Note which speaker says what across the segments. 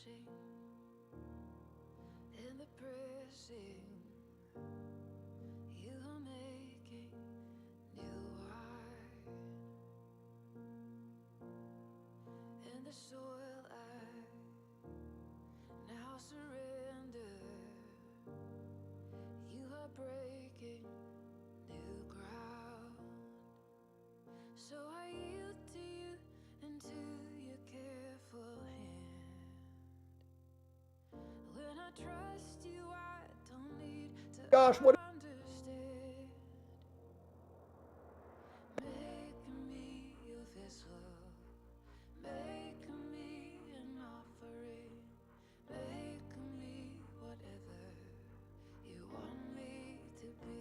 Speaker 1: crushing and the pressing. You are making new wine, and the soil I now surrender. You are breaking new ground, so I yield to you and to your careful hand. When I trust you, I don't need to understand. Make me your vessel, make me an offering, make me whatever you want me to be.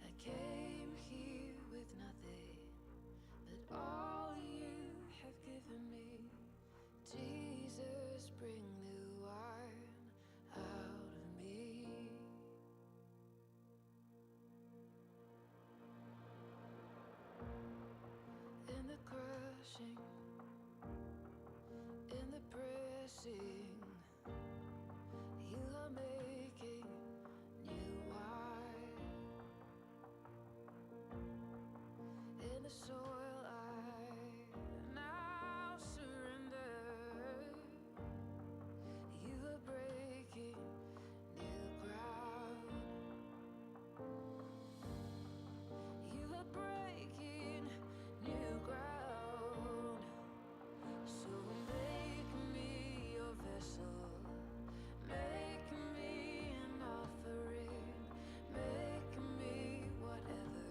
Speaker 1: I came here with nothing but all you have given me. Jesus, bring new wine out of me. In the crushing, in the pressing, you are making new wine. In the soil I now surrender. You are breaking new ground. You are breaking new ground. So make me your vessel, make me an offering, make me whatever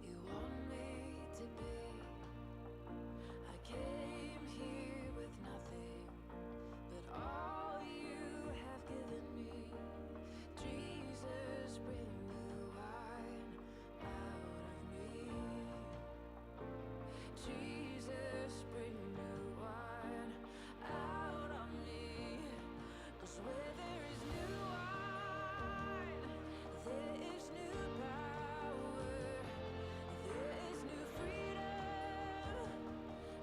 Speaker 1: you want me to be. I came here with nothing but all you have given me. Jesus, bring new wine out of me. Jesus, bring new wine out of me. 'Cause where there is new wine, there is new power, there is new freedom,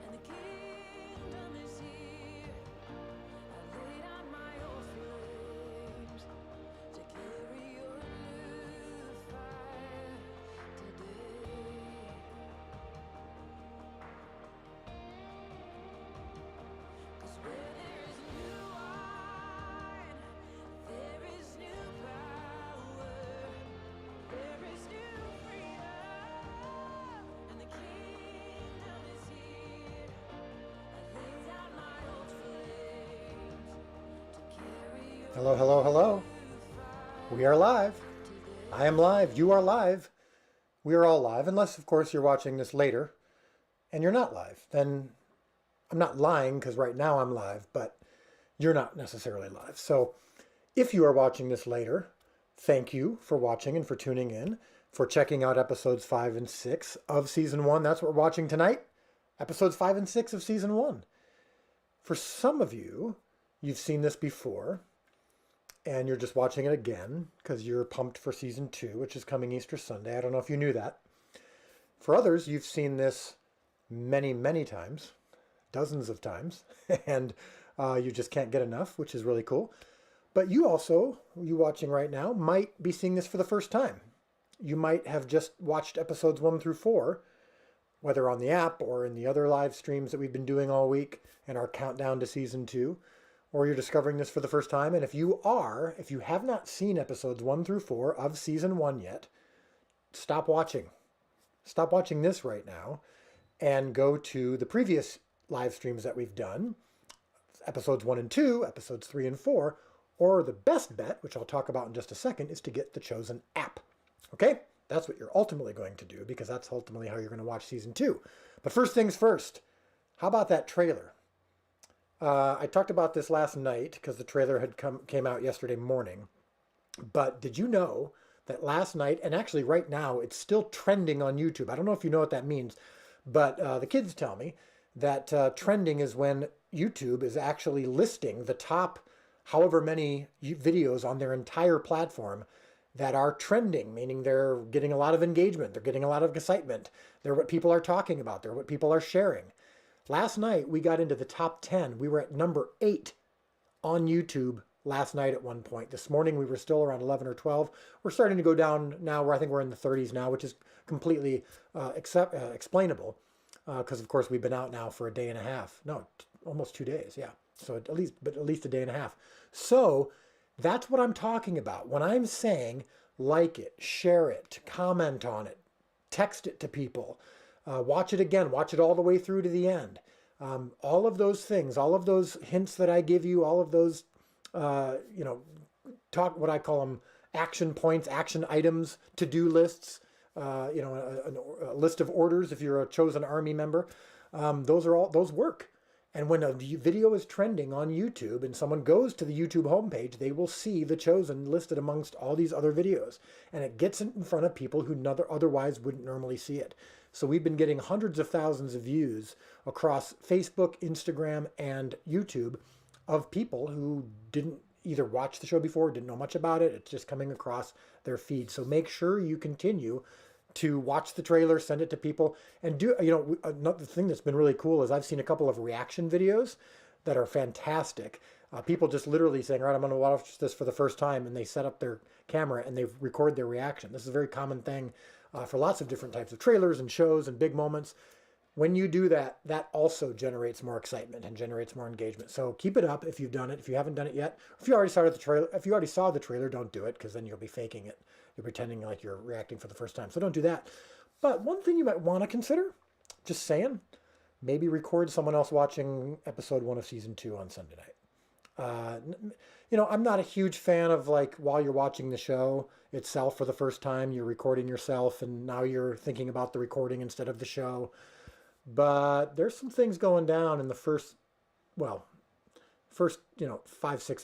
Speaker 1: and the kingdom is here. I lay down my old flames to carry your new fire today. 'Cause where there is new wine, there is new power, there is new freedom, and the kingdom is here. I lay down my old flames to carry your
Speaker 2: Hello, hello, hello. We are live. I am live. You are live. We are all live, unless, of course, you're watching this later and you're not live. Then I'm not lying because right now I'm live, but you're not necessarily live. So if you are watching this later, thank you for watching and for tuning in, for checking out episodes 5 and 6 of season 1. That's what we're watching tonight. Episodes 5 and 6 of season 1. For some of you, you've seen this before, and you're just watching it again because you're pumped for season 2, which is coming Easter Sunday. I don't know if you knew that. For others, you've seen this many, many times, dozens of times, and you just can't get enough, which is really cool. But you also, you watching right now, might be seeing this for the first time. You might have just watched episodes 1 through 4, whether on the app or in the other live streams that we've been doing all week and our countdown to season 2. Or you're discovering this for the first time. And if you have not seen episodes 1 through 4 of season 1 yet, stop watching. Stop watching this right now and go to the previous live streams that we've done, episodes 1 and 2, episodes 3 and 4, or the best bet, which I'll talk about in just a second, is to get the Chosen app. Okay? That's what you're ultimately going to do because that's ultimately how you're going to watch season 2. But first things first, how about that trailer? I talked about this last night because the trailer came out yesterday morning. But did you know that last night, and actually right now, it's still trending on YouTube. I don't know if you know what that means, but the kids tell me that trending is when YouTube is actually listing the top however many videos on their entire platform that are trending, meaning they're getting a lot of engagement, they're getting a lot of excitement, they're what people are talking about, they're what people are sharing. Last night, we got into the top 10. We were at number 8 on YouTube last night at one point. This morning, we were still around 11 or 12. We're starting to go down now, where I think we're in the 30s now, which is completely explainable. Because, of course, we've been out now for a day and a half. No, almost 2 days, yeah. So at least a day and a half. So that's what I'm talking about. When I'm saying like it, share it, comment on it, text it to people, watch it again, watch it all the way through to the end. All of those things, all of those hints that I give you, all of those, what I call them action points, action items, to-do lists, a list of orders if you're a chosen army member. Those work. And when a video is trending on YouTube and someone goes to the YouTube homepage, they will see The Chosen listed amongst all these other videos. And it gets it in front of people who otherwise wouldn't normally see it. So we've been getting hundreds of thousands of views across Facebook, Instagram, and YouTube of people who didn't either watch the show before, didn't know much about it. It's just coming across their feed. So make sure you continue to watch the trailer, send it to people, and do, another thing that's been really cool is I've seen a couple of reaction videos that are fantastic. People just literally saying, all right, I'm going to watch this for the first time, and they set up their camera and they record their reaction. This is a very common thing for lots of different types of trailers and shows and big moments. When you do that, that also generates more excitement and generates more engagement. So keep it up if you've done it. If you haven't done it yet, if you already saw the trailer, don't do it, because then you'll be faking it. You're pretending like you're reacting for the first time. So don't do that. But one thing you might want to consider, just saying, maybe record someone else watching episode 1 of season 2 on Sunday night. I'm not a huge fan of, like, while you're watching the show itself for the first time, you're recording yourself and now you're thinking about the recording instead of the show. But there's some things going down in the first 5-6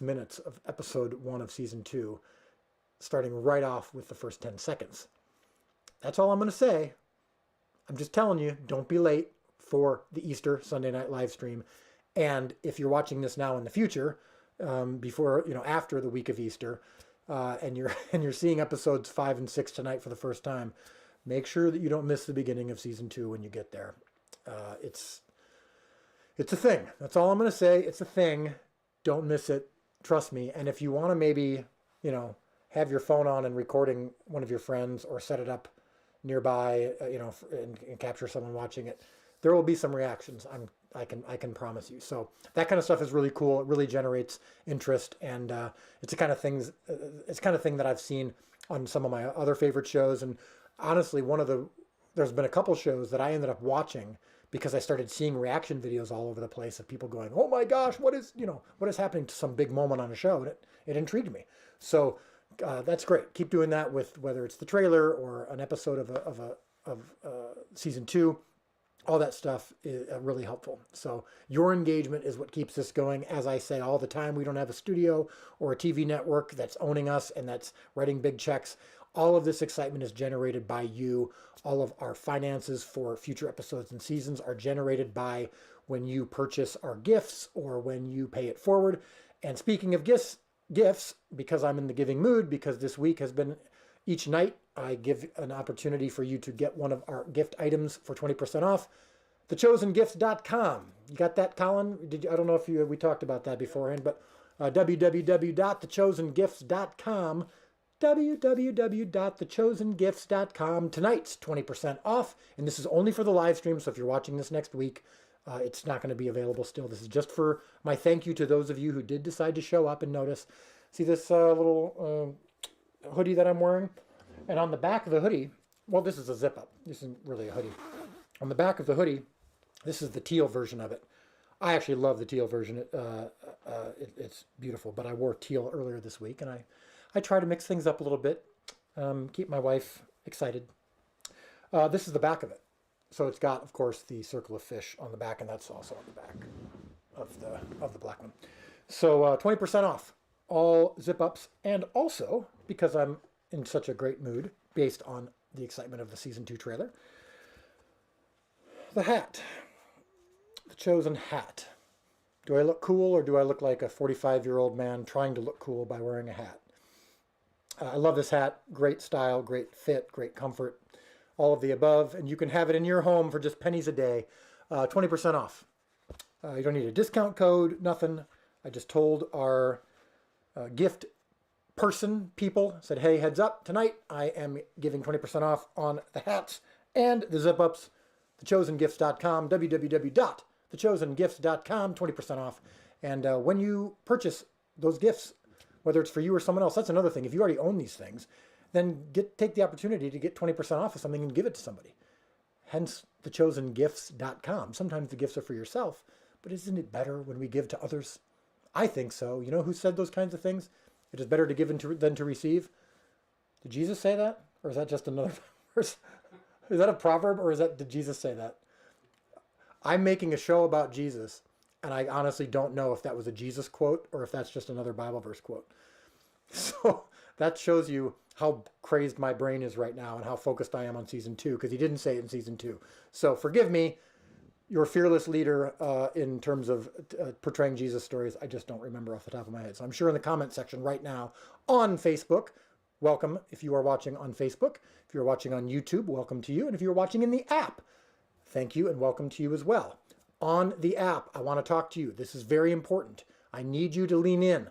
Speaker 2: minutes of episode 1 of season 2, starting right off with the first 10 seconds. That's all I'm going to say. I'm just telling you, don't be late for the Easter Sunday night live stream. And if you're watching this now in the future, after the week of Easter, and you're seeing episodes 5 and 6 tonight for the first time, make sure that you don't miss the beginning of season 2 when you get there. It's a thing. That's all I'm going to say. It's a thing. Don't miss it. Trust me. And if you want to maybe, have your phone on and recording one of your friends, or set it up nearby, and capture someone watching it, there will be some reactions. I can promise you. So that kind of stuff is really cool. It really generates interest, and it's the kind of thing that I've seen on some of my other favorite shows. And honestly, there's been a couple shows that I ended up watching because I started seeing reaction videos all over the place of people going, "Oh my gosh, what is happening to some big moment on a show?" And it intrigued me. So that's great. Keep doing that with whether it's the trailer or an episode of season 2. All that stuff is really helpful. So your engagement is what keeps this going. As I say all the time, we don't have a studio or a TV network that's owning us and that's writing big checks. All of this excitement is generated by you. All of our finances for future episodes and seasons are generated by when you purchase our gifts or when you pay it forward. And speaking of gifts, because I'm in the giving mood, because this week has been, each night I give an opportunity for you to get one of our gift items for 20% off. thechosengifts.com. You got that, Colin? I don't know if we talked about that beforehand, but www.thechosengifts.com. www.thechosengifts.com. Tonight's 20% off, and this is only for the live stream, so if you're watching this next week, it's not going to be available still. This is just for my thank you to those of you who did decide to show up and notice. See this little hoodie that I'm wearing? And on the back of the hoodie, well, this is a zip up. This isn't really a hoodie. On the back of the hoodie, this is the teal version of it. I actually love the teal version. It's beautiful, but I wore teal earlier this week, and I try to mix things up a little bit, keep my wife excited. This is the back of it. So it's got, of course, the circle of fish on the back, and that's also on the back of the black one. So 20% off all zip-ups, and also, because I'm in such a great mood, based on the excitement of the season 2 trailer, the hat. The Chosen hat. Do I look cool, or do I look like a 45-year-old man trying to look cool by wearing a hat? I love this hat. Great style, great fit, great comfort, all of the above. And you can have it in your home for just pennies a day. 20% off You don't need a discount code, nothing. I just told our gift people, said, hey, heads up, tonight I am giving 20% off on the hats and the zip-ups, thechosengifts.com, www.thechosengifts.com, 20% off. And when you purchase those gifts, whether it's for you or someone else, that's another thing. If you already own these things, then take the opportunity to get 20% off of something and give it to somebody. Hence, thechosengifts.com. Sometimes the gifts are for yourself, but isn't it better when we give to others? I think so. You know who said those kinds of things? It is better to give than to receive. Did Jesus say that? Or is that just another verse? Is that a proverb, or did Jesus say that? I'm making a show about Jesus, and I honestly don't know if that was a Jesus quote or if that's just another Bible verse quote. So that shows you how crazed my brain is right now and how focused I am on season 2, because he didn't say it in season 2. So forgive me, your fearless leader in terms of portraying Jesus stories. I just don't remember off the top of my head. So I'm sure in the comment section right now on Facebook, welcome if you are watching on Facebook. If you're watching on YouTube, welcome to you. And if you're watching in the app, thank you and welcome to you as well. On the app, I want to talk to you. This is very important. I need you to lean in.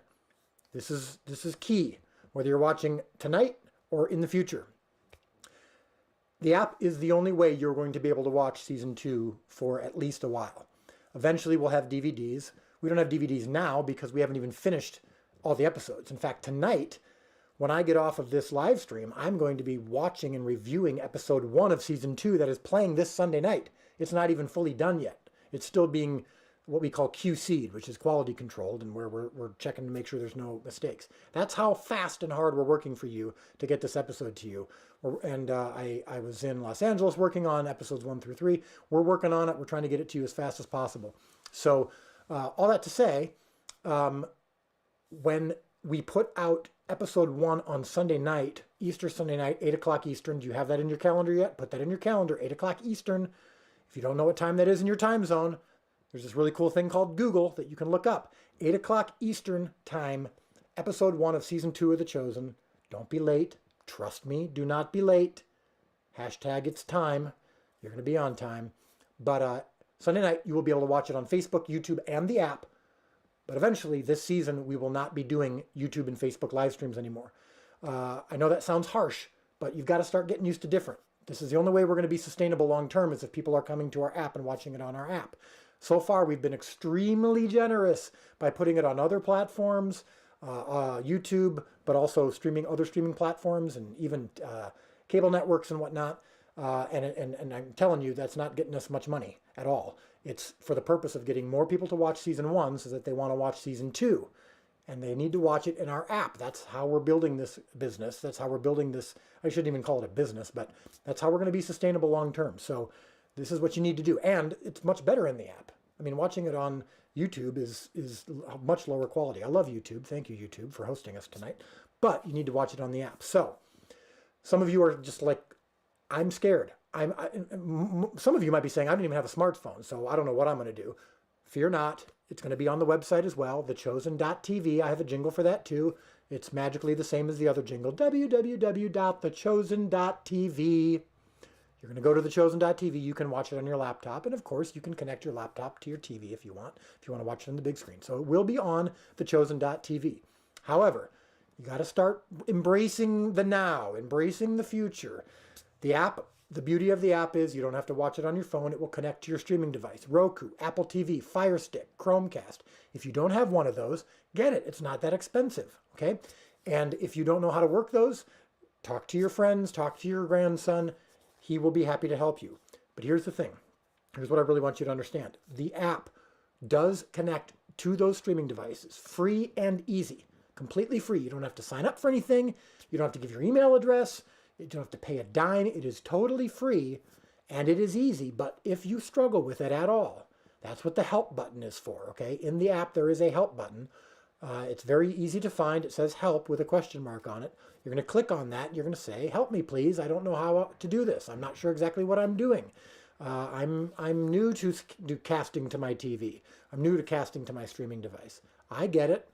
Speaker 2: This is key, whether you're watching tonight or in the future. The app is the only way you're going to be able to watch season 2 for at least a while. Eventually we'll have DVDs. We don't have DVDs now because we haven't even finished all the episodes. In fact, tonight, when I get off of this live stream, I'm going to be watching and reviewing episode 1 of season 2 that is playing this Sunday night. It's not even fully done yet. It's still being what we call QC'd, which is quality controlled, and where we're checking to make sure there's no mistakes. That's how fast and hard we're working for you to get this episode to you. And I was in Los Angeles working on episodes 1 through 3. We're working on it. We're trying to get it to you as fast as possible. So all that to say, when we put out episode 1 on Sunday night, Easter Sunday night, 8 o'clock Eastern, do you have that in your calendar yet? Put that in your calendar, 8 o'clock Eastern. If you don't know what time that is in your time zone, there's this really cool thing called Google that you can look up. 8 o'clock Eastern time, episode 1 of season 2 of The Chosen. Don't be late. Trust me, do not be late. Hashtag it's time. You're going to be on time. But Sunday night, you will be able to watch it on Facebook, YouTube, and the app. But eventually, this season, we will not be doing YouTube and Facebook live streams anymore. I know that sounds harsh, but you've got to start getting used to different. This is the only way we're going to be sustainable long term, is if people are coming to our app and watching it on our app. So far, we've been extremely generous by putting it on other platforms, YouTube, but also other streaming platforms, and even cable networks and whatnot. And I'm telling you, that's not getting us much money at all. It's for the purpose of getting more people to watch season 1 so that they want to watch season 2. And they need to watch it in our app. That's how we're building this business. That's how we're building this. I shouldn't even call it a business, but that's how we're going to be sustainable long term. So this is what you need to do. And it's much better in the app. I mean, watching it on YouTube is much lower quality. I love YouTube. Thank you, YouTube, for hosting us tonight. But you need to watch it on the app. So some of you are just like, I'm scared. Some of you might be saying, I don't even have a smartphone, so I don't know what I'm going to do. Fear not. It's going to be on the website as well, thechosen.tv. I have a jingle for that too. It's magically the same as the other jingle, www.thechosen.tv. You're going to go to thechosen.tv. You can watch it on your laptop. And of course, you can connect your laptop to your TV if you want to watch it on the big screen. So it will be on thechosen.tv. However, you got to start embracing the now, embracing the future. The app, the beauty of the app is you don't have to watch it on your phone. It will connect to your streaming device, Roku, Apple TV, Fire Stick, Chromecast. If you don't have one of those, get it. It's not that expensive, okay? And if you don't know how to work those, talk to your friends, talk to your grandson. He will be happy to help you. But here's the thing. Here's what I really want you to understand. The app does connect to those streaming devices, free and easy, completely free. You don't have to sign up for anything. You don't have to give your email address. You don't have to pay a dime. It is totally free and it is easy. But if you struggle with it at all, that's what the help button is for, okay? In the app, there is a help button. It's very easy to find. It says help with a question mark on it. You're going to click on that. And you're going to say, help me, please. I don't know how to do this. I'm not sure exactly what I'm doing. I'm new to casting to my TV. I'm new to casting to my streaming device. I get it.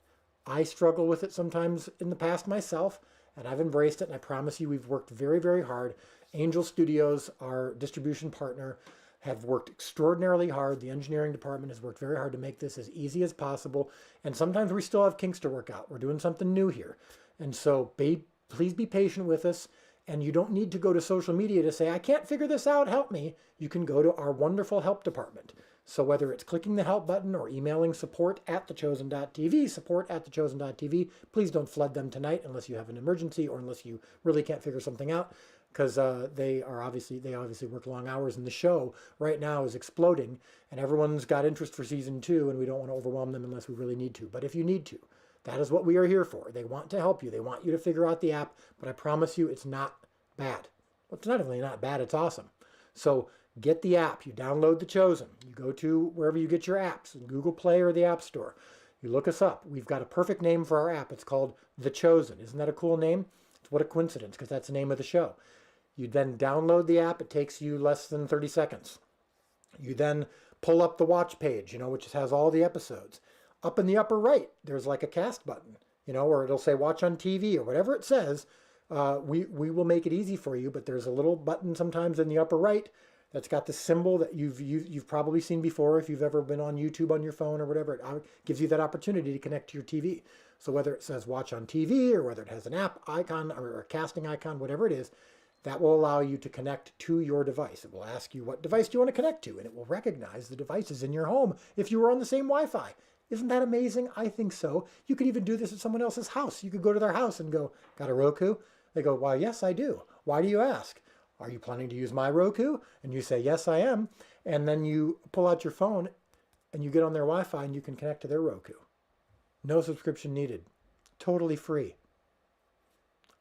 Speaker 2: I struggle with it sometimes in the past myself. And I've embraced it, and I promise you we've worked very, very hard. Angel Studios, our distribution partner, have worked extraordinarily hard. The engineering department has worked very hard to make this as easy as possible. And sometimes we still have kinks to work out. We're doing something new here. And so please be patient with us. And you don't need to go to social media to say, I can't figure this out, help me. You can go to our wonderful help department. So whether it's clicking the help button or emailing support@thechosen.tv, support@thechosen.tv, please don't flood them tonight unless you have an emergency or unless you really can't figure something out, because they obviously work long hours, and the show right now is exploding and everyone's got interest for season 2, and we don't want to overwhelm them unless we really need to. But if you need to, that is what we are here for. They want to help you. They want you to figure out the app, but I promise you it's not bad. Well, it's not only not bad, it's awesome. So get the app. You download The Chosen. You go to wherever you get your apps, Google Play or the App Store. You look us up. We've got a perfect name for our app. It's called The Chosen. Isn't that a cool name? What a coincidence, because that's the name of the show. You then download the app. It takes you less than 30 seconds. You then pull up the watch page, which has all the episodes. Up in the upper right, there's like a cast button, or it'll say watch on TV or whatever it says. We will make it easy for you, but there's a little button sometimes in the upper right that's got the symbol that you've probably seen before if you've ever been on YouTube on your phone or whatever. It gives you that opportunity to connect to your TV. So whether it says watch on TV or whether it has an app icon or a casting icon, whatever it is, that will allow you to connect to your device. It will ask you what device do you want to connect to, and it will recognize the devices in your home if you were on the same Wi-Fi. Isn't that amazing? I think so. You could even do this at someone else's house. You could go to their house and go, got a Roku? They go, why, yes, I do. Why do you ask? Are you planning to use my Roku? And you say, yes, I am. And then you pull out your phone and you get on their Wi-Fi and you can connect to their Roku. No subscription needed. Totally free.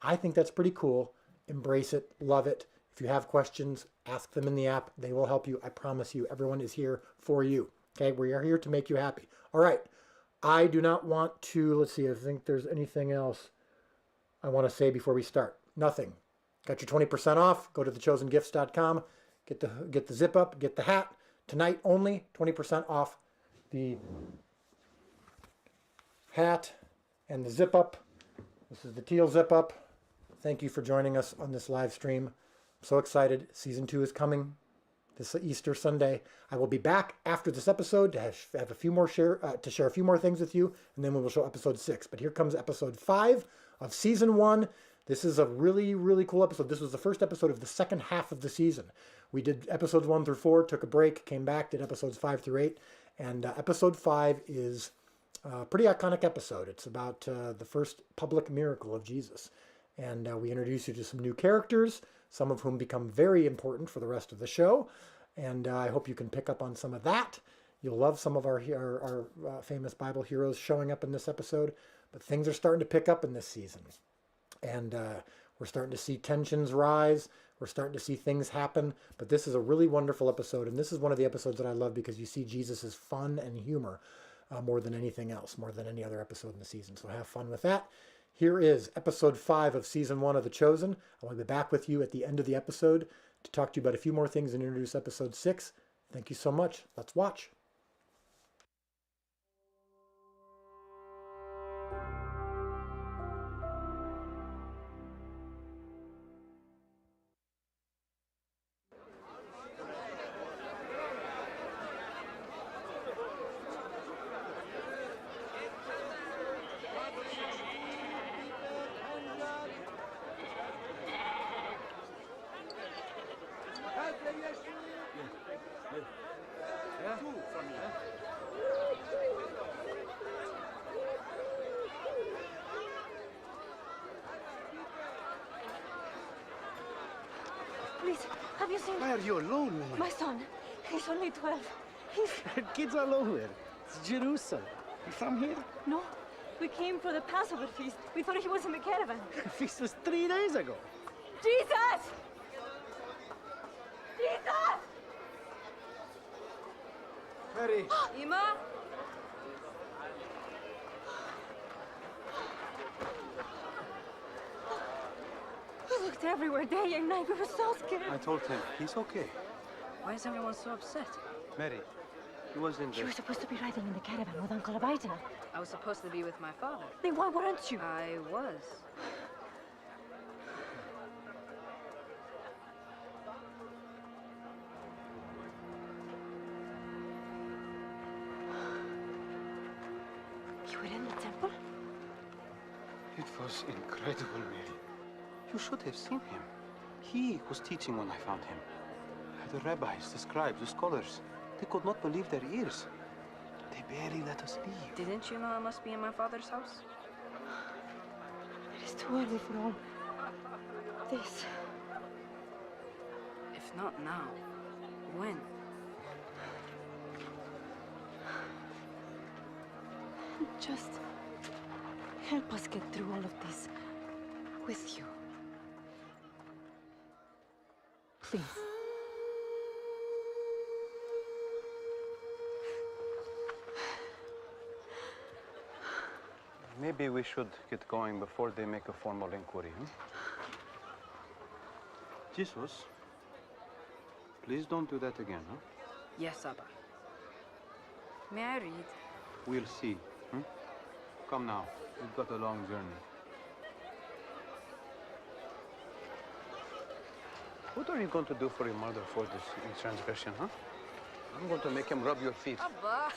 Speaker 2: I think that's pretty cool. Embrace it. Love it. If you have questions, ask them in the app. They will help you. I promise you, everyone is here for you. Okay, we are here to make you happy. All right, I do not want to, let's see, I think there's anything else I want to say before we start. Nothing. Got your 20% off. Go to thechosengifts.com. Get the zip up, get the hat. Tonight only, 20% off the hat and the zip up. This is the teal zip up. Thank you for joining us on this live stream. I'm so excited. Season 2 is coming this Easter Sunday. I will be back after this episode to have a few more share a few more things with you, and then we will show episode 6. But here comes episode 5 of season 1. This is a really, really cool episode. This was the first episode of the second half of the season. We did episodes 1 through 4, took a break, came back, did episodes 5 through 8, and episode 5 is a pretty iconic episode. It's about the first public miracle of Jesus. And we introduce you to some new characters, some of whom become very important for the rest of the show. And I hope you can pick up on some of that. You'll love some of our famous Bible heroes showing up in this episode. But things are starting to pick up in this season. And we're starting to see tensions rise. We're starting to see things happen. But this is a really wonderful episode. And this is one of the episodes that I love because you see Jesus' fun and humor more than anything else, more than any other episode in the season. So have fun with that. Here is episode 5 of season 1 of The Chosen. I will be back with you at the end of the episode to talk to you about a few more things and introduce episode 6. Thank you so much. Let's watch.
Speaker 3: Please, have you seen
Speaker 4: Why are you alone, woman?
Speaker 3: my son? He's only 12. He's...
Speaker 4: Kids all over. It's Jerusalem. You from here?
Speaker 3: No, we came for the Passover feast. We thought he was in the caravan.
Speaker 4: The feast was 3 days ago.
Speaker 3: Jesus! Jesus!
Speaker 4: Mary.
Speaker 3: Ima? We looked everywhere day and night. We were so scared.
Speaker 5: I told him, he's okay.
Speaker 6: Why is everyone so upset?
Speaker 5: Mary, he was in
Speaker 3: You
Speaker 5: the...
Speaker 3: were supposed to be riding in the caravan with Uncle Abida.
Speaker 6: I was supposed to be with my father.
Speaker 3: Then why weren't you?
Speaker 6: I was.
Speaker 3: were in the temple?
Speaker 5: It was incredible, Mary. You should have seen him. He was teaching when I found him. The rabbis, the scribes, the scholars, they could not believe their ears. They barely let us leave.
Speaker 6: Didn't you know I must be in my father's house?
Speaker 3: It is too early for all this.
Speaker 6: If not now, when?
Speaker 3: Just help us get through all of this with you. Please.
Speaker 5: Maybe we should get going before they make a formal inquiry, huh? Jesus, please don't do that again, huh?
Speaker 6: Yes, Abba. May I read?
Speaker 5: We'll see. Come now. We've got a long journey. What are you going to do for your mother for this transgression, huh? I'm going to make him rub your feet.
Speaker 6: Abba!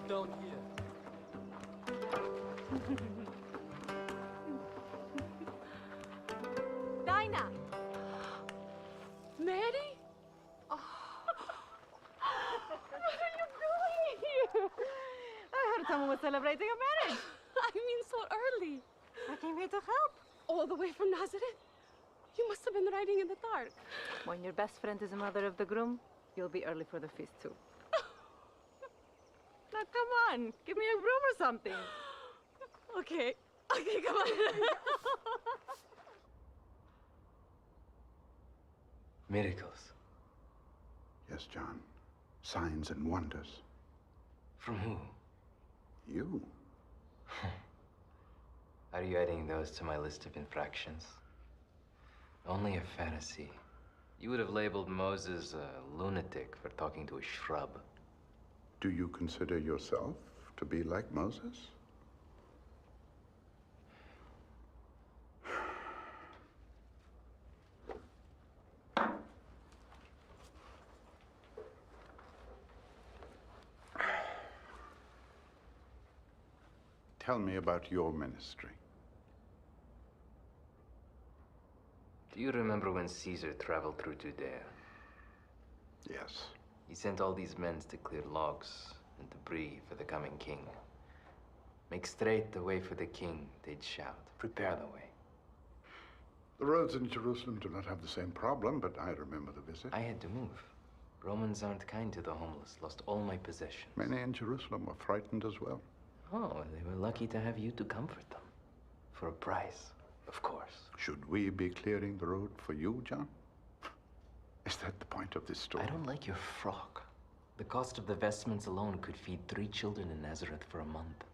Speaker 4: Down here.
Speaker 3: Dinah! Mary? Oh. What are you doing here? I heard someone was celebrating a marriage.
Speaker 7: I mean, so early.
Speaker 3: I came here to help.
Speaker 7: All the way from Nazareth? You must have been riding in the dark.
Speaker 3: When your best friend is the mother of the groom, you'll be early for the feast too. Now come on, give me a broom or something.
Speaker 7: Okay. Okay, come on.
Speaker 8: Miracles.
Speaker 9: Yes, John. Signs and wonders.
Speaker 8: From who?
Speaker 9: You.
Speaker 8: Are you adding those to my list of infractions? Only a Pharisee. You would have labeled Moses a lunatic for talking to a shrub.
Speaker 9: Do you consider yourself to be like Moses? Tell me about your ministry.
Speaker 8: Do you remember when Caesar traveled through Judea?
Speaker 9: Yes.
Speaker 8: He sent all these men to clear logs and debris for the coming king. Make straight the way for the king, they'd shout. Prepare the way.
Speaker 9: The roads in Jerusalem do not have the same problem, but I remember the visit.
Speaker 8: I had to move. Romans aren't kind to the homeless. Lost all my possessions.
Speaker 9: Many in Jerusalem were frightened as well.
Speaker 8: Oh, they were lucky to have you to comfort them. For a price, of course.
Speaker 9: Should we be clearing the road for you, John? Is that the point of this story?
Speaker 8: I don't like your frock. The cost of the vestments alone could feed 3 children in Nazareth for a month.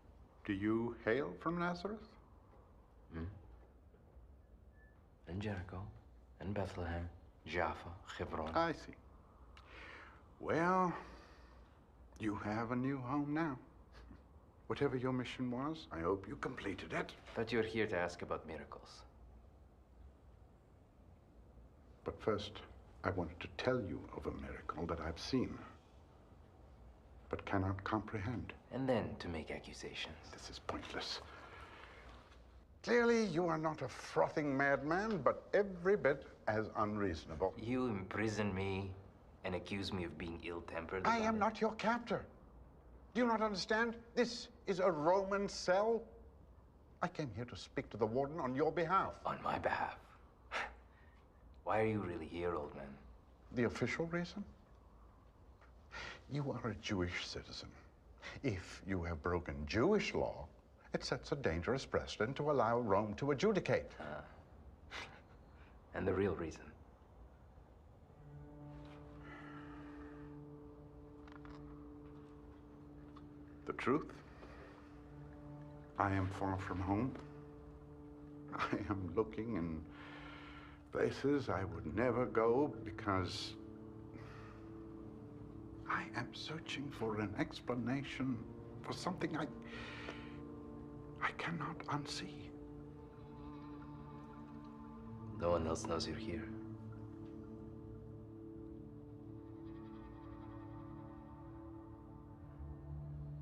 Speaker 9: Do you hail from Nazareth?
Speaker 8: And Jericho, and Bethlehem, Jaffa, Hebron.
Speaker 9: I see. Well, you have a new home now. Whatever your mission was, I hope you completed it.
Speaker 8: Thought you were here to ask about miracles.
Speaker 9: But first, I wanted to tell you of a miracle that I've seen, but cannot comprehend.
Speaker 8: And then to make accusations.
Speaker 9: This is pointless. Clearly, you are not a frothing madman, but every bit as unreasonable.
Speaker 8: You imprison me and accuse me of being ill-tempered.
Speaker 9: I am not your captor. Do you not understand? This is a Roman cell. I came here to speak to the warden on your behalf.
Speaker 8: On my behalf? Why are you really here, old man?
Speaker 9: The official reason? You are a Jewish citizen. If you have broken Jewish law, it sets a dangerous precedent to allow Rome to adjudicate.
Speaker 8: And the real reason?
Speaker 9: The truth? I am far from home. I am looking in places I would never go because I am searching for an explanation for something I cannot unsee.
Speaker 8: No one else knows you're here.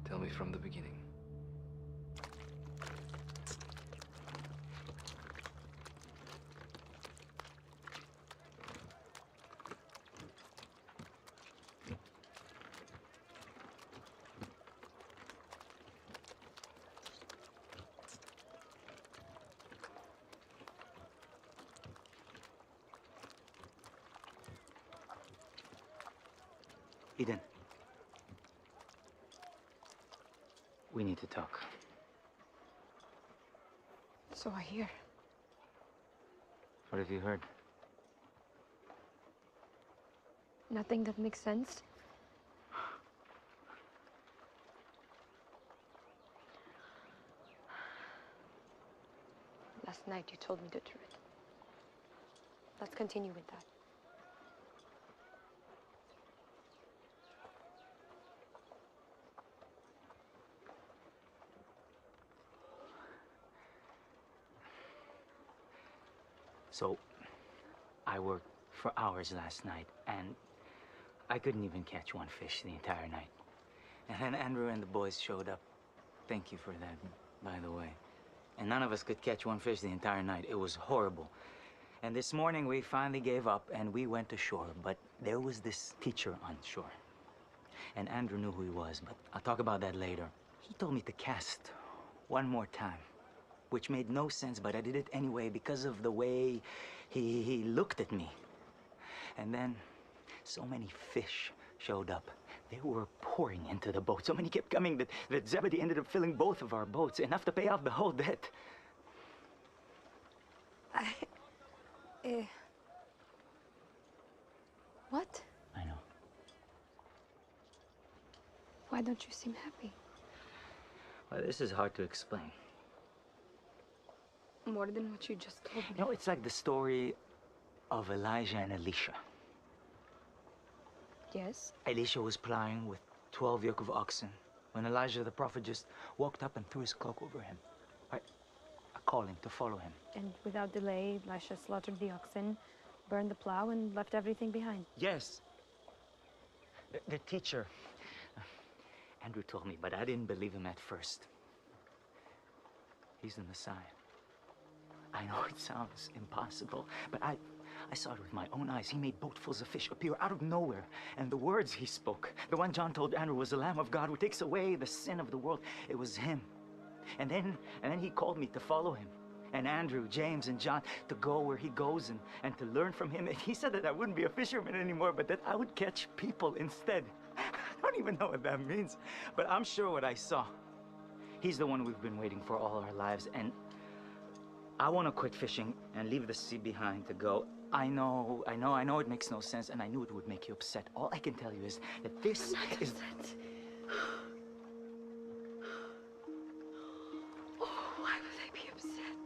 Speaker 8: Tell me from the beginning.
Speaker 10: Eden. We need to talk.
Speaker 3: So I hear.
Speaker 10: What have you heard?
Speaker 3: Nothing that makes sense. Last night you told me the truth. Let's continue with that.
Speaker 10: So, I worked for hours last night, and I couldn't even catch one fish the entire night. And then Andrew and the boys showed up. Thank you for that, by the way. And none of us could catch one fish the entire night. It was horrible. And this morning, we finally gave up, and we went ashore. But there was this teacher on shore. And Andrew knew who he was, but I'll talk about that later. He told me to cast one more time, which made no sense, but I did it anyway because of the way he looked at me. And then so many fish showed up. They were pouring into the boat. So many kept coming that Zebedee ended up filling both of our boats, enough to pay off the whole debt.
Speaker 3: What?
Speaker 10: I know.
Speaker 3: Why don't you seem happy?
Speaker 10: Well, this is hard to explain.
Speaker 3: More than what you just told me.
Speaker 10: You know, it's like the story of Elijah and Elisha.
Speaker 3: Yes?
Speaker 10: Elisha was plowing with 12 yoke of oxen when Elijah the prophet just walked up and threw his cloak over him. A calling to follow him.
Speaker 3: And without delay, Elisha slaughtered the oxen, burned the plow, and left everything behind.
Speaker 10: Yes. The teacher, Andrew told me, but I didn't believe him at first. He's the Messiah. I know it sounds impossible, but I saw it with my own eyes. He made boatfuls of fish appear out of nowhere. And the words he spoke, the one John told Andrew was the Lamb of God who takes away the sin of the world. It was him. And then he called me to follow him. And Andrew, James, and John to go where he goes and to learn from him. And he said that I wouldn't be a fisherman anymore, but that I would catch people instead. I don't even know what that means, but I'm sure what I saw. He's the one we've been waiting for all our lives, and I want to quit fishing and leave the sea behind to go. I know it makes no sense, and I knew it would make you upset. All I can tell you is that this is...
Speaker 3: Upset. Oh, why would I be upset?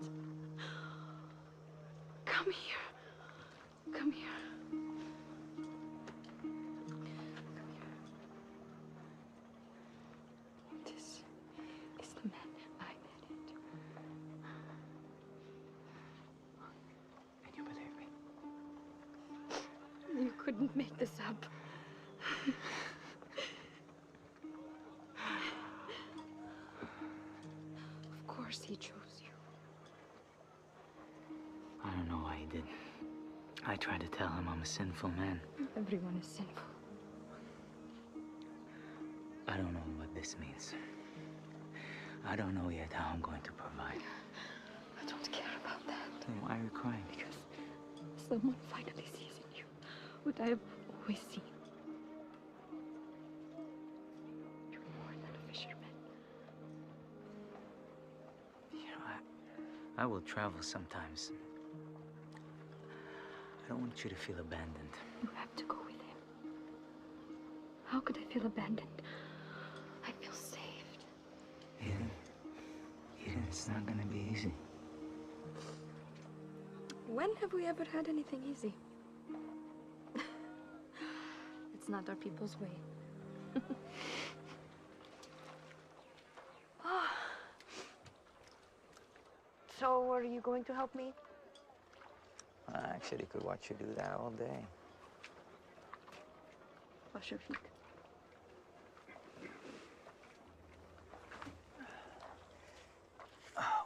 Speaker 3: Come here. Come here. This is the man I married.
Speaker 10: And you believe me?
Speaker 3: didn't make this up. Of course he chose you.
Speaker 10: I don't know why he did. I tried to tell him I'm a sinful man.
Speaker 3: Everyone is sinful.
Speaker 10: I don't know what this means. I don't know yet how I'm going to provide.
Speaker 3: I don't care about that.
Speaker 10: Then why are you crying?
Speaker 3: Because someone finally sees in you what I have always seen. You're more than a fisherman.
Speaker 10: You know, I will travel sometimes. I don't want you to feel abandoned.
Speaker 3: You have to go with him. How could I feel abandoned? I feel saved.
Speaker 10: Eden, it's not gonna be easy.
Speaker 3: When have we ever had anything easy? It's not our people's way. So, are you going to help me?
Speaker 10: I actually could watch you do that all day.
Speaker 3: Wash your feet.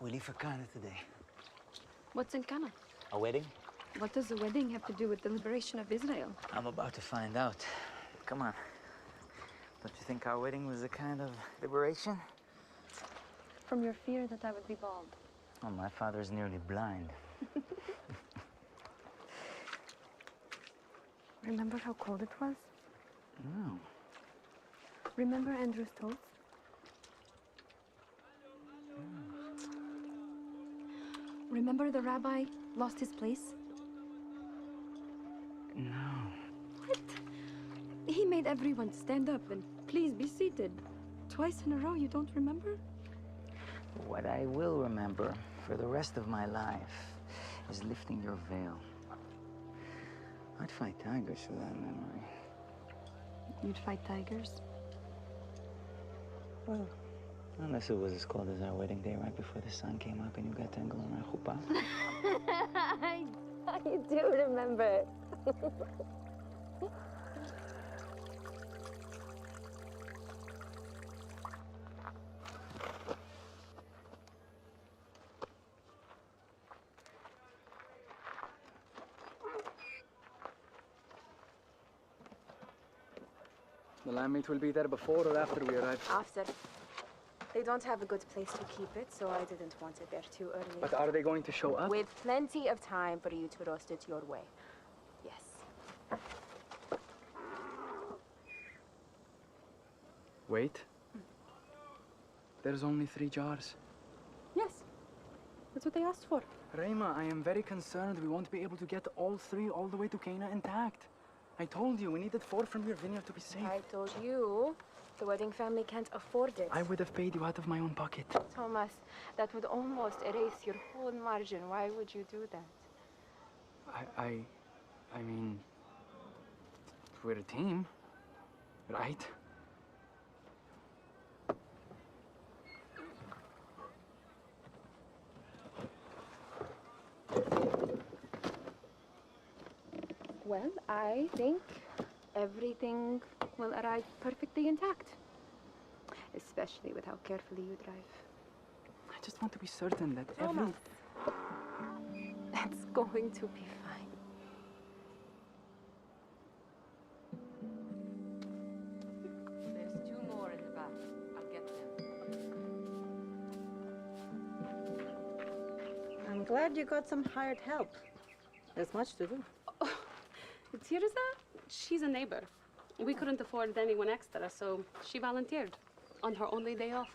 Speaker 10: We leave for Ghana today.
Speaker 3: What's in Cana?
Speaker 10: A wedding?
Speaker 3: What does the wedding have to do with the liberation of Israel?
Speaker 10: I'm about to find out. Come on. Don't you think our wedding was a kind of liberation?
Speaker 3: From your fear that I would be bald.
Speaker 10: Oh, my father's nearly blind.
Speaker 3: Remember how cold it was?
Speaker 10: No.
Speaker 3: Remember Andrew's toast? Remember the rabbi lost his place?
Speaker 10: No.
Speaker 3: What? He made everyone stand up and please be seated. Twice in a row, you don't remember?
Speaker 10: What I will remember for the rest of my life is lifting your veil. I'd fight tigers for that memory.
Speaker 3: You'd fight tigers?
Speaker 10: Well, unless it was as cold as our wedding day right before the sun came up and you got tangled in our chuppah.
Speaker 3: You do remember.
Speaker 4: The landmate will be there before or after we arrive.
Speaker 7: After. They don't have a good place to keep it, so I didn't want it there too early.
Speaker 4: But are they going to show up?
Speaker 7: With plenty of time for you to roast it your way. Yes.
Speaker 4: Wait. There's only 3 jars.
Speaker 7: Yes. That's what they asked for.
Speaker 4: Rayma, I am very concerned we won't be able to get all 3 all the way to Cana intact. I told you we needed 4 from your vineyard to be safe.
Speaker 7: I told you the wedding family can't afford it.
Speaker 4: I would have paid you out of my own pocket.
Speaker 7: Thomas, that would almost erase your whole margin. Why would you do that?
Speaker 4: I mean, we're a team, right?
Speaker 7: Well, I think everything will arrive perfectly intact. Especially with how carefully you drive.
Speaker 4: I just want to be certain that
Speaker 7: Thomas, it's going to be fine.
Speaker 6: There's 2 more in the back. I'll get them.
Speaker 11: I'm glad you got some hired help. There's much to do.
Speaker 12: Tirza, she's a neighbor. We couldn't afford anyone extra, so she volunteered on her only day off.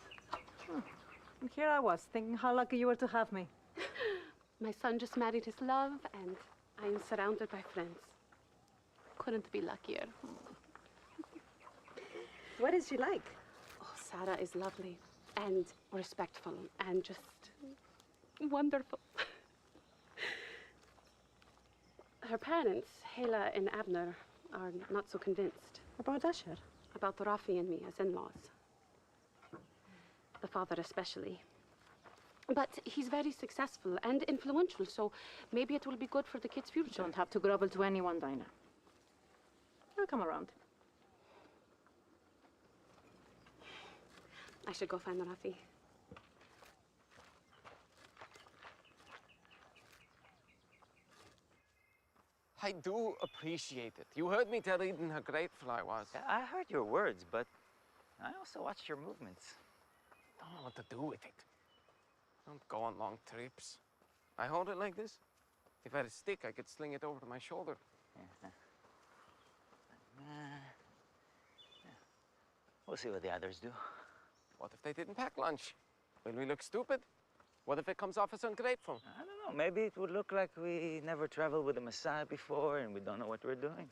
Speaker 11: And here I was, thinking how lucky you were to have me.
Speaker 12: My son just married his love, and I am surrounded by friends. Couldn't be luckier.
Speaker 11: What is she like?
Speaker 12: Oh, Sarah is lovely and respectful and just wonderful. Her parents, Hela and Abner, are not so convinced.
Speaker 11: About Asher?
Speaker 12: About Rafi and me as in-laws. The father especially. But he's very successful and influential, so maybe it will be good for the kids' future.
Speaker 11: Don't have to grovel to anyone, Dinah. He'll come around.
Speaker 12: I should go find Rafi.
Speaker 13: I do appreciate it. You heard me tell Eden how grateful I was.
Speaker 10: I heard your words, but I also watched your movements.
Speaker 13: Don't know what to do with it. Don't go on long trips. I hold it like this. If I had a stick, I could sling it over to my shoulder.
Speaker 10: We'll see what the others do.
Speaker 13: What if they didn't pack lunch? Will we look stupid? What if it comes off as ungrateful?
Speaker 10: I don't know. Maybe it would look like we never traveled with the Messiah before and we don't know what we're doing.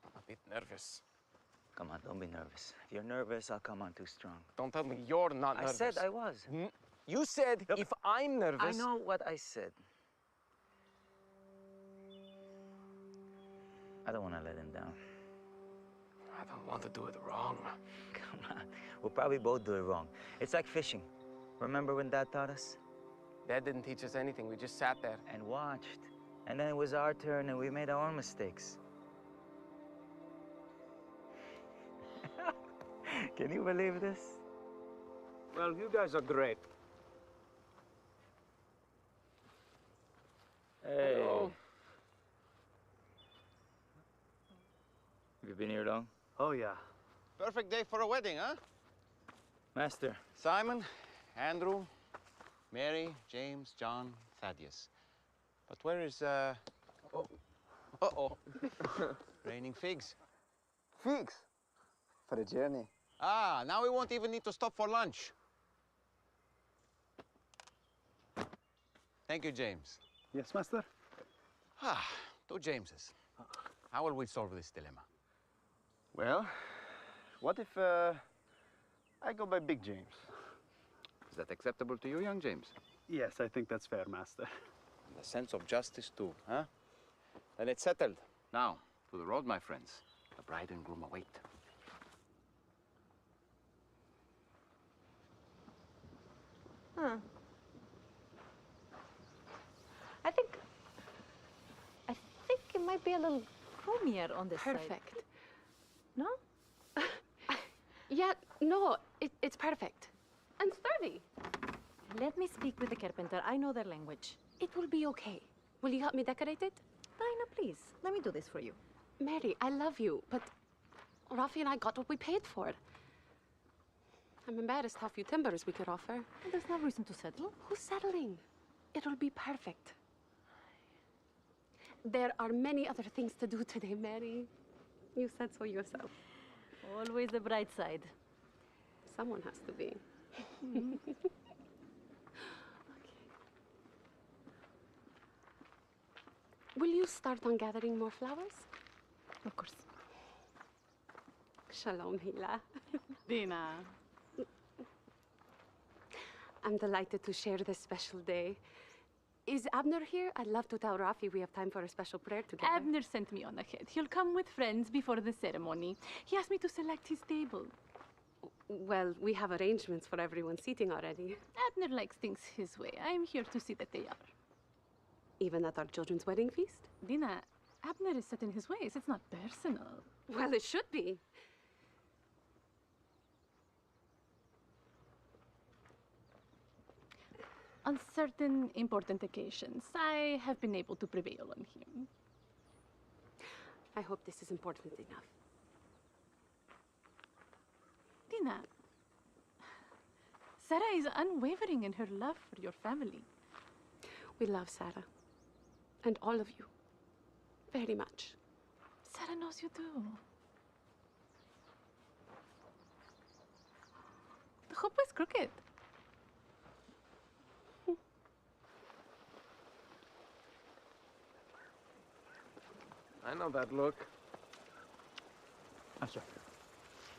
Speaker 13: I'm a bit nervous.
Speaker 10: Come on, don't be nervous. If you're nervous, I'll come on too strong.
Speaker 13: Don't tell me you're not nervous.
Speaker 10: I said I was.
Speaker 13: You said
Speaker 10: Look,
Speaker 13: if I'm nervous...
Speaker 10: I know what I said. I don't want to let him down.
Speaker 13: I don't want to do it wrong.
Speaker 10: Come on. We'll probably both do it wrong. It's like fishing. Remember when Dad taught us?
Speaker 13: Dad didn't teach us anything. We just sat there.
Speaker 10: And watched. And then it was our turn and we made our own mistakes. Can you believe this?
Speaker 14: Well, you guys are great.
Speaker 10: Hey.
Speaker 13: Hello.
Speaker 10: Have you been here long?
Speaker 14: Oh, yeah.
Speaker 5: Perfect day for a wedding, huh?
Speaker 10: Master.
Speaker 5: Simon, Andrew, Mary, James, John, Thaddeus. But where is, Uh-oh. Raining figs.
Speaker 4: Figs? For the journey.
Speaker 5: Ah, now we won't even need to stop for lunch. Thank you, James.
Speaker 14: Yes, master?
Speaker 5: Ah, two Jameses. How will we solve this dilemma?
Speaker 14: Well, what if I go by Big James?
Speaker 5: Is that acceptable to you, young James?
Speaker 14: Yes, I think that's fair, master.
Speaker 5: And a sense of justice, too, huh? Then it's settled. Now, to the road, my friends. The bride and groom await.
Speaker 11: I think it might be a little roomier on this side.
Speaker 12: Perfect.
Speaker 11: No?
Speaker 12: Yeah, no, it's perfect. And sturdy.
Speaker 11: Let me speak with the carpenter. I know their language.
Speaker 12: It will be okay. Will you help me decorate it?
Speaker 11: Dinah, please. Let me do this for you.
Speaker 12: Mary, I love you, but Rafi and I got what we paid for. I'm embarrassed how few timbers we could offer.
Speaker 11: There's no reason to settle.
Speaker 12: Who's settling? It'll be perfect. There are many other things to do today, Mary. You said so yourself.
Speaker 11: Always the bright side.
Speaker 12: Someone has to be. Will you start on gathering more flowers?
Speaker 11: Of course.
Speaker 12: Shalom, Hila. Dina. I'm delighted to share this special day. Is Abner here? I'd love to tell Rafi we have time for a special prayer together.
Speaker 15: Abner sent me on ahead. He'll come with friends before the ceremony. He asked me to select his table.
Speaker 12: Well, we have arrangements for everyone's seating already.
Speaker 15: Abner likes things his way. I'm here to see that they are.
Speaker 12: Even at our children's wedding feast?
Speaker 15: Dina, Abner is set in his ways. It's not personal.
Speaker 12: Well, it should be.
Speaker 15: On certain important occasions, I have been able to prevail on him.
Speaker 12: I hope this is important enough.
Speaker 15: Dina, Sarah is unwavering in her love for your family.
Speaker 12: We love Sarah. And all of you. Very much.
Speaker 15: Sarah knows you do. The hoop was crooked.
Speaker 13: I know that look.
Speaker 10: Master.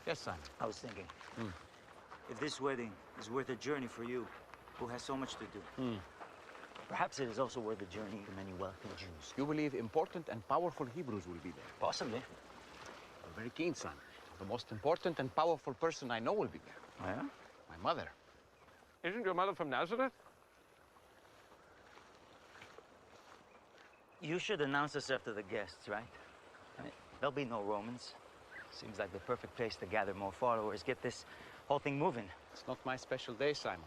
Speaker 5: Yes, son.
Speaker 10: I was thinking, if this wedding is worth a journey for you, who has so much to do, perhaps it is also worth the journey to many wealthy Jews.
Speaker 5: You believe important and powerful Hebrews will be there?
Speaker 10: Possibly.
Speaker 5: I'm very keen, son. The most important and powerful person I know will be there.
Speaker 10: Oh, yeah?
Speaker 5: My mother.
Speaker 13: Isn't your mother from Nazareth?
Speaker 10: You should announce us after the guests, right? There'll be no Romans. Seems like the perfect place to gather more followers, get this whole thing moving.
Speaker 5: It's not my special day, Simon.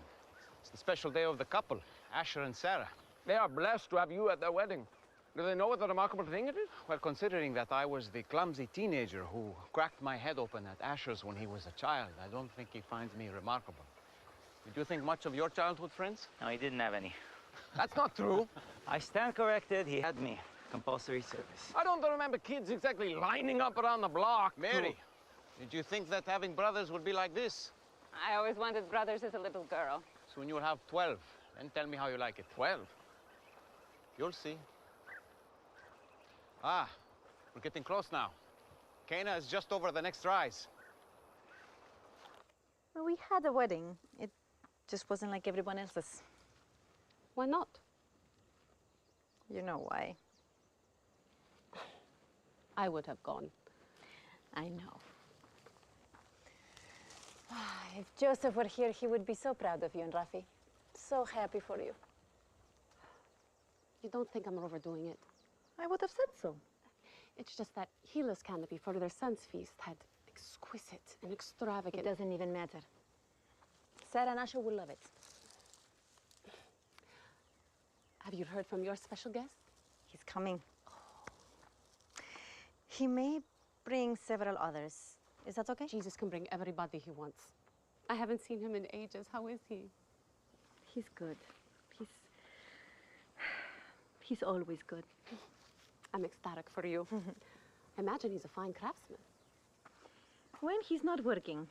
Speaker 5: It's the special day of the couple, Asher and Sarah.
Speaker 13: They are blessed to have you at their wedding. Do they know what a remarkable thing it is?
Speaker 5: Well, considering that I was the clumsy teenager who cracked my head open at Asher's when he was a child, I don't think he finds me remarkable. Did you think much of your childhood friends?
Speaker 10: No, he didn't have any.
Speaker 13: That's not true.
Speaker 10: I stand corrected. He had me. Compulsory service.
Speaker 13: I don't remember kids exactly lining up around the block.
Speaker 5: Mary, did you think that having brothers would be like this?
Speaker 6: I always wanted brothers as a little girl.
Speaker 5: Soon you'll have 12. Then tell me how you like it.
Speaker 13: 12?
Speaker 5: You'll see. Ah, we're getting close now. Cana is just over the next rise.
Speaker 11: Well, we had a wedding. It just wasn't like everyone else's.
Speaker 12: Why not?
Speaker 11: You know why.
Speaker 12: I would have gone.
Speaker 11: I know. If Joseph were here, he would be so proud of you and Rafi. So happy for you.
Speaker 12: You don't think I'm overdoing it?
Speaker 11: I would have said so.
Speaker 12: It's just that Gila's canopy for their son's feast had exquisite and extravagant...
Speaker 11: It doesn't even matter. Sarah and Asher will love it.
Speaker 12: Have you heard from your special guest?
Speaker 11: He's coming. He may bring several others. Is that okay?
Speaker 12: Jesus can bring everybody he wants. I haven't seen him in ages. How is he?
Speaker 3: He's good. He's always good.
Speaker 12: I'm ecstatic for you. Imagine he's a fine craftsman.
Speaker 11: When he's not working,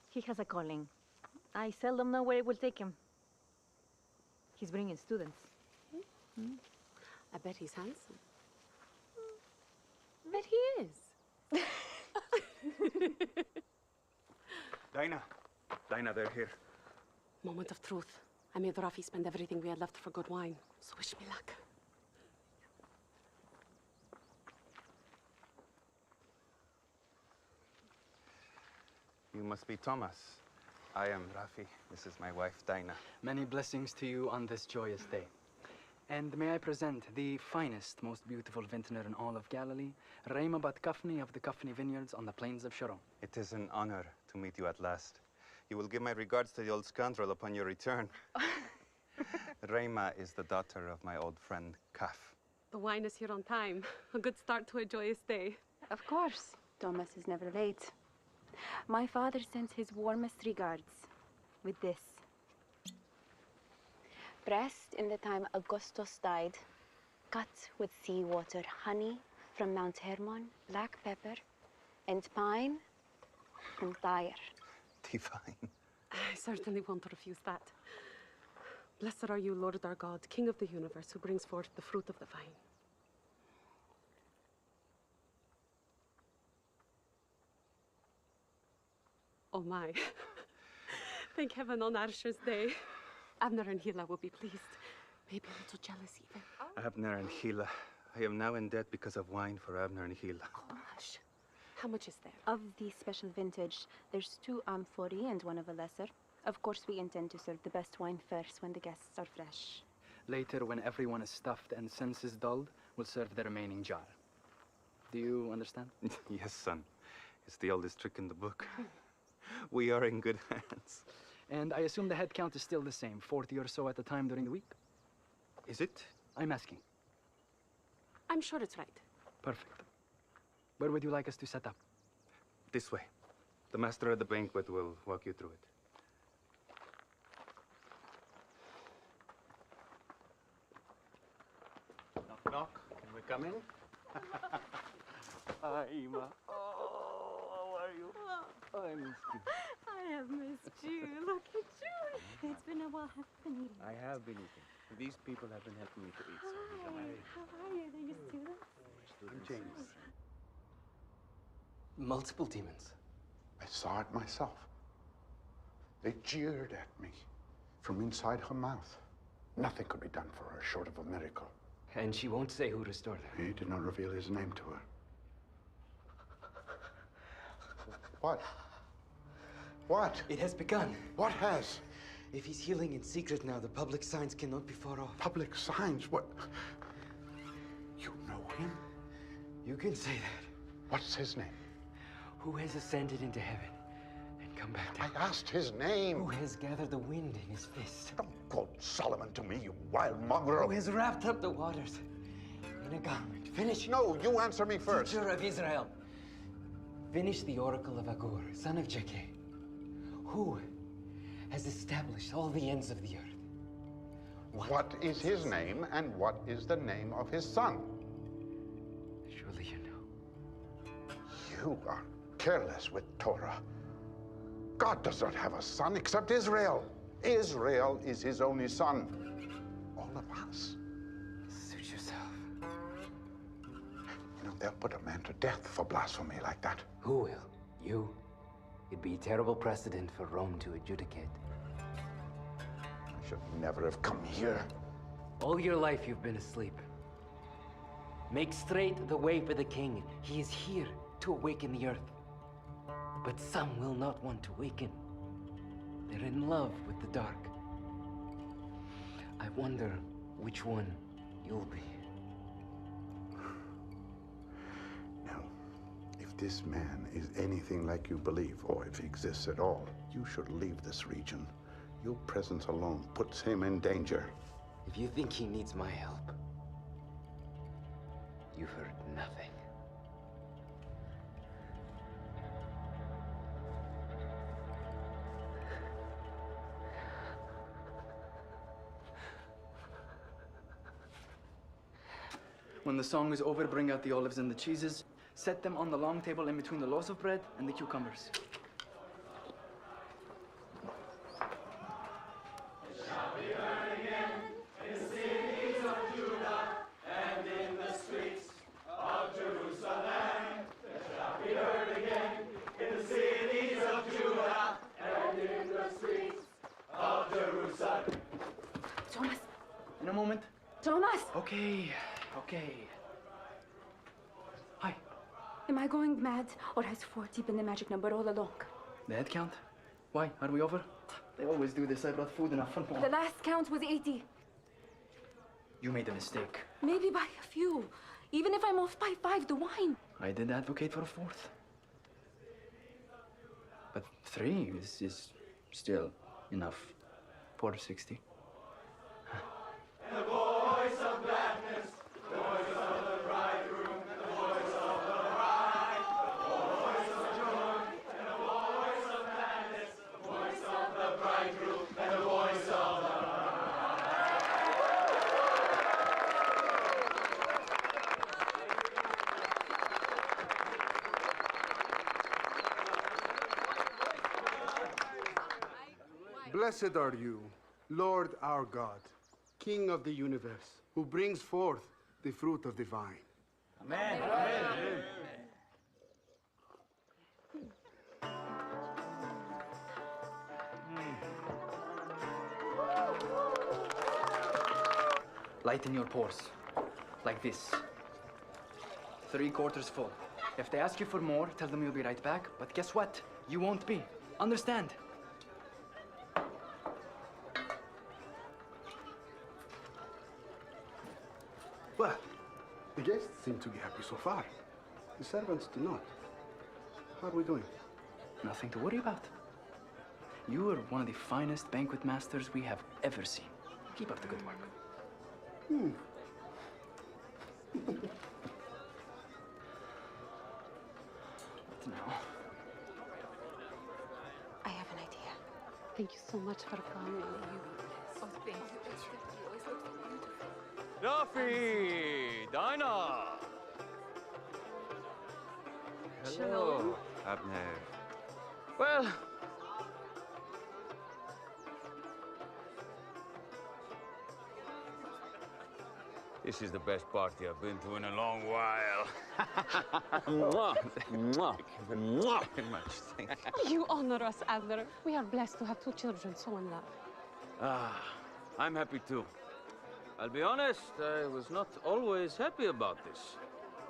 Speaker 11: he has a calling. I seldom know where it will take him. He's bringing students.
Speaker 12: I bet he's handsome. I bet he is.
Speaker 5: Dinah, they're here.
Speaker 12: Moment of truth. I made Rafi spend everything we had left for good wine. So wish me luck.
Speaker 5: You must be Thomas. I am Rafi. This is my wife, Dinah.
Speaker 4: Many blessings to you on this joyous day. And may I present the finest, most beautiful vintner in all of Galilee, Reima Bat Kafni of the Kafni Vineyards on the plains of Sharon.
Speaker 16: It is an honor to meet you at last. You will give my regards to the old scoundrel upon your return. Reima is the daughter of my old friend, Kaf.
Speaker 12: The wine is here on time. A good start to a joyous day.
Speaker 7: Of course. Thomas is never late. My father sends his warmest regards with this. Pressed in the time Augustus died, cut with seawater, honey from Mount Hermon, black pepper, and pine from Tyre.
Speaker 16: Divine.
Speaker 12: I certainly won't refuse that. Blessed are you, Lord our God, King of the universe, who brings forth the fruit of the vine. Oh my. Thank heaven on Asher's day. Abner and Hila will be pleased. Maybe a little jealous even.
Speaker 16: Abner and Hila. I am now in debt because of wine for Abner and Hila.
Speaker 12: Oh, hush. How much is there?
Speaker 7: Of the special vintage, there's 2 amphorae and 1 of a lesser. Of course, we intend to serve the best wine first when the guests are fresh.
Speaker 4: Later, when everyone is stuffed and senses dulled, we'll serve the remaining jar. Do you understand?
Speaker 16: Yes, son. It's the oldest trick in the book. We are in good hands.
Speaker 4: And I assume the head count is still the same, 40 or so at a time during the week?
Speaker 16: Is it?
Speaker 4: I'm asking.
Speaker 12: I'm sure it's right.
Speaker 4: Perfect. Where would you like us to set up?
Speaker 16: This way. The master of the banquet will walk you through it.
Speaker 5: Knock, knock. Can we come in?
Speaker 14: Hi, Ima. Oh, how are you? I missed you.
Speaker 3: I have missed you. Look at you. It's been a while. Have you been eating?
Speaker 5: I have been eating. These people have been helping me to eat.
Speaker 3: How are you? Are you students?
Speaker 9: I'm James.
Speaker 5: Multiple demons.
Speaker 9: I saw it myself. They jeered at me from inside her mouth. Nothing could be done for her short of a miracle.
Speaker 5: And she won't say who restored her.
Speaker 9: He did not reveal his name to her. What? What?
Speaker 5: It has begun.
Speaker 9: What has?
Speaker 5: If he's healing in secret now, the public signs cannot be far off.
Speaker 9: Public signs? What? You know him?
Speaker 17: You can say that.
Speaker 9: What's his name?
Speaker 17: Who has ascended into heaven and come back down?
Speaker 9: I asked his name.
Speaker 17: Who has gathered the wind in his fist?
Speaker 9: Don't quote Solomon to me, you wild mongrel.
Speaker 17: Who has wrapped up the waters in a garment? Finish.
Speaker 9: No, you answer me first.
Speaker 17: Teacher of Israel. Finish the oracle of Agur, son of Jakeh. Who has established all the ends of the earth?
Speaker 9: What is his name, and what is the name of his son?
Speaker 17: Surely you know.
Speaker 9: You are careless with Torah. God does not have a son except Israel. Israel is his only son. All of us.
Speaker 17: Suit yourself.
Speaker 9: You know, they'll put a man to death for blasphemy like that.
Speaker 17: Who will? You? It'd be a terrible precedent for Rome to adjudicate.
Speaker 9: I should never have come here.
Speaker 17: All your life you've been asleep. Make straight the way for the king. He is here to awaken the earth. But some will not want to waken. They're in love with the dark. I wonder which one you'll be.
Speaker 9: Now, if this man is anything like you believe, or if he exists at all, you should leave this region. Your presence alone puts him in danger.
Speaker 17: If you think he needs my help, you've heard nothing.
Speaker 4: When the song is over, bring out the olives and the cheeses. Set them on the long table in between the loaves of bread and the cucumbers.
Speaker 3: Thomas!
Speaker 4: In a moment.
Speaker 3: Thomas!
Speaker 4: Okay, okay. Hi.
Speaker 3: Am I going mad, or has 40 been the magic number all along?
Speaker 4: The head count? Why? Are we over? They always do this. I brought food enough for more.
Speaker 3: The last count was 80.
Speaker 4: You made a mistake.
Speaker 3: Maybe by a few. Even if I'm off by 5, the wine.
Speaker 4: I did advocate for a fourth. But 3 is still enough. 460.
Speaker 1: The voice of gladness, the voice of the bridegroom, and the voice of the bride, the voice of joy, and the voice of gladness, the voice of the bridegroom, and the voice of the
Speaker 18: Blessed are you, Lord our God, King of the universe, who brings forth the fruit of the vine.
Speaker 10: Amen.
Speaker 18: Amen.
Speaker 4: Lighten your pores. Like this. 3/4 full. If they ask you for more, tell them you'll be right back. But guess what? You won't be. Understand?
Speaker 18: Well, the guests seem to be happy so far. The servants do not. How are we doing?
Speaker 4: Nothing to worry about. You are one of the finest banquet masters we have ever seen. Keep up the good work. What now?
Speaker 12: I have an idea. Thank you so much for coming. Oh, thank you.
Speaker 19: Rafi, Dinah.
Speaker 12: Shalom.
Speaker 19: Abner. Well, this is the best party I've been to in a long while.
Speaker 13: Mwah. Mwah. Mwah.
Speaker 19: Very much. Thank you.
Speaker 12: You honor us, Adler. We are blessed to have 2 children so in love.
Speaker 19: I'm happy too. I'll be honest, I was not always happy about this.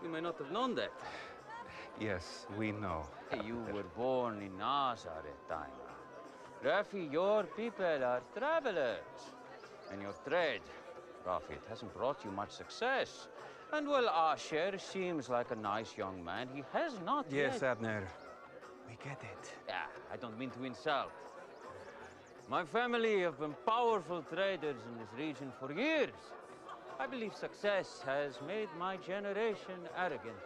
Speaker 19: You may not have known that.
Speaker 16: Yes, we know.
Speaker 19: You were born in Nazareth, Dinah. Rafi, your people are travelers. And your trade, Rafi, it hasn't brought you much success. And well, Asher seems like a nice young man. He has not
Speaker 5: Yes,
Speaker 19: yet...
Speaker 5: Abner. We get it.
Speaker 19: Yeah, I don't mean to insult. My family have been powerful traders in this region for years. I believe success has made my generation arrogant.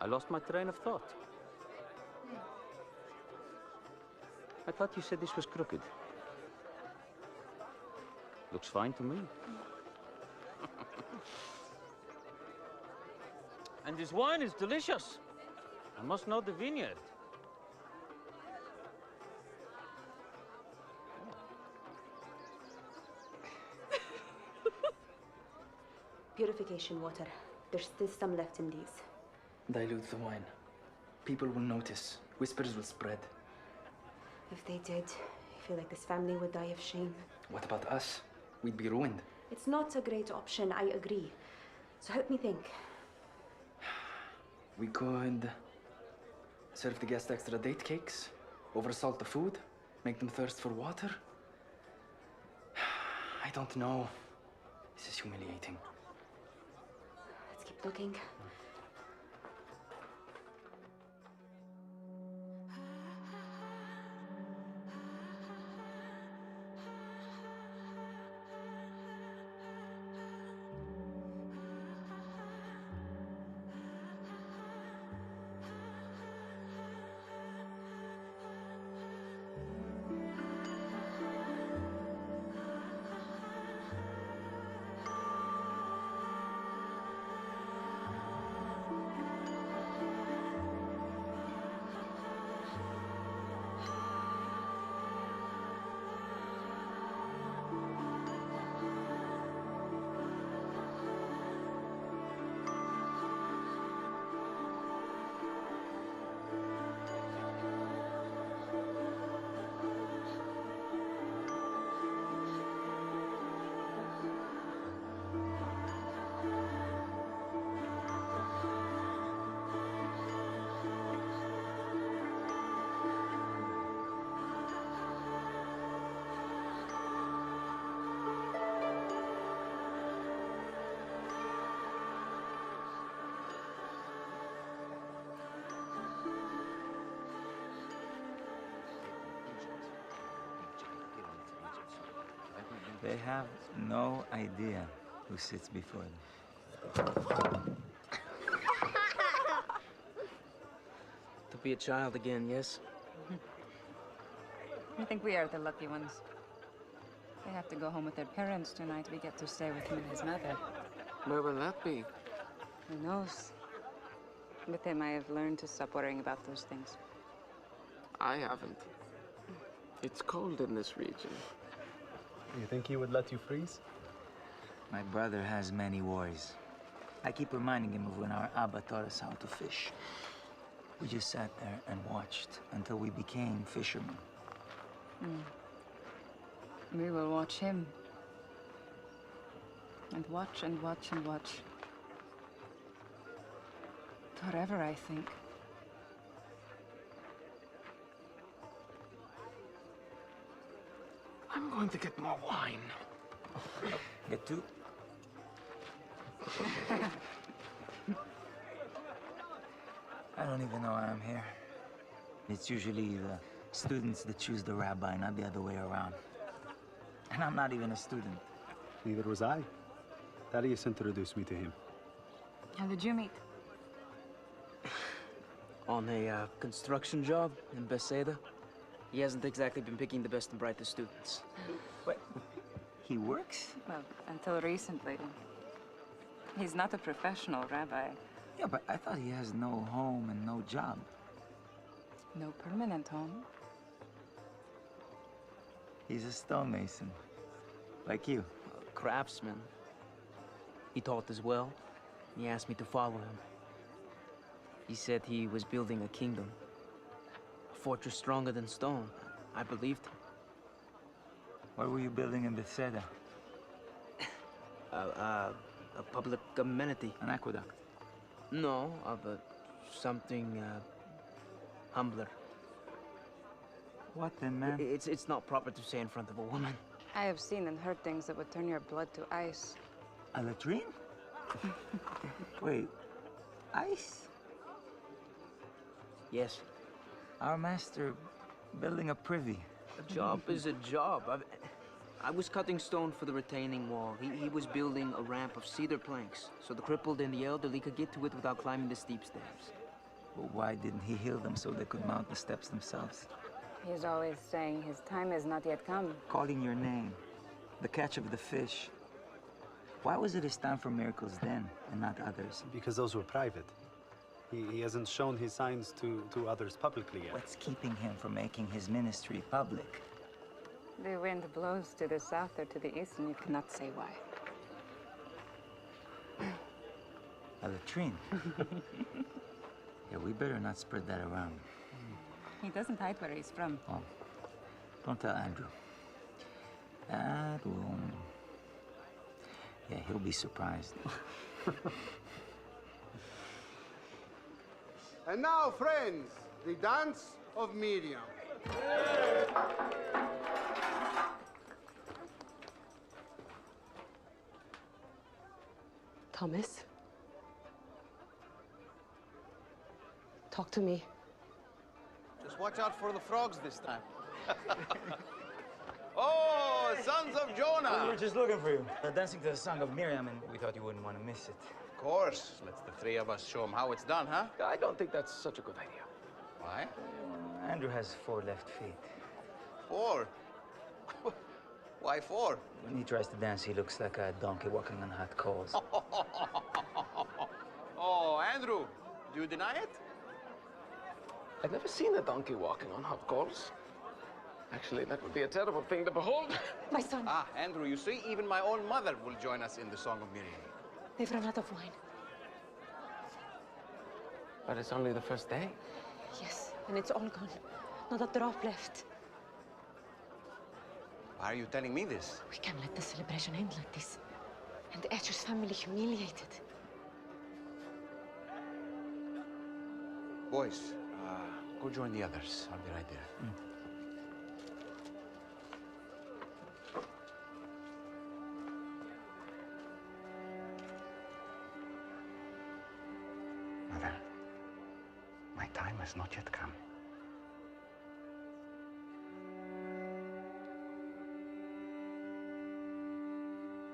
Speaker 19: I lost my train of thought. I thought you said this was crooked. Looks fine to me. And this wine is delicious. I must know the vineyard.
Speaker 7: Purification water. There's still some left in these.
Speaker 4: Dilute the wine. People will notice. Whispers will spread.
Speaker 7: If they did, I feel like this family would die of shame.
Speaker 4: What about us? We'd be ruined.
Speaker 7: It's not a great option, I agree. So help me think.
Speaker 4: We could serve the guests extra date cakes, oversalt the food, make them thirst for water. I don't know. This is humiliating.
Speaker 7: Let's keep looking.
Speaker 10: They have no idea who sits before them.
Speaker 17: To be a child again, yes?
Speaker 6: I think we are the lucky ones. They have to go home with their parents tonight. We get to stay with him and his mother.
Speaker 13: Where will that be?
Speaker 6: Who knows? With him, I have learned to stop worrying about those things.
Speaker 13: I haven't. It's cold in this region.
Speaker 5: You think he would let you freeze?
Speaker 10: My brother has many worries. I keep reminding him of when our Abba taught us how to fish. We just sat there and watched until we became fishermen.
Speaker 6: We will watch him. And watch and watch and watch. Forever, I think.
Speaker 13: I'm going to get more wine.
Speaker 10: Get two? I don't even know why I'm here. It's usually the students that choose the rabbi, not the other way around. And I'm not even a student.
Speaker 5: Neither was I. Thaddeus introduced me to him.
Speaker 6: How did you meet?
Speaker 17: On a construction job in Bethsaida. He hasn't exactly been picking the best and brightest students.
Speaker 10: What? He works?
Speaker 6: Well, until recently. He's not a professional rabbi.
Speaker 10: Yeah, but I thought he has no home and no job.
Speaker 6: No permanent home.
Speaker 10: He's a stonemason. Like you.
Speaker 17: A craftsman. He taught as well. He asked me to follow him. He said he was building a kingdom. A fortress stronger than stone. I believed him.
Speaker 10: What were you building in Bethsaida?
Speaker 17: A public amenity.
Speaker 10: An aqueduct?
Speaker 17: No, but something humbler.
Speaker 10: What then, man?
Speaker 13: It's not proper to say in front of a woman.
Speaker 6: I have seen and heard things that would turn your blood to ice.
Speaker 10: A latrine? Wait, ice?
Speaker 13: Yes.
Speaker 10: Our master building a privy.
Speaker 13: A job is a job. I was cutting stone for the retaining wall. He was building a ramp of cedar planks, so the crippled and the elderly could get to it without climbing the steep stairs.
Speaker 10: But why didn't he heal them so they could mount the steps themselves?
Speaker 6: He's always saying his time has not yet come.
Speaker 10: Calling your name, the catch of the fish. Why was it his time for miracles then, and not others?
Speaker 5: Because those were private. He hasn't shown his signs to others publicly yet.
Speaker 10: What's keeping him from making his ministry public?
Speaker 6: The wind blows to the south or to the east, and you cannot say why.
Speaker 10: A latrine? Yeah, we better not spread that around.
Speaker 6: He doesn't hide where he's from.
Speaker 10: Oh, don't tell Andrew. That will... Yeah, he'll be surprised.
Speaker 18: And now, friends, the dance of Miriam.
Speaker 12: Thomas? Talk to me.
Speaker 20: Just watch out for the frogs this time. Oh, sons of Jonah!
Speaker 10: We were just looking for you. Dancing to the song of Miriam, and we thought you wouldn't want to miss it.
Speaker 20: Of course. Let's the three of us show them how it's done, huh?
Speaker 10: I don't think that's such a good idea.
Speaker 20: Why?
Speaker 10: Andrew has 4 left feet.
Speaker 20: 4? Why 4?
Speaker 10: When he tries to dance, he looks like a donkey walking on hot coals.
Speaker 20: Oh, Andrew, do you deny it?
Speaker 13: I've never seen a donkey walking on hot coals. Actually, that would be a terrible thing to behold.
Speaker 12: My son.
Speaker 20: Ah, Andrew, you see, even my own mother will join us in the Song of Miriam.
Speaker 12: They've run out of wine.
Speaker 13: But it's only the first day.
Speaker 12: Yes, and it's all gone. Not a drop left.
Speaker 20: Why are you telling me this?
Speaker 12: We can't let the celebration end like this. And the Etcher's family humiliated.
Speaker 20: Boys, go join the others. I'll be right there. Mother, my time has not yet come.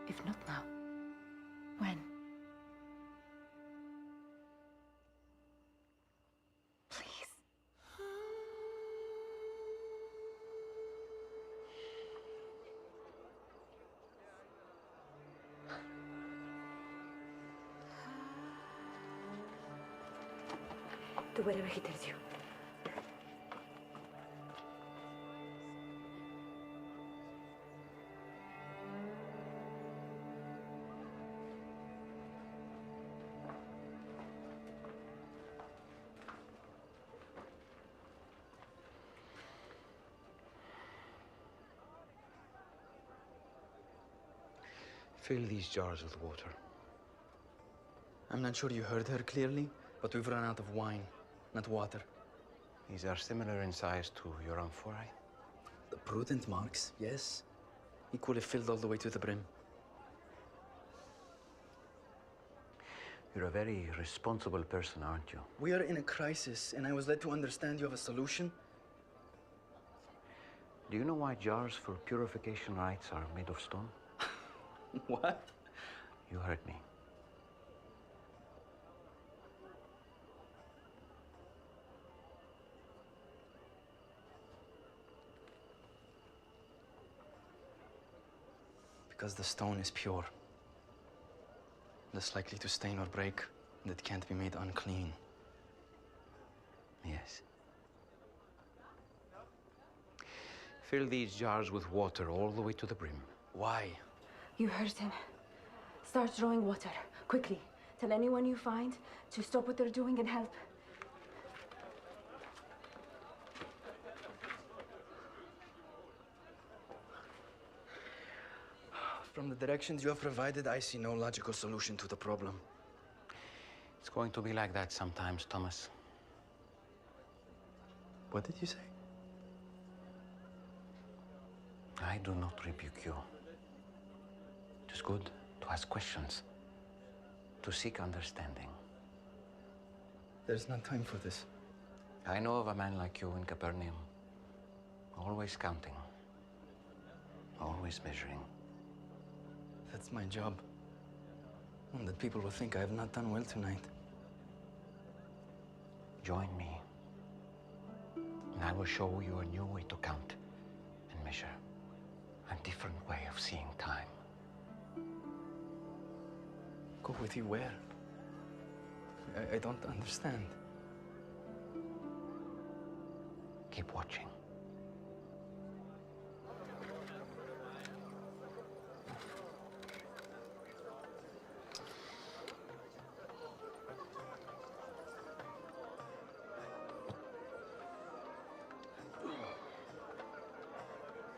Speaker 3: If not now, when? Please. Do whatever he tells you.
Speaker 4: Fill these jars with water. I'm not sure you heard her clearly, but we've run out of wine, not water.
Speaker 20: These are similar in size to your amphorae?
Speaker 4: The prudent marks, yes. Equally filled all the way to the brim.
Speaker 20: You're a very responsible person, aren't you?
Speaker 4: We are in a crisis, and I was led to understand you have a solution.
Speaker 20: Do you know why jars for purification rites are made of stone?
Speaker 4: What?
Speaker 20: You heard me.
Speaker 4: Because the stone is pure. Less likely to stain or break, and it can't be made unclean.
Speaker 20: Yes. Fill these jars with water all the way to the brim.
Speaker 4: Why?
Speaker 3: You heard him. Start drawing water, quickly. Tell anyone you find to stop what they're doing and help.
Speaker 4: From the directions you have provided, I see no logical solution to the problem.
Speaker 20: It's going to be like that sometimes, Thomas.
Speaker 4: What did you say?
Speaker 20: I do not rebuke you. It is good to ask questions, to seek understanding.
Speaker 4: There's not time for this.
Speaker 20: I know of a man like you in Capernaum, always counting, always measuring.
Speaker 4: That's my job. And that people will think I have not done well tonight.
Speaker 20: Join me, and I will show you a new way to count and measure, a different way of seeing time.
Speaker 4: Go with you where? I don't understand.
Speaker 20: Keep watching.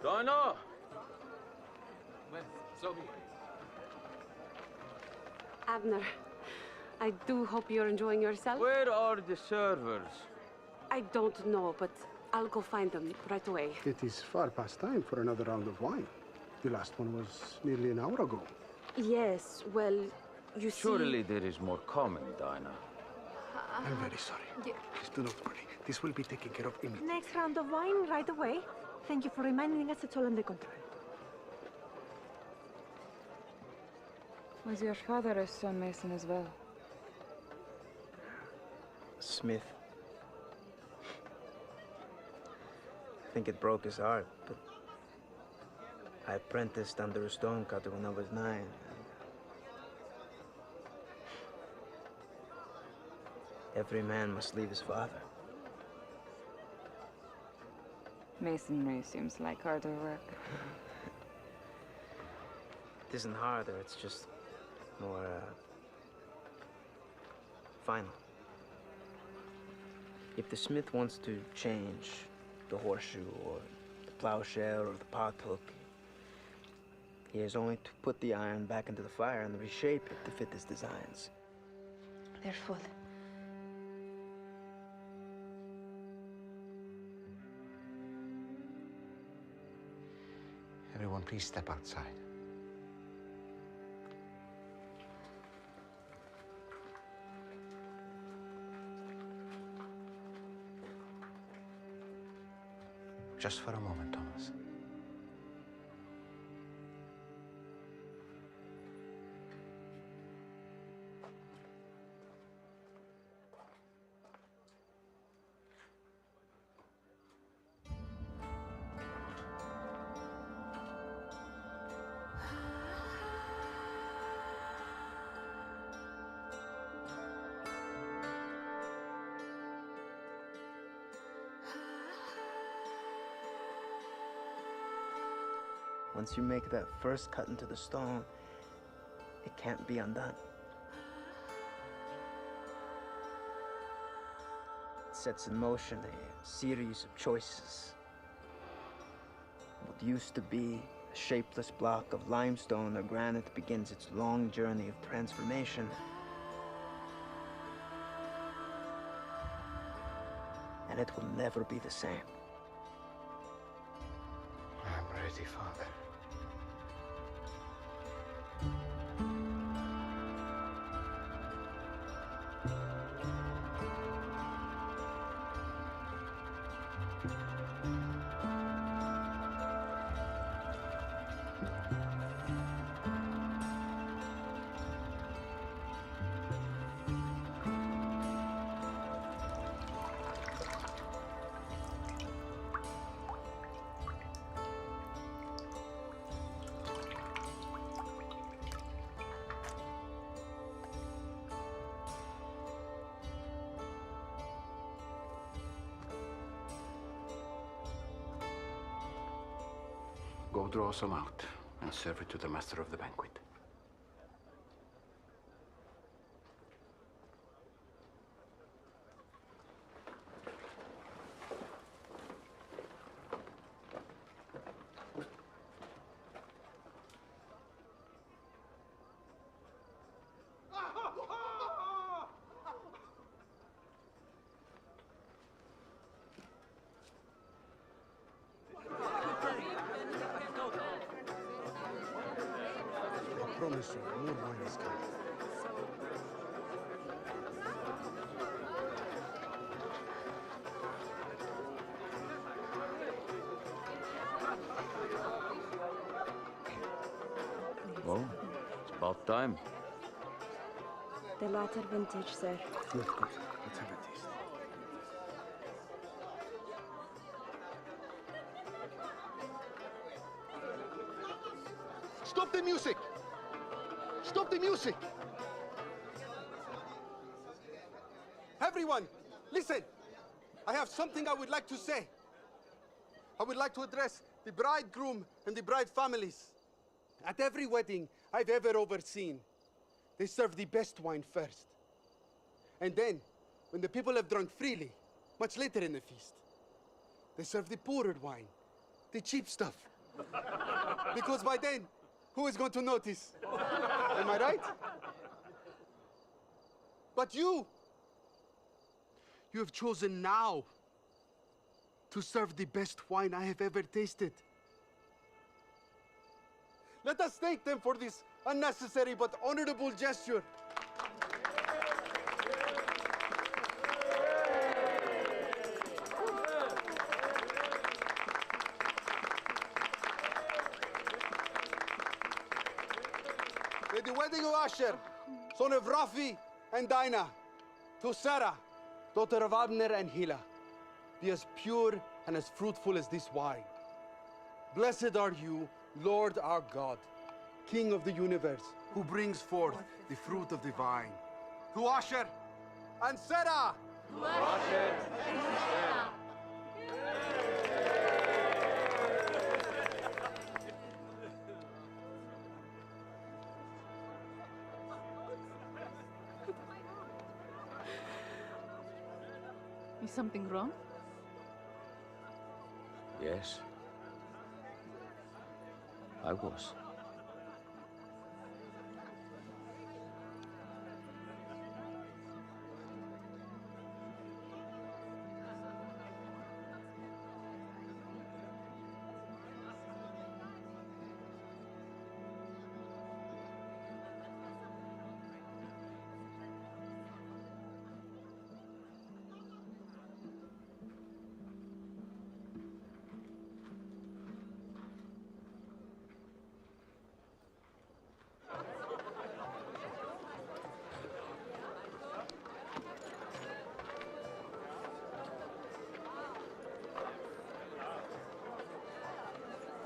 Speaker 19: Dinah!
Speaker 17: Well, so be
Speaker 12: Abner, I do hope you're enjoying yourself.
Speaker 19: Where are the servers?
Speaker 12: I don't know, but I'll go find them right away.
Speaker 18: It is far past time for another round of wine. The last one was nearly an hour ago.
Speaker 12: Yes, well, you see...
Speaker 19: Surely there is more coming, Dinah.
Speaker 18: I'm very sorry. Please do not worry. This will be taken care of immediately.
Speaker 11: Next round of wine right away. Thank you for reminding us it's all under control.
Speaker 6: Was your father a stonemason as well?
Speaker 13: Smith. I think it broke his heart, but I apprenticed under a stonecutter when I was 9. Every man must leave his father.
Speaker 6: Masonry seems like harder work.
Speaker 13: It isn't harder, it's just more, final. If the smith wants to change the horseshoe or the plowshare or the pot hook, he has only to put the iron back into the fire and reshape it to fit his designs.
Speaker 7: They're full.
Speaker 20: Everyone, please step outside. Just for a moment, Thomas.
Speaker 13: Once you make that first cut into the stone, it can't be undone. It sets in motion a series of choices. What used to be a shapeless block of limestone or granite begins its long journey of transformation. And it will never be the same.
Speaker 20: I'm ready, Father. Go draw some out and serve it to the master of the banquet.
Speaker 18: closer. More wine is coming.
Speaker 19: Well, it's about time.
Speaker 3: The latter vintage, sir.
Speaker 18: Good, good. Let's have a taste.
Speaker 1: Stop the music! Stop the music!
Speaker 18: Everyone, listen! I have something I would like to say. I would like to address the bridegroom and the bride families. At every wedding I've ever overseen, they serve the best wine first. And then, when the people have drunk freely, much later in the feast, they serve the poorer wine, the cheap stuff. Because by then, who is going to notice? Am I right? But you have chosen now to serve the best wine I have ever tasted. Let us thank them for this unnecessary but honorable gesture. May the wedding of Asher, son of Rafi and Dinah, to Sarah, daughter of Abner and Hila, be as pure and as fruitful as this wine. Blessed are you, Lord our God, King of the universe, who brings forth the fruit of the vine. To Asher and Sarah!
Speaker 1: To Asher and Sarah!
Speaker 15: Is something wrong?
Speaker 19: Yes. I was.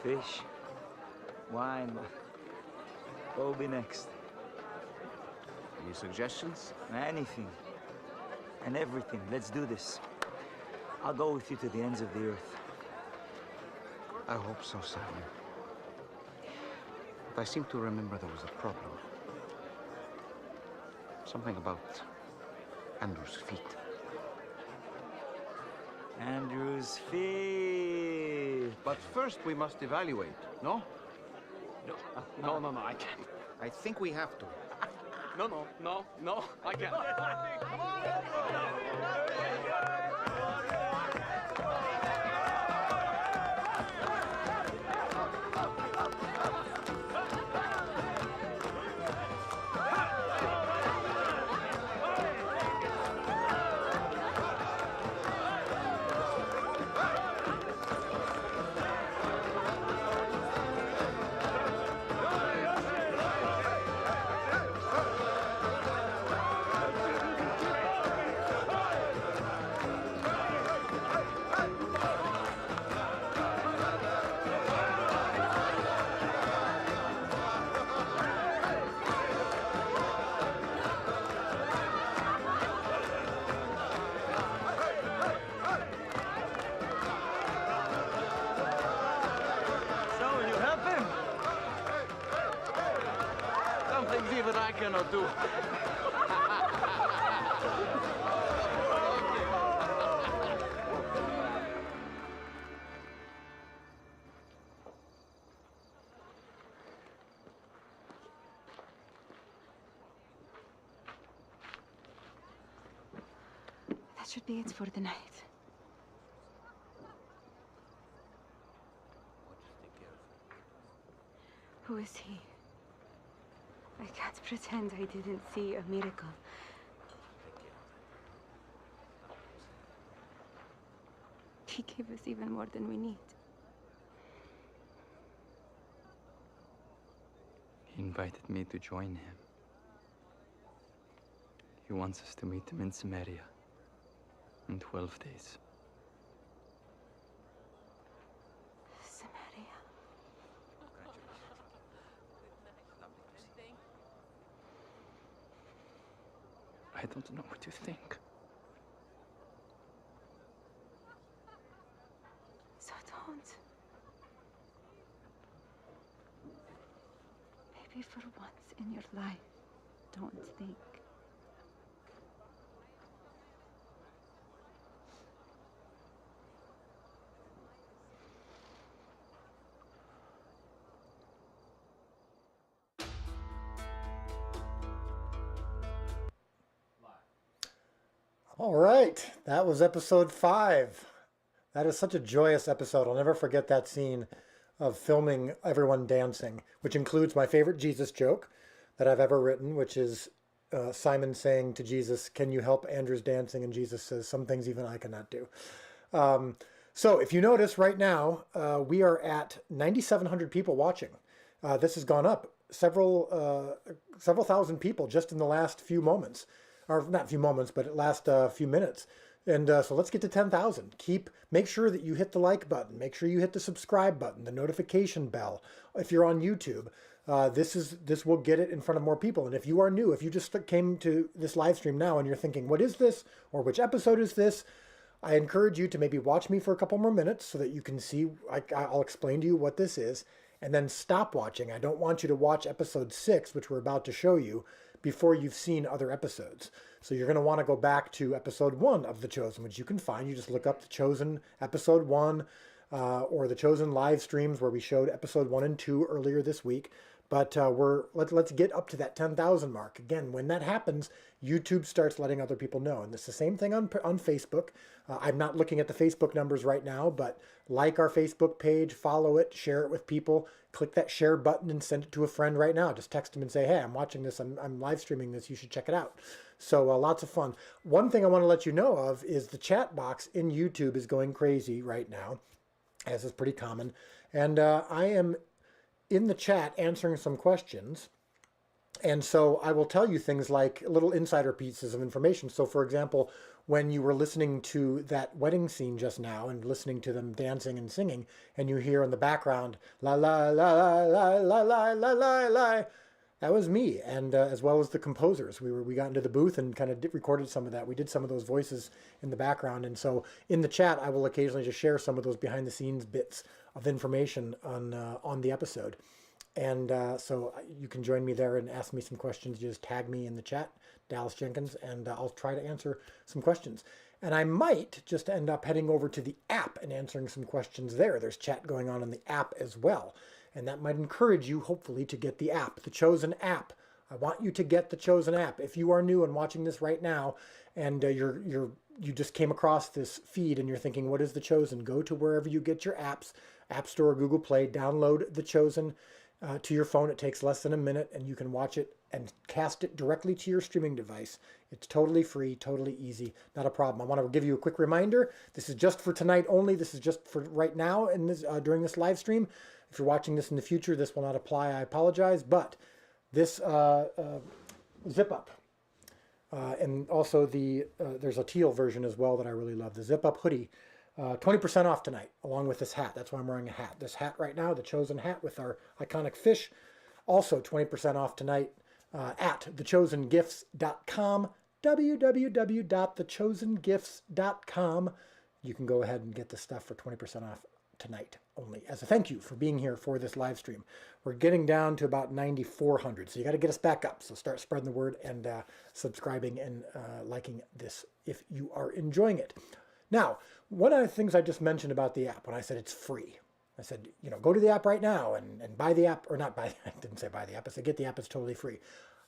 Speaker 10: Fish, wine, what will be next?
Speaker 14: Any suggestions?
Speaker 10: Anything and everything. Let's do this. I'll go with you to the ends of the earth.
Speaker 14: I hope so, Simon. But I seem to remember there was a problem. Something about Andrew's feet.
Speaker 10: Andrew's feet.
Speaker 14: But first we must evaluate, no?
Speaker 5: No, I can't.
Speaker 14: I think we have to.
Speaker 5: No, I can't.
Speaker 1: Even I cannot do.
Speaker 6: That should be it for the night.
Speaker 10: Who is he?
Speaker 3: pretend I didn't see a miracle. He gave us even more than we need.
Speaker 4: He invited me to join him. He wants us to meet him in Samaria in 12 days.
Speaker 3: Samaria.
Speaker 4: I don't know what you think.
Speaker 3: So don't. Maybe for once in your life, don't think.
Speaker 2: All right, that was episode 5. That is such a joyous episode. I'll never forget that scene of filming everyone dancing, which includes my favorite Jesus joke that I've ever written, which is Simon saying to Jesus, "Can you help Andrew's dancing?" And Jesus says, "Some things even I cannot do." So if you notice right now, we are at 9,700 people watching. This has gone up several thousand people just in the last few moments. Or not few moments, but last few minutes. And so let's get to 10,000. Make sure that you hit the like button. Make sure you hit the subscribe button, the notification bell. If you're on YouTube, this will get it in front of more people. And if you are new, if you just came to this live stream now and you're thinking, what is this? Or which episode is this? I encourage you to maybe watch me for a couple more minutes so that you can see, I'll explain to you what this is, and then stop watching. I don't want you to watch episode 6, which we're about to show you, before you've seen other episodes. So you're going to want to go back to episode 1 of The Chosen, which you can find. You just look up The Chosen episode 1 or The Chosen live streams where we showed episode 1 and 2 earlier this week. But let's get up to that 10,000 mark. Again, when that happens, YouTube starts letting other people know. And it's the same thing on Facebook. I'm not looking at the Facebook numbers right now, but like our Facebook page, follow it, share it with people, click that share button and send it to a friend right now. Just text them and say, hey, I'm watching this, I'm live streaming this, you should check it out. So lots of fun. One thing I want to let you know of is the chat box in YouTube is going crazy right now, as is pretty common. And I am in the chat answering some questions. And so I will tell you things like little insider pieces of information. So for example, when you were listening to that wedding scene just now and listening to them dancing and singing, and you hear in the background, la la la la la la la la la la, that was me, and as well as the composers. We got into the booth and kind of recorded some of that. We did some of those voices in the background. And so in the chat, I will occasionally just share some of those behind the scenes bits of information on the episode. And so you can join me there and ask me some questions. You just tag me in the chat, Dallas Jenkins, and I'll try to answer some questions. And I might just end up heading over to the app and answering some questions there. There's chat going on in the app as well. And that might encourage you, hopefully, to get the app, the Chosen app. I want you to get the Chosen app. If you are new and watching this right now, and you just came across this feed and you're thinking, what is the Chosen? Go to wherever you get your apps, App Store, Google Play, download the Chosen to your phone. It takes less than a minute, and you can watch it and cast it directly to your streaming device. It's totally free, totally easy, not a problem. I want to give you a quick reminder. This is just for tonight only. This is just for right now in this, during this live stream. If you're watching this in the future, this will not apply. I apologize. But this zip up, and also there's a teal version as well that I really love. The zip up hoodie, 20% off tonight, along with this hat. That's why I'm wearing a hat. This hat right now, the Chosen hat with our iconic fish, also 20% off tonight at thechosengifts.com, www.thechosengifts.com. You can go ahead and get the stuff for 20% off tonight only, as a thank you for being here for this live stream. We're getting down to about 9,400, so you got to get us back up. So start spreading the word and subscribing and liking this if you are enjoying it. Now, one of the things I just mentioned about the app, when I said it's free, I said, go to the app right now and buy the app, or not buy, I didn't say buy the app, I said get the app, it's totally free.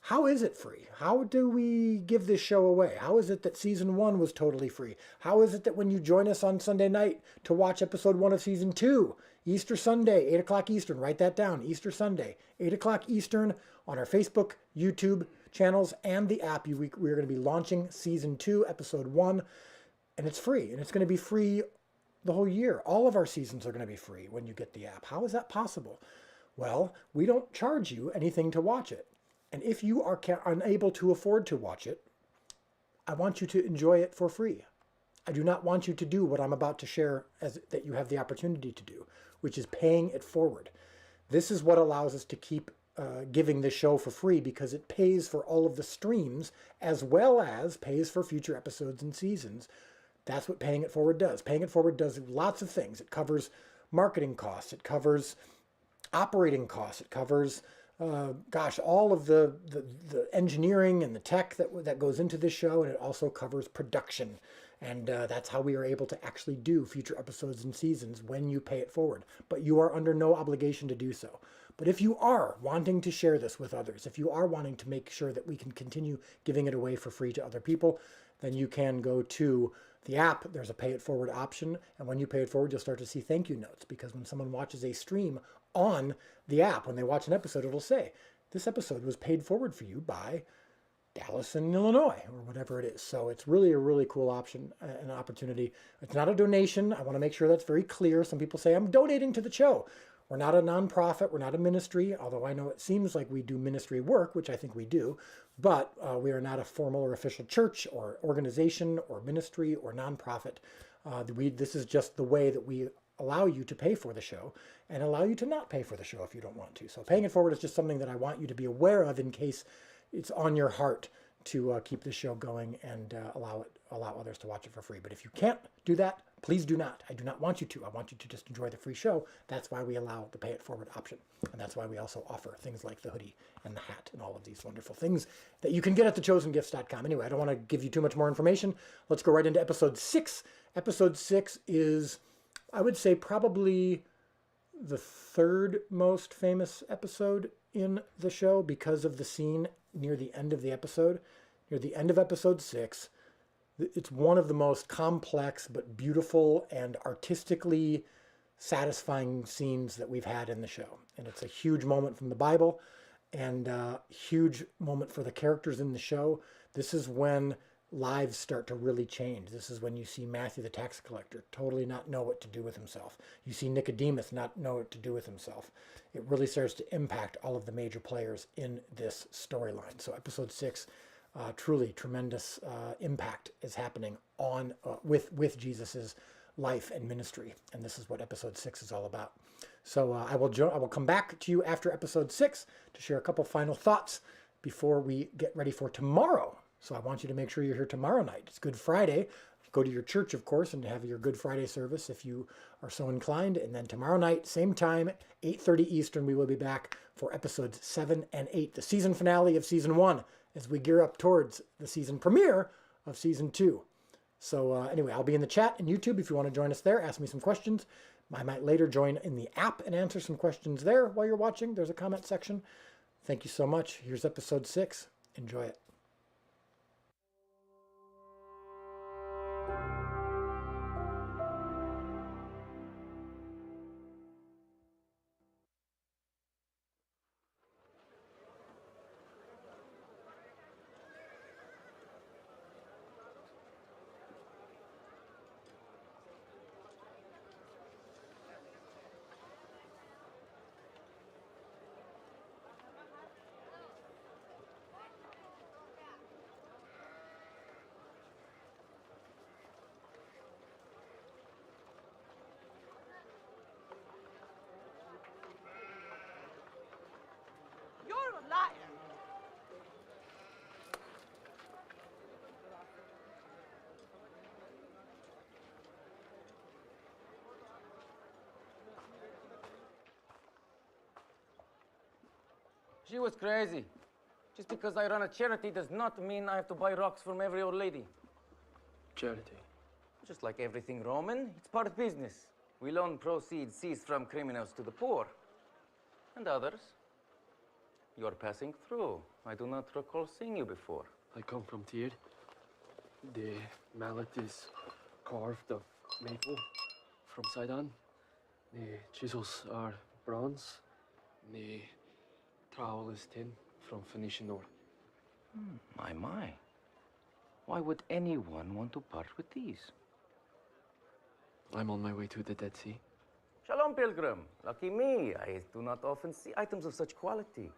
Speaker 2: How is it free? How do we give this show away? How is it that season 1 was totally free? How is it that when you join us on Sunday night to watch episode 1 of season 2, Easter Sunday, 8 o'clock Eastern, write that down, Easter Sunday, 8 o'clock Eastern on our Facebook, YouTube channels, and the app. We're going to be launching Season 2, Episode 1, and it's free. And it's going to be free the whole year. All of our seasons are going to be free when you get the app. How is that possible? Well, we don't charge you anything to watch it. And if you are unable to afford to watch it, I want you to enjoy it for free. I do not want you to do what I'm about to share that you have the opportunity to do, which is paying it forward. This is what allows us to keep giving this show for free, because it pays for all of the streams as well as pays for future episodes and seasons. That's what paying it forward does. Paying it forward does lots of things. It covers marketing costs. It covers operating costs. It covers, all of the engineering and the tech that goes into this show, and it also covers production. And that's how we are able to actually do future episodes and seasons when you pay it forward. But you are under no obligation to do so. But if you are wanting to share this with others, if you are wanting to make sure that we can continue giving it away for free to other people, then you can go to the app. There's a pay it forward option. And when you pay it forward, you'll start to see thank you notes, because when someone watches a stream on the app, when they watch an episode, it'll say, this episode was paid forward for you by Dallas in Illinois, or whatever it is. So it's really a really cool option, an opportunity. It's not a donation. I want to make sure that's very clear. Some people say, I'm donating to the show. We're not a nonprofit. We're not a ministry, although I know it seems like we do ministry work, which I think we do. But we are not a formal or official church or organization or ministry or nonprofit. This is just the way that we allow you to pay for the show and allow you to not pay for the show if you don't want to. So paying it forward is just something that I want you to be aware of in case it's on your heart to keep the show going and allow others to watch it for free. But if you can't do that, please do not. I do not want you to. I want you to just enjoy the free show. That's why we allow the pay it forward option. And that's why we also offer things like the hoodie and the hat and all of these wonderful things that you can get at thechosengifts.com. Anyway, I don't want to give you too much more information. Let's go right into episode 6. Episode 6 is, I would say, probably the third most famous episode in the show because of the scene near the end of the episode. Near the end of episode 6, it's one of the most complex but beautiful and artistically satisfying scenes that we've had in the show. And it's a huge moment from the Bible and a huge moment for the characters in the show. This is when lives start to really change. This is when you see Matthew the tax collector totally not know what to do with himself. You see Nicodemus not know what to do with himself. It really starts to impact all of the major players in this storyline. So episode 6, truly tremendous impact is happening on with Jesus's life and ministry, and this is what episode 6 is all about. So I will come back to you after episode 6 to share a couple final thoughts before we get ready for tomorrow. So I want you to make sure you're here tomorrow night. It's Good Friday. Go to your church, of course, and have your Good Friday service if you are so inclined. And then tomorrow night, same time, 8:30 Eastern, we will be back for episodes 7 and 8, the season finale of season 1, as we gear up towards the season premiere of season 2. So anyway, I'll be in the chat and YouTube if you want to join us there. Ask me some questions. I might later join in the app and answer some questions there while you're watching. There's a comment section. Thank you so much. Here's episode 6. Enjoy it.
Speaker 19: She was crazy. Just because I run a charity does not mean I have to buy rocks from every old lady.
Speaker 17: Charity.
Speaker 19: Just like everything Roman, it's part of business. We loan proceeds seized from criminals to the poor. And others. You're passing through. I do not recall seeing you before.
Speaker 17: I come from Tyr. The mallet is carved of maple from Sidon. The chisels are bronze. The trowel is tin from Phoenician ore.
Speaker 19: My. Why would anyone want to part with these?
Speaker 17: I'm on my way to the Dead Sea.
Speaker 19: Shalom, pilgrim. Lucky me. I do not often see items of such quality.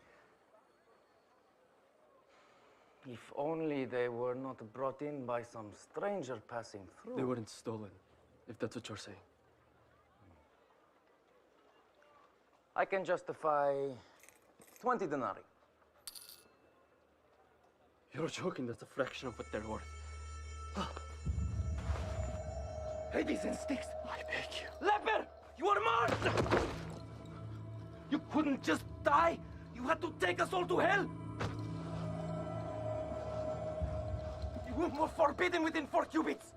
Speaker 19: If only they were not brought in by some stranger passing through.
Speaker 17: They weren't stolen, if that's what you're saying.
Speaker 19: I can justify 20 denarii.
Speaker 17: You're joking, that's a fraction of what they're worth. Hades and Styx! I beg you.
Speaker 19: Leper! You are marked!
Speaker 17: You couldn't just die! You had to take us all to hell! You were forbidden within 4 cubits!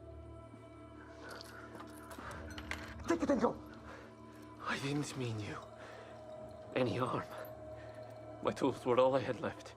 Speaker 17: Take it and go! I didn't mean you. Any harm. My tools were all I had left.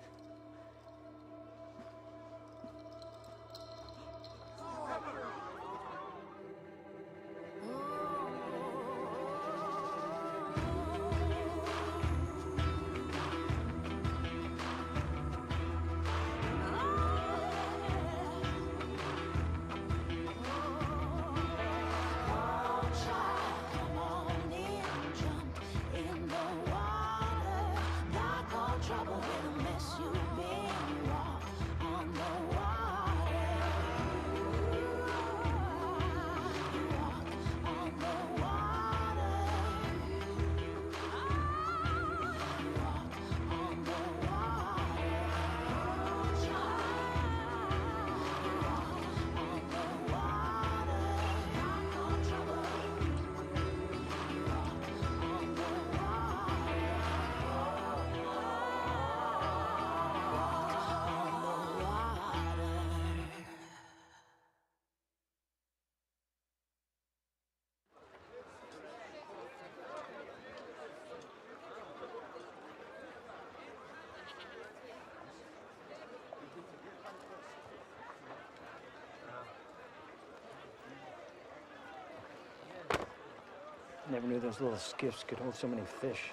Speaker 13: Never knew those little skiffs could hold so many fish.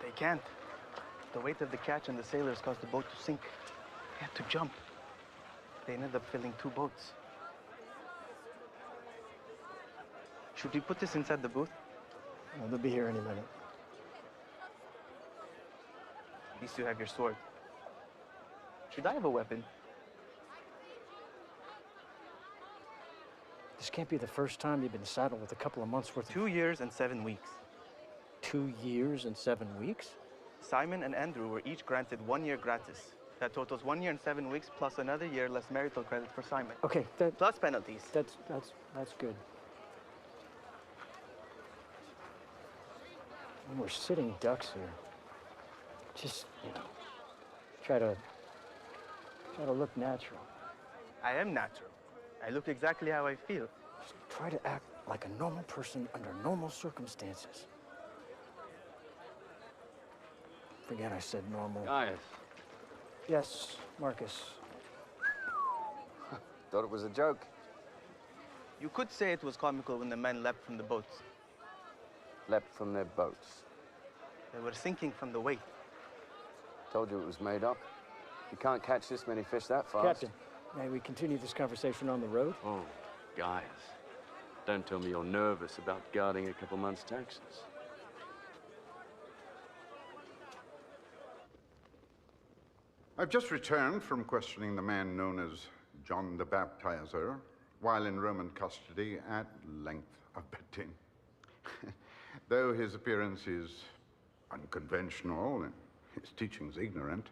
Speaker 13: They can't. The weight of the catch and the sailors caused the boat to sink. They had to jump. They ended up filling 2 boats. Should we put this inside the booth? Oh, they'll be here any minute. At least you have your sword. Should I have a weapon?
Speaker 21: This can't be the first time you've been saddled with a couple of months worth of...
Speaker 13: 2 years and 7 weeks.
Speaker 21: 2 years and 7 weeks?
Speaker 13: Simon and Andrew were each granted 1 year gratis. That totals 1 year and 7 weeks plus another year less marital credit for Simon.
Speaker 21: Okay,
Speaker 13: plus penalties.
Speaker 21: That's good. And we're sitting ducks here. Just, try to look natural.
Speaker 13: I am natural. I look exactly how I feel.
Speaker 21: Just try to act like a normal person under normal circumstances. Forget I said normal.
Speaker 22: Gaius.
Speaker 21: Yes, Marcus.
Speaker 22: Thought it was a joke.
Speaker 13: You could say it was comical when the men leapt from the boats.
Speaker 22: Leapt from their boats.
Speaker 13: They were sinking from the weight.
Speaker 22: Told you it was made up. You can't catch this many fish that fast.
Speaker 21: Captain, may we continue this conversation on the road?
Speaker 22: Oh, Gaius. Don't tell me you're nervous about guarding a couple months' taxes.
Speaker 9: I've just returned from questioning the man known as John the Baptizer while in Roman custody at length a bit. Though his appearance is unconventional and his teachings ignorant,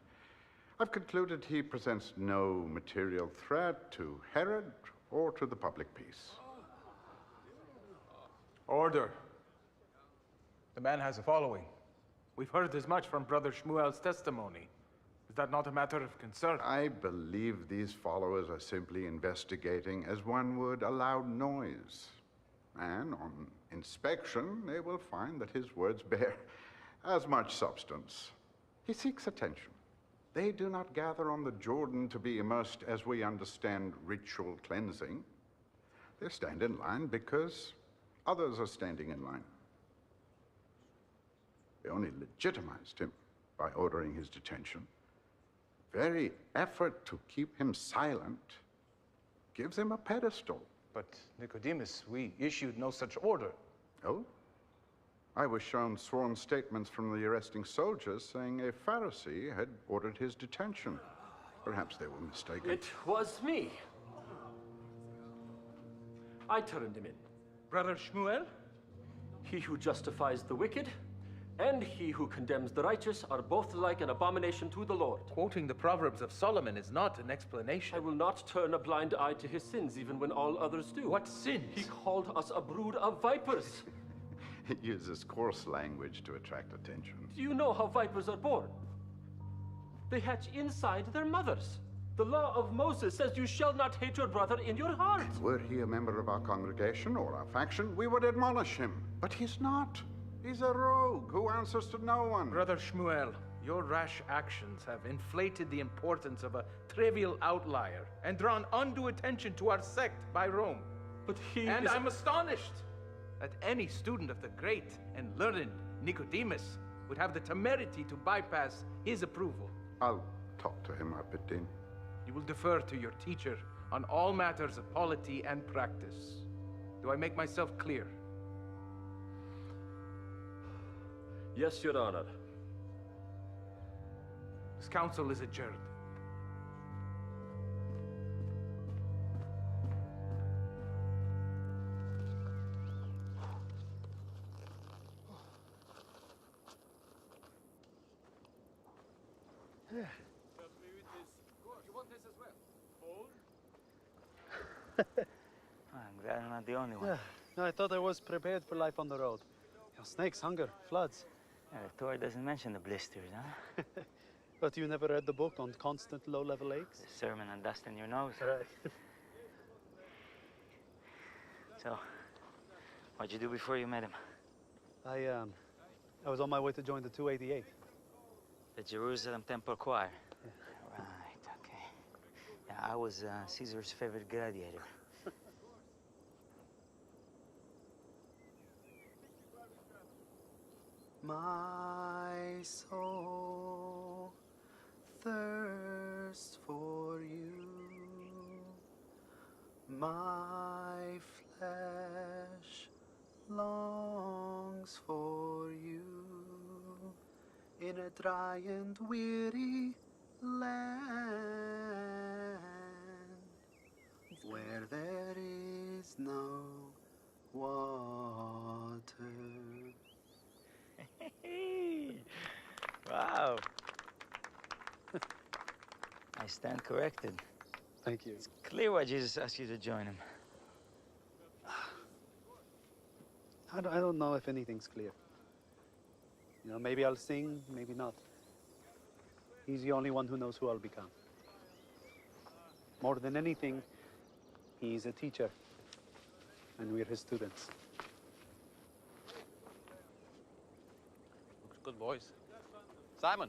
Speaker 9: I've concluded he presents no material threat to Herod or to the public peace.
Speaker 23: Order. The man has a following. We've heard as much from Brother Shmuel's testimony. Is that not a matter of concern?
Speaker 9: I believe these followers are simply investigating as one would a loud noise. And on inspection, they will find that his words bear as much substance. He seeks attention. They do not gather on the Jordan to be immersed as we understand ritual cleansing. They stand in line because others are standing in line. They only legitimized him by ordering his detention. very effort to keep him silent gives him a pedestal.
Speaker 23: But, Nicodemus, we issued no such order.
Speaker 9: Oh? I was shown sworn statements from the arresting soldiers saying a Pharisee had ordered his detention. Perhaps they were mistaken.
Speaker 8: It was me. I turned him in.
Speaker 23: Brother Shmuel?
Speaker 8: He who justifies the wicked and he who condemns the righteous are both like an abomination to the Lord.
Speaker 23: Quoting the Proverbs of Solomon is not an explanation.
Speaker 8: I will not turn a blind eye to his sins, even when all others do.
Speaker 23: What sins?
Speaker 8: He called us a brood of vipers.
Speaker 9: He uses coarse language to attract attention.
Speaker 8: Do you know how vipers are born? They hatch inside their mothers. The law of Moses says you shall not hate your brother in your heart.
Speaker 9: Were he a member of our congregation or our faction, we would admonish him. But he's not. He's a rogue who answers to no one.
Speaker 23: Brother Shmuel, your rash actions have inflated the importance of a trivial outlier and drawn undue attention to our sect by Rome.
Speaker 8: But
Speaker 23: And I'm astonished that any student of the great and learned Nicodemus would have the temerity to bypass his approval.
Speaker 9: I'll talk to him, Abiddin.
Speaker 23: You will defer to your teacher on all matters of polity and practice. Do I make myself clear?
Speaker 8: Yes, Your Honor.
Speaker 23: This council is adjourned.
Speaker 10: I'm glad I'm not the only one.
Speaker 14: Yeah. No, I thought I was prepared for life on the road. You know, snakes, hunger, floods.
Speaker 10: Yeah, the Torah doesn't mention the blisters, huh?
Speaker 14: But you never read the book on constant low-level aches?
Speaker 10: The sermon on dust in your nose.
Speaker 14: Right.
Speaker 10: So, what'd you do before you met him?
Speaker 14: I was on my way to join the 288.
Speaker 10: The Jerusalem Temple Choir. Yeah. Right, okay. Yeah, I was Caesar's favorite gladiator.
Speaker 12: My soul thirsts for you. My flesh longs for you in a dry and weary land where there is no water.
Speaker 10: Wow. I stand corrected.
Speaker 14: Thank you.
Speaker 10: It's clear why Jesus asked you to join him.
Speaker 14: I don't know if anything's clear. You know, maybe I'll sing, maybe not. He's the only one who knows who I'll become. More than anything, he's a teacher, and we're his students. Looks good, boys. Simon!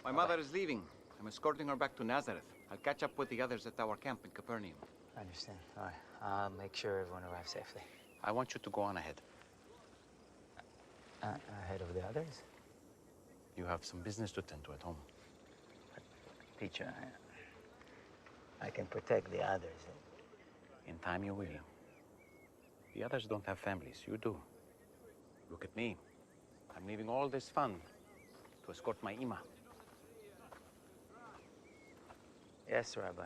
Speaker 16: My mother is leaving. I'm escorting her back to Nazareth. I'll catch up with the others at our camp in Capernaum.
Speaker 10: I understand. All right. I'll make sure everyone arrives safely.
Speaker 16: I want you to go on ahead.
Speaker 10: Ahead of the others?
Speaker 16: You have some business to tend to at home.
Speaker 10: Teacher, I can protect the others.
Speaker 16: In time you will. The others don't have families. You do. Look at me. I'm leaving all this fun to escort my Ima.
Speaker 10: Yes, Rabbi.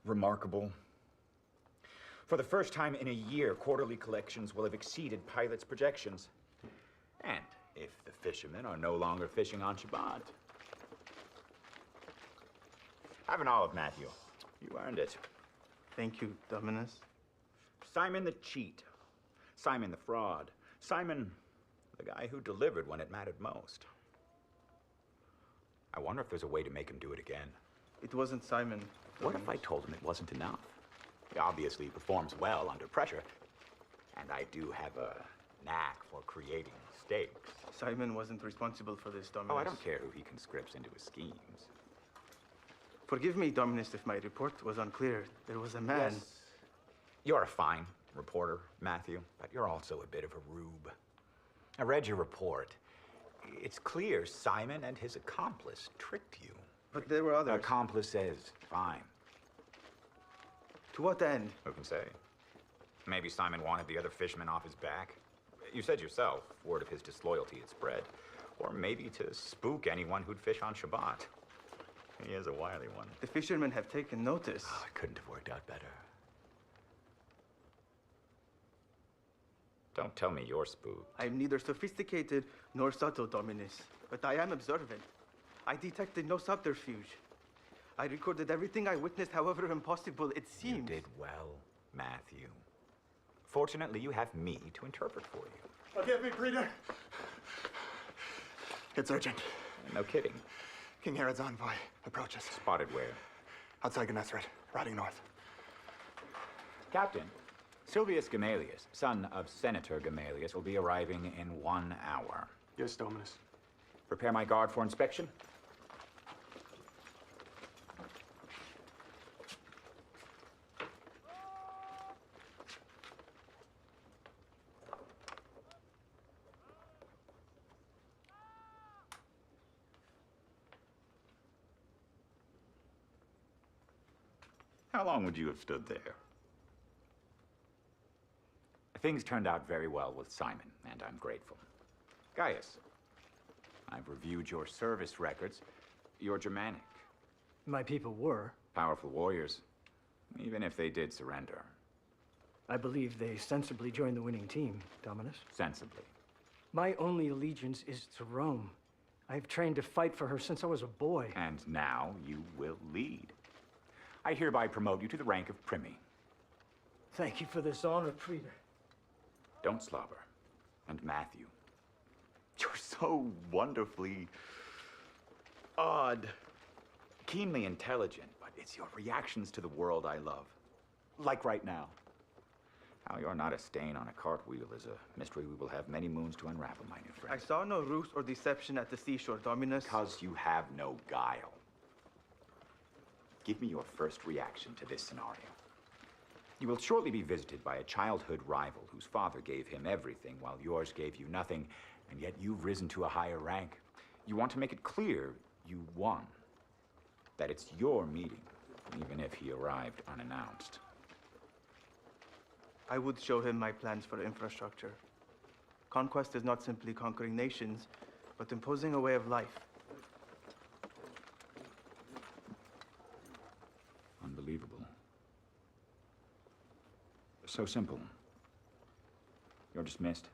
Speaker 24: Remarkable. For the first time in a year, quarterly collections will have exceeded Pilate's projections. And if the fishermen are no longer fishing on Shabbat. Have an olive, Matthew. You earned it.
Speaker 14: Thank you, Dominus.
Speaker 24: Simon the cheat. Simon the fraud. Simon, the guy who delivered when it mattered most. I wonder if there's a way to make him do it again.
Speaker 14: It wasn't Simon.
Speaker 24: What if I told him it wasn't enough? He obviously performs well under pressure. And I do have a knack for creating mistakes.
Speaker 13: Simon wasn't responsible for this, Dominus.
Speaker 24: Oh, I don't care who he conscripts into his schemes.
Speaker 13: Forgive me, Dominus, if my report was unclear. There was a man.
Speaker 24: Yes. You're a fine reporter, Matthew, but you're also a bit of a rube. I read your report. It's clear Simon and his accomplice tricked you.
Speaker 13: But there were others.
Speaker 24: Accomplices, fine.
Speaker 13: To what end?
Speaker 24: Who can say? Maybe Simon wanted the other fishermen off his back. You said yourself, word of his disloyalty had spread. Or maybe to spook anyone who'd fish on Shabbat. He is a wily one.
Speaker 13: The fishermen have taken notice.
Speaker 24: Oh, it couldn't have worked out better. Don't tell me you're spooked.
Speaker 13: I am neither sophisticated nor subtle, Dominus, but I am observant. I detected no subterfuge. I recorded everything I witnessed, however impossible it seemed.
Speaker 24: You did well, Matthew. Fortunately, you have me to interpret for you.
Speaker 1: Forgive me, Praetor. It's urgent.
Speaker 24: No kidding.
Speaker 1: King Herod's envoy approaches.
Speaker 24: Spotted where?
Speaker 1: Outside Gennesaret, riding north.
Speaker 24: Captain, Silvius Gamalius, son of Senator Gamalius, will be arriving in 1 hour.
Speaker 1: Yes, Dominus.
Speaker 24: Prepare my guard for inspection. How long would you have stood there? Things turned out very well with Simon, and I'm grateful. Gaius, I've reviewed your service records. You're Germanic.
Speaker 21: My people were.
Speaker 24: Powerful warriors, even if they did surrender.
Speaker 21: I believe they sensibly joined the winning team, Dominus.
Speaker 24: Sensibly.
Speaker 21: My only allegiance is to Rome. I've trained to fight for her since I was a boy.
Speaker 24: And now you will lead. I hereby promote you to the rank of Primi.
Speaker 21: Thank you for this honor, Praetor.
Speaker 24: Don't slobber. And Matthew, you're so wonderfully odd. Keenly intelligent, but it's your reactions to the world I love. Like right now. How you're not a stain on a cartwheel is a mystery we will have many moons to unravel, my new friend.
Speaker 13: I saw no ruse or deception at the seashore, Dominus.
Speaker 24: Because you have no guile. Give me your first reaction to this scenario. You will shortly be visited by a childhood rival whose father gave him everything while yours gave you nothing, and yet you've risen to a higher rank. You want to make it clear you won. That it's your meeting, even if he arrived unannounced.
Speaker 13: I would show him my plans for infrastructure. Conquest is not simply conquering nations, but imposing a way of life.
Speaker 24: Unbelievable. So simple. You're dismissed.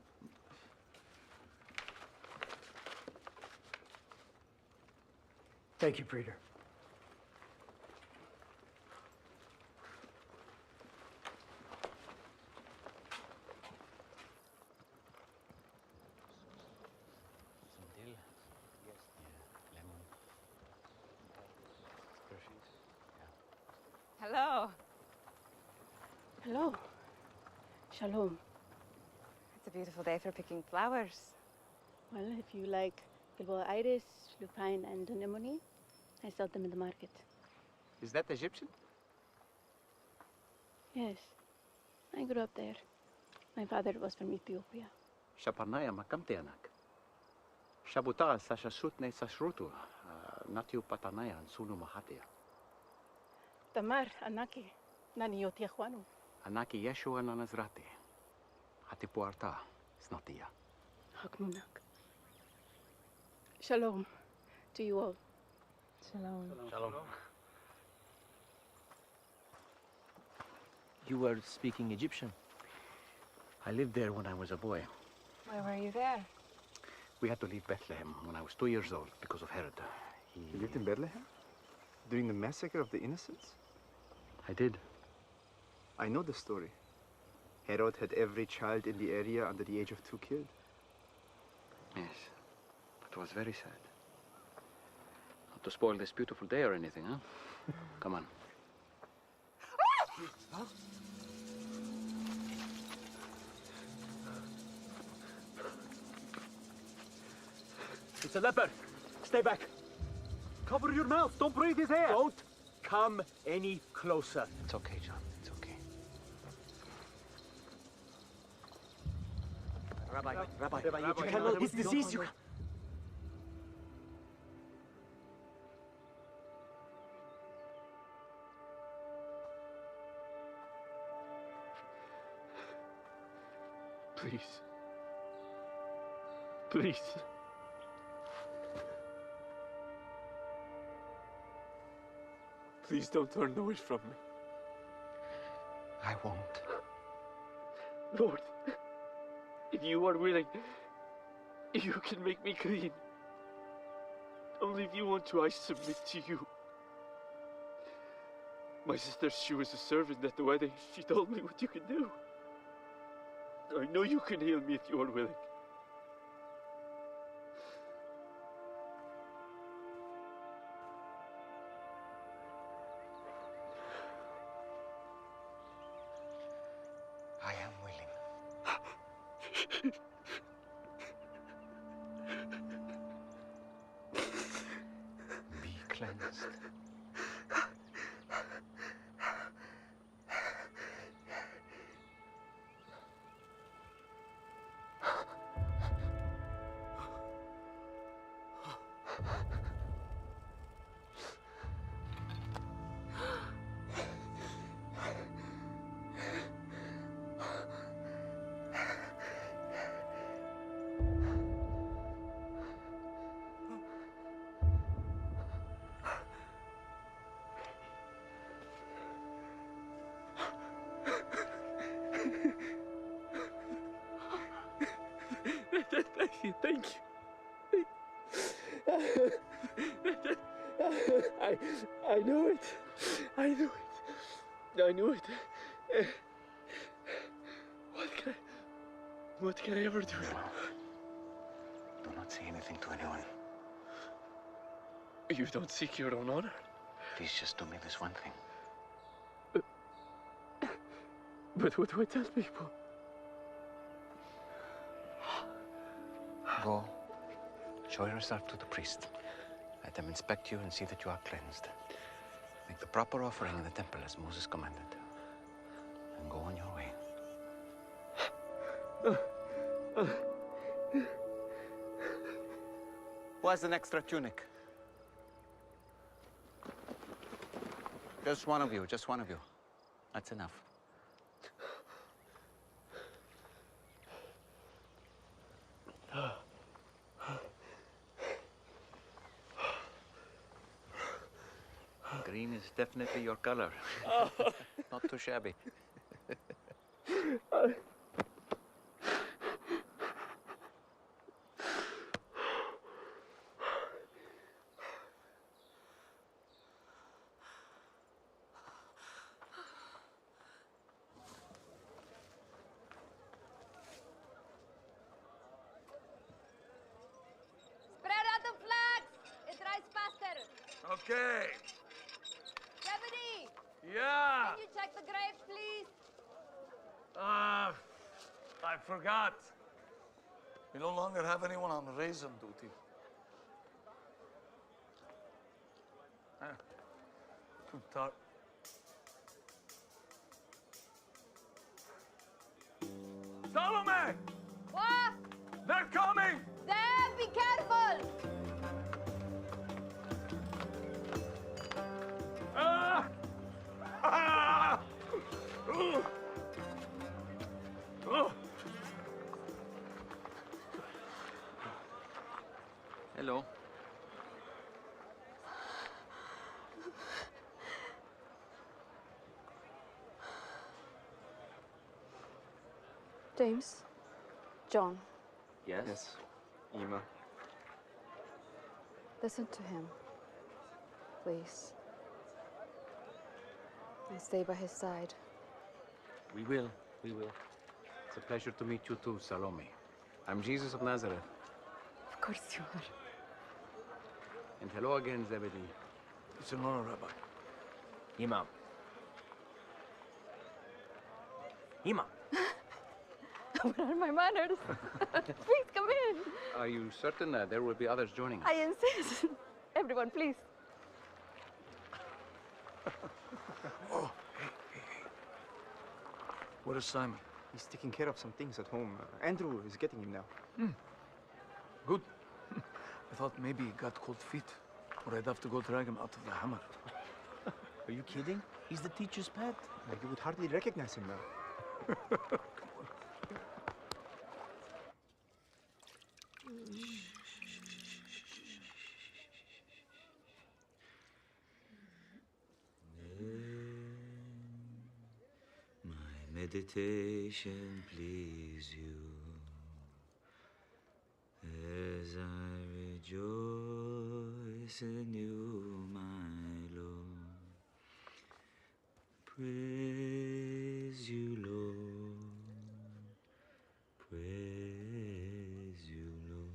Speaker 21: Thank you, Praetor.
Speaker 6: Hello.
Speaker 15: Hello. Shalom.
Speaker 6: It's a beautiful day for picking flowers.
Speaker 15: Well, if you like Gilboa iris, lupine, and anemone, I sell them in the market.
Speaker 16: Is that Egyptian?
Speaker 15: Yes. I grew up there. My father was from Ethiopia.
Speaker 16: Shaparnaya makamtianak. Shabuta sashashutne sashrutu. Natiu patanaya sunu mahatia.
Speaker 15: Tamar, Anaki, Nani Yotiahuanu.
Speaker 16: Anaki Yeshua nanazrati. Hatipuarta snatia.
Speaker 15: Hakmunak. Shalom to you all.
Speaker 6: Shalom.
Speaker 16: Shalom.
Speaker 17: You were speaking Egyptian.
Speaker 16: I lived there when I was a boy.
Speaker 6: Why were you there?
Speaker 16: We had to leave Bethlehem when I was 2 years old because of Herod.
Speaker 7: You lived in Bethlehem? During the massacre of the innocents?
Speaker 16: I did.
Speaker 7: I know the story. Herod had every child in the area under the age of 2 killed.
Speaker 16: Yes. It was very sad. Not to spoil this beautiful day or anything, huh? Come on.
Speaker 8: It's a leper. Stay back. Cover your mouth. Don't breathe his air. Don't come any closer.
Speaker 16: It's okay, John. It's okay.
Speaker 8: Rabbi, you cannot. His disease, you.
Speaker 22: Please. Please. Please don't turn away from me.
Speaker 16: I won't.
Speaker 22: Lord, if you are willing, you can make me clean. Only if you want to, I submit to you. My sister, she was a servant at the wedding. She told me what you can do. I know you can heal me if you are willing.
Speaker 16: I am willing. Be cleansed.
Speaker 22: Thank you. I knew it. I knew it. I knew it. What can I ever do?
Speaker 16: Do not say anything to anyone.
Speaker 22: You don't seek your own honor.
Speaker 16: Please just do me this one thing.
Speaker 22: But what do I tell people?
Speaker 16: Go. Show yourself to the priest. Let them inspect you and see that you are cleansed. Make the proper offering in the temple as Moses commanded. And go on your way.
Speaker 19: Who has an extra tunic? Just one of you, just one of you. That's enough.
Speaker 16: Green is definitely your color. Not too shabby.
Speaker 5: Spread out the flags! It dries faster!
Speaker 1: Okay.
Speaker 5: Deputy!
Speaker 1: Yeah.
Speaker 5: Can you check the graves, please?
Speaker 1: I forgot. We no longer have anyone on raisin duty. Too dark. Salome!
Speaker 5: What?
Speaker 1: They're coming!
Speaker 5: There, be careful!
Speaker 1: Ah! Ah! Oh! Oh!
Speaker 16: Hello.
Speaker 3: James. John.
Speaker 22: Yes. Ima.
Speaker 3: Listen to him. Please. And stay by his side.
Speaker 16: We will. We will. It's a pleasure to meet you too, Salome. I'm Jesus of Nazareth.
Speaker 3: Of course you are.
Speaker 16: And hello again, Zebedee.
Speaker 1: It's an honor, Rabbi.
Speaker 17: Imam. Imam.
Speaker 3: Where are my manners? Please come in.
Speaker 16: Are you certain that there will be others joining us?
Speaker 3: I insist. Everyone, please.
Speaker 13: Oh, where is Simon?
Speaker 4: He's taking care of some things at home. Andrew is getting him now.
Speaker 13: Good. I thought maybe he got cold feet, or I'd have to go drag him out of the hammer.
Speaker 4: Are you kidding? He's the teacher's pet. Like, you would hardly recognize him now.
Speaker 10: My meditation please you as I rejoice in you, my Lord. Praise you, Lord. Praise you, Lord.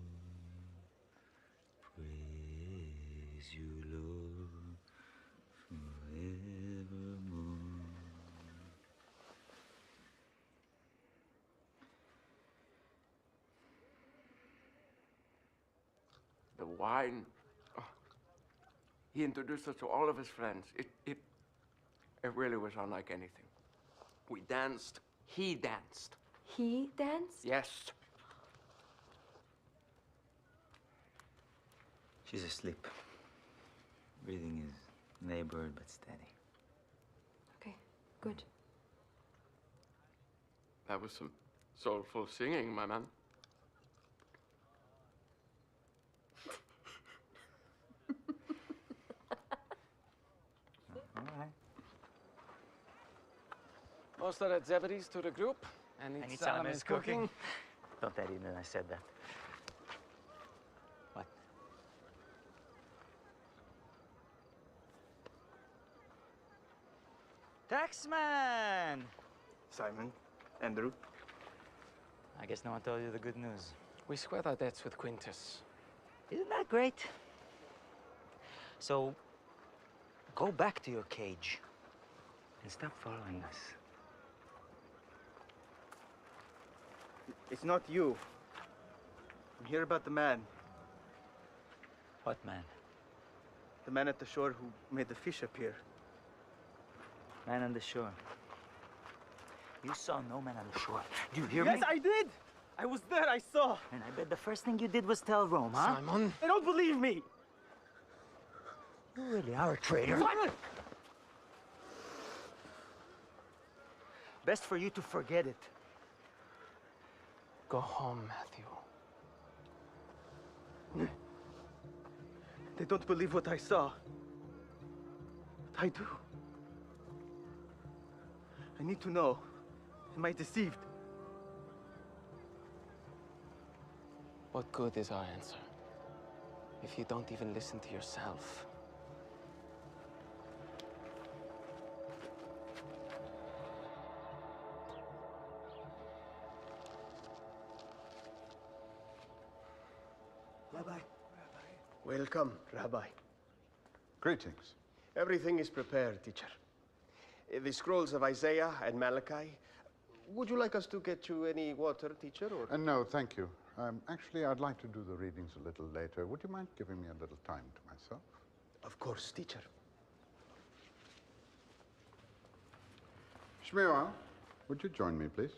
Speaker 10: Praise you, Lord, forevermore.
Speaker 11: The wine. Oh. He introduced us to all of his friends. It really was unlike anything. We danced. He danced.
Speaker 3: He danced?
Speaker 11: Yes.
Speaker 10: She's asleep. Breathing is labored but steady.
Speaker 3: Okay, good.
Speaker 11: That was some soulful singing, my man.
Speaker 10: All right.
Speaker 11: Most of the Zebedees to the group. And
Speaker 10: I need
Speaker 11: Salome's cooking.
Speaker 10: Don't tell Eden I said that. What? Taxman!
Speaker 4: Simon, Andrew.
Speaker 10: I guess no one told you the good news.
Speaker 8: We squared our debts with Quintus.
Speaker 10: Isn't that great? So, go back to your cage and stop following us.
Speaker 4: It's not you. I'm here about the man.
Speaker 10: What man?
Speaker 4: The man at the shore who made the fish appear.
Speaker 10: Man on the shore. You saw no man on the shore. Do you hear me?
Speaker 4: Yes, I did! I was there, I saw.
Speaker 10: And I bet the first thing you did was tell Rome, huh?
Speaker 8: Simon.
Speaker 4: They don't believe me.
Speaker 10: You really are a traitor.
Speaker 4: Simon!
Speaker 10: Best for you to forget it.
Speaker 8: Go home, Matthew.
Speaker 4: They don't believe what I saw. But I do. I need to know. Am I deceived?
Speaker 8: What good is our answer if you don't even listen to yourself?
Speaker 18: Rabbi. Welcome, Rabbi.
Speaker 9: Greetings.
Speaker 18: Everything is prepared, teacher. The scrolls of Isaiah and Malachi. Would you like us to get you any water, teacher? Or?
Speaker 9: No, thank you. Actually, I'd like to do the readings a little later. Would you mind giving me a little time to myself?
Speaker 18: Of course, teacher.
Speaker 9: Shmuel, would you join me, please?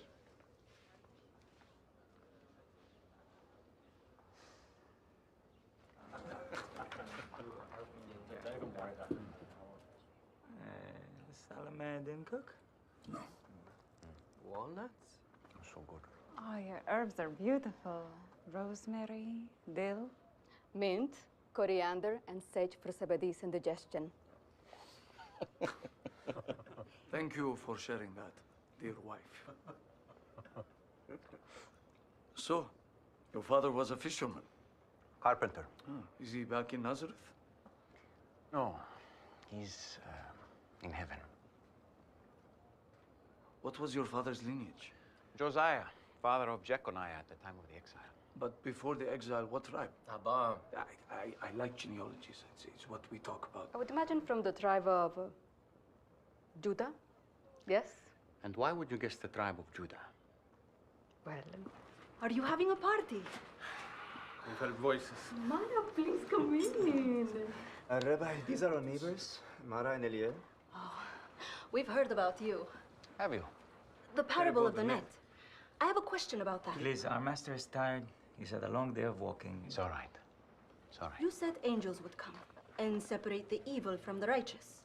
Speaker 10: Salome didn't cook?
Speaker 4: No.
Speaker 8: Walnuts?
Speaker 4: So good.
Speaker 6: Oh, your herbs are beautiful. Rosemary, dill.
Speaker 3: Mint, coriander, and sage for Zebedee's indigestion.
Speaker 13: Thank you for sharing that, dear wife. So, your father was a fisherman?
Speaker 16: Carpenter.
Speaker 13: Is he back in Nazareth?
Speaker 16: No, he's in heaven.
Speaker 13: What was your father's lineage?
Speaker 16: Josiah, father of Jeconiah at the time of the exile.
Speaker 13: But before the exile, what tribe?
Speaker 8: Abba.
Speaker 13: I like genealogies. It's what we talk about.
Speaker 3: I would imagine from the tribe of Judah. Yes?
Speaker 16: And why would you guess the tribe of Judah?
Speaker 2: Well, are you having a party?
Speaker 18: We've heard voices.
Speaker 2: Mara, please come in.
Speaker 4: Rabbi, these are our neighbors, Mara and Eliel.
Speaker 2: We've heard about you.
Speaker 16: Have you?
Speaker 2: The parable of the net. I have a question about that.
Speaker 10: Please, our master is tired. He's had a long day of walking.
Speaker 16: It's all right. It's all right.
Speaker 2: You said angels would come and separate the evil from the righteous.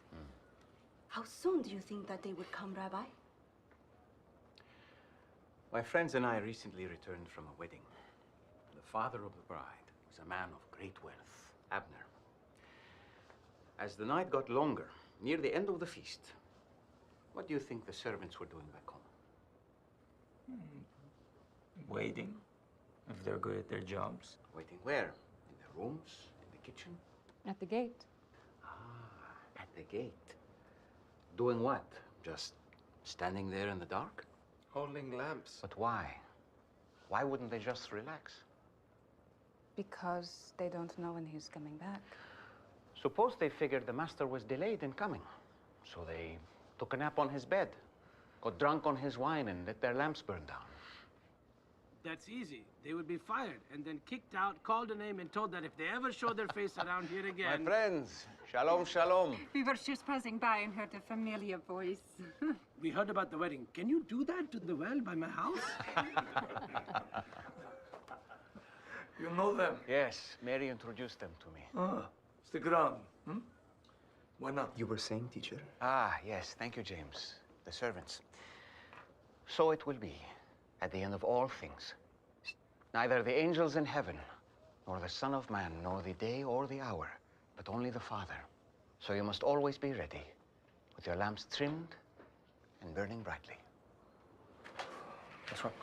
Speaker 2: How soon do you think that they would come, Rabbi?
Speaker 16: My friends and I recently returned from a wedding. The father of the bride was a man of great wealth, Abner. As the night got longer, near the end of the feast, what do you think the servants were doing back home?
Speaker 10: Waiting, if they're good at their jobs.
Speaker 16: Waiting where? In their rooms? In the kitchen?
Speaker 6: At the gate.
Speaker 16: Ah, at the gate. Doing what? Just standing there in the dark?
Speaker 18: Holding lamps.
Speaker 16: But why? Why wouldn't they just relax?
Speaker 6: Because they don't know when he's coming back.
Speaker 16: Suppose they figured the master was delayed in coming. So they took a nap on his bed, got drunk on his wine, and let their lamps burn down.
Speaker 12: That's easy. They would be fired and then kicked out, called a name, and told that if they ever show their face around here again...
Speaker 18: My friends, shalom, shalom.
Speaker 6: We were just passing by and heard a familiar voice.
Speaker 12: We heard about the wedding. Can you do that to the well by my house?
Speaker 18: You know them?
Speaker 16: Yes, Mary introduced them to me.
Speaker 18: Ah, stick around. Why not?
Speaker 4: You were saying, teacher?
Speaker 16: Ah, yes, thank you, James. The servants. So it will be, at the end of all things. Neither the angels in heaven, nor the Son of Man, know the day or the hour, but only the Father. So you must always be ready, with your lamps trimmed and burning brightly.
Speaker 10: What's wrong?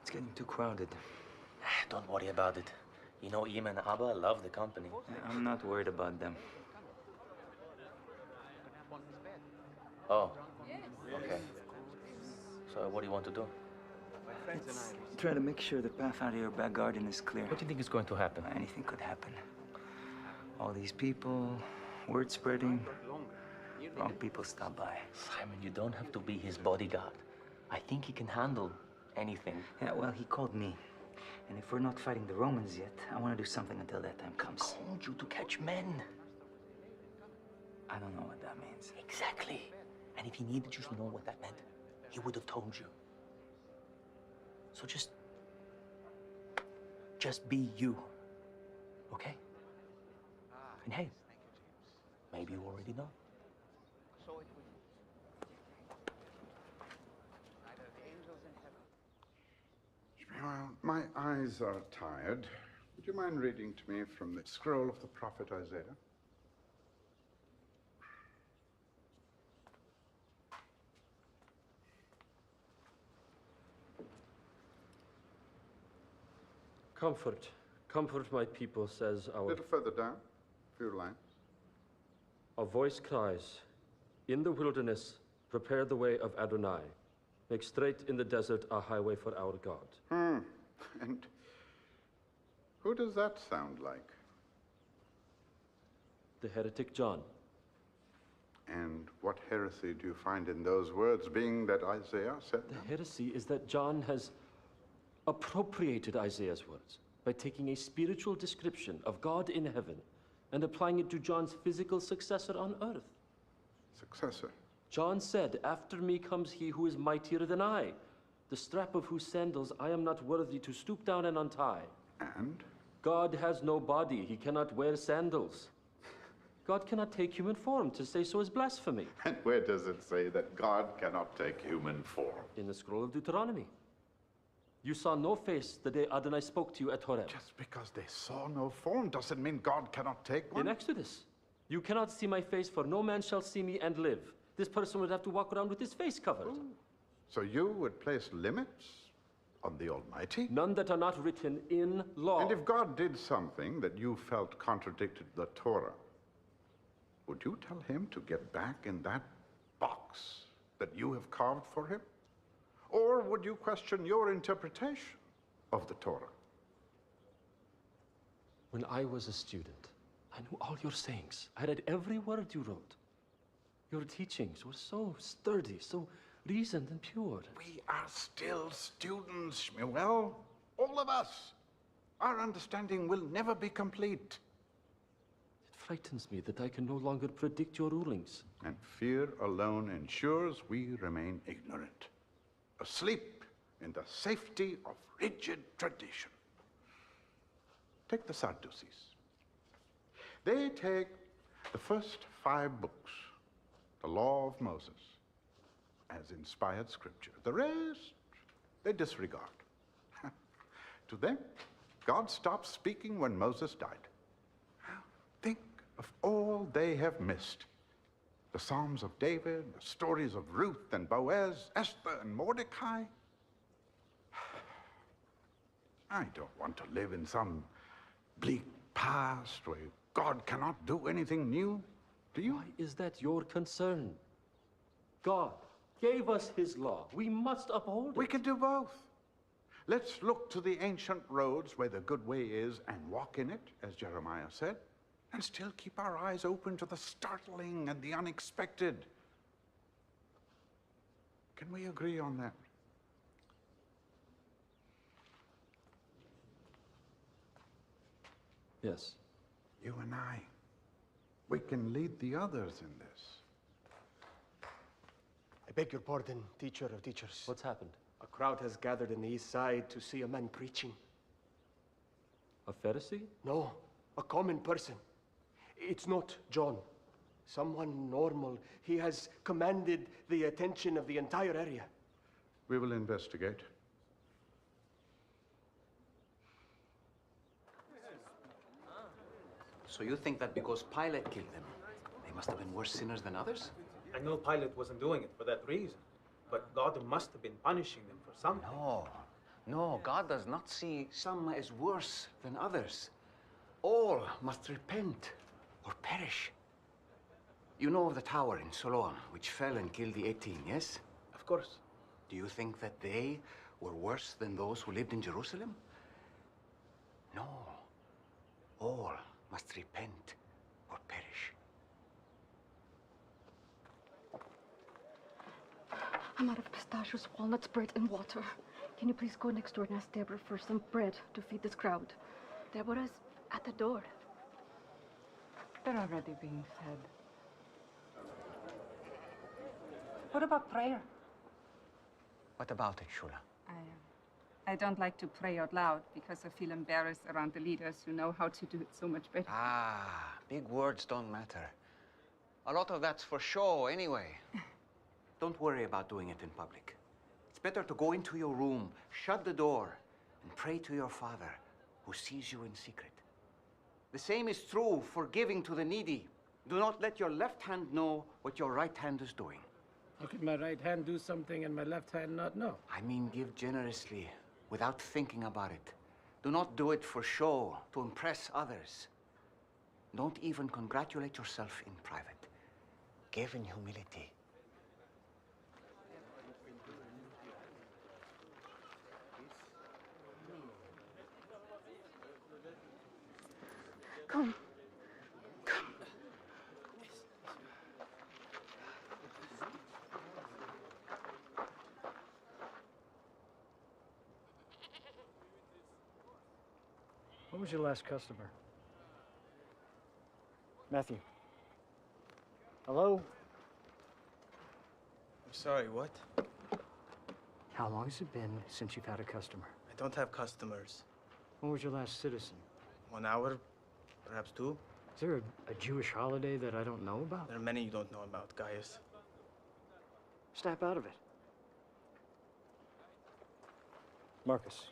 Speaker 10: It's getting too crowded.
Speaker 20: Don't worry about it. You know, Ima and Abba love the company.
Speaker 10: I'm not worried about them.
Speaker 20: Oh, okay. So what do you want to do?
Speaker 10: Let's try to make sure the path out of your back garden is clear.
Speaker 20: What do you think is going to happen?
Speaker 10: Anything could happen. All these people, word spreading, wrong people stop by.
Speaker 20: Simon, you don't have to be his bodyguard. I think he can handle anything.
Speaker 10: Yeah, well, he called me. And if we're not fighting the Romans yet, I want to do something until that time comes.
Speaker 20: He called you to catch men.
Speaker 10: I don't know what that means.
Speaker 20: Exactly. And if he needed you to know what that meant, he would have told you. So just be you, okay? And hey, maybe you already know.
Speaker 9: Well, my eyes are tired. Would you mind reading to me from the scroll of the prophet Isaiah?
Speaker 8: Comfort, comfort my people, says
Speaker 9: A
Speaker 8: our...
Speaker 9: little further down, a few lines.
Speaker 8: A voice cries, in the wilderness, prepare the way of Adonai. Make straight in the desert a highway for our God.
Speaker 9: And who does that sound like?
Speaker 8: The heretic John.
Speaker 9: And what heresy do you find in those words, being that Isaiah said them?
Speaker 8: The heresy is that John has appropriated Isaiah's words by taking a spiritual description of God in heaven and applying it to John's physical successor on earth.
Speaker 9: Successor?
Speaker 8: John said, after me comes he who is mightier than I, the strap of whose sandals I am not worthy to stoop down and untie.
Speaker 9: And?
Speaker 8: God has no body, he cannot wear sandals. God cannot take human form. To say so is blasphemy.
Speaker 9: And where does it say that God cannot take human form?
Speaker 8: In the scroll of Deuteronomy. You saw no face the day Adonai spoke to you at Horeb.
Speaker 9: Just because they saw no form doesn't mean God cannot take one.
Speaker 8: In Exodus, you cannot see my face, for no man shall see me and live. This person would have to walk around with his face covered.
Speaker 9: Ooh. So you would place limits on the Almighty?
Speaker 8: None that are not written in law.
Speaker 9: And if God did something that you felt contradicted the Torah, would you tell him to get back in that box that you have carved for him? Or would you question your interpretation of the Torah?
Speaker 8: When I was a student, I knew all your sayings. I read every word you wrote. Your teachings were so sturdy, so reasoned and pure.
Speaker 9: We are still students, Shmuel. All of us. Our understanding will never be complete.
Speaker 8: It frightens me that I can no longer predict your rulings.
Speaker 9: And fear alone ensures we remain ignorant, asleep in the safety of rigid tradition. Take the Sadducees. They take the first 5 books, the Law of Moses, as inspired scripture. The rest, they disregard. To them, God stopped speaking when Moses died. Think of all they have missed. The Psalms of David, the stories of Ruth and Boaz, Esther and Mordecai. I don't want to live in some bleak past where God cannot do anything new. Do you?
Speaker 8: Why is that your concern? God gave us his law. We must uphold it.
Speaker 9: We can do both. Let's look to the ancient roads where the good way is and walk in it, as Jeremiah said, and still keep our eyes open to the startling and the unexpected. Can we agree on that?
Speaker 8: Yes.
Speaker 9: You and I, we can lead the others in this.
Speaker 18: I beg your pardon, teacher of teachers.
Speaker 8: What's happened?
Speaker 18: A crowd has gathered in the east side to see a man preaching.
Speaker 8: A Pharisee?
Speaker 18: No, a common person. It's not John. Someone normal. He has commanded the attention of the entire area.
Speaker 9: We will investigate.
Speaker 16: So you think that because Pilate killed them, they must have been worse sinners than others?
Speaker 4: I know Pilate wasn't doing it for that reason, but God must have been punishing them for something.
Speaker 16: No, God does not see some as worse than others. All must repent or perish. You know of the tower in Siloam, which fell and killed the 18, yes?
Speaker 4: Of course.
Speaker 16: Do you think that they were worse than those who lived in Jerusalem? No. All must repent or perish.
Speaker 3: I'm out of pistachios, walnuts, bread, and water. Can you please go next door and ask Deborah for some bread to feed this crowd? Deborah's at the door.
Speaker 6: They're already being fed. What about prayer?
Speaker 16: What about it, Shula?
Speaker 6: I don't like to pray out loud because I feel embarrassed around the leaders who know how to do it so much better.
Speaker 16: Ah, big words don't matter. A lot of that's for show anyway. Don't worry about doing it in public. It's better to go into your room, shut the door, and pray to your Father who sees you in secret. The same is true for giving to the needy. Do not let your left hand know what your right hand is doing.
Speaker 12: How could my right hand do something and my left hand not know?
Speaker 16: I mean, give generously, without thinking about it. Do not do it for show, to impress others. Don't even congratulate yourself in private. Give in humility.
Speaker 3: Come.
Speaker 14: What was your last customer? Matthew. Hello?
Speaker 13: I'm sorry, what?
Speaker 14: How long has it been since you've had a customer?
Speaker 13: I don't have customers.
Speaker 14: When was your last citizen?
Speaker 13: 1 hour, perhaps 2.
Speaker 14: Is there a Jewish holiday that I don't know about?
Speaker 13: There are many you don't know about, Gaius.
Speaker 14: Snap out of it. Marcus.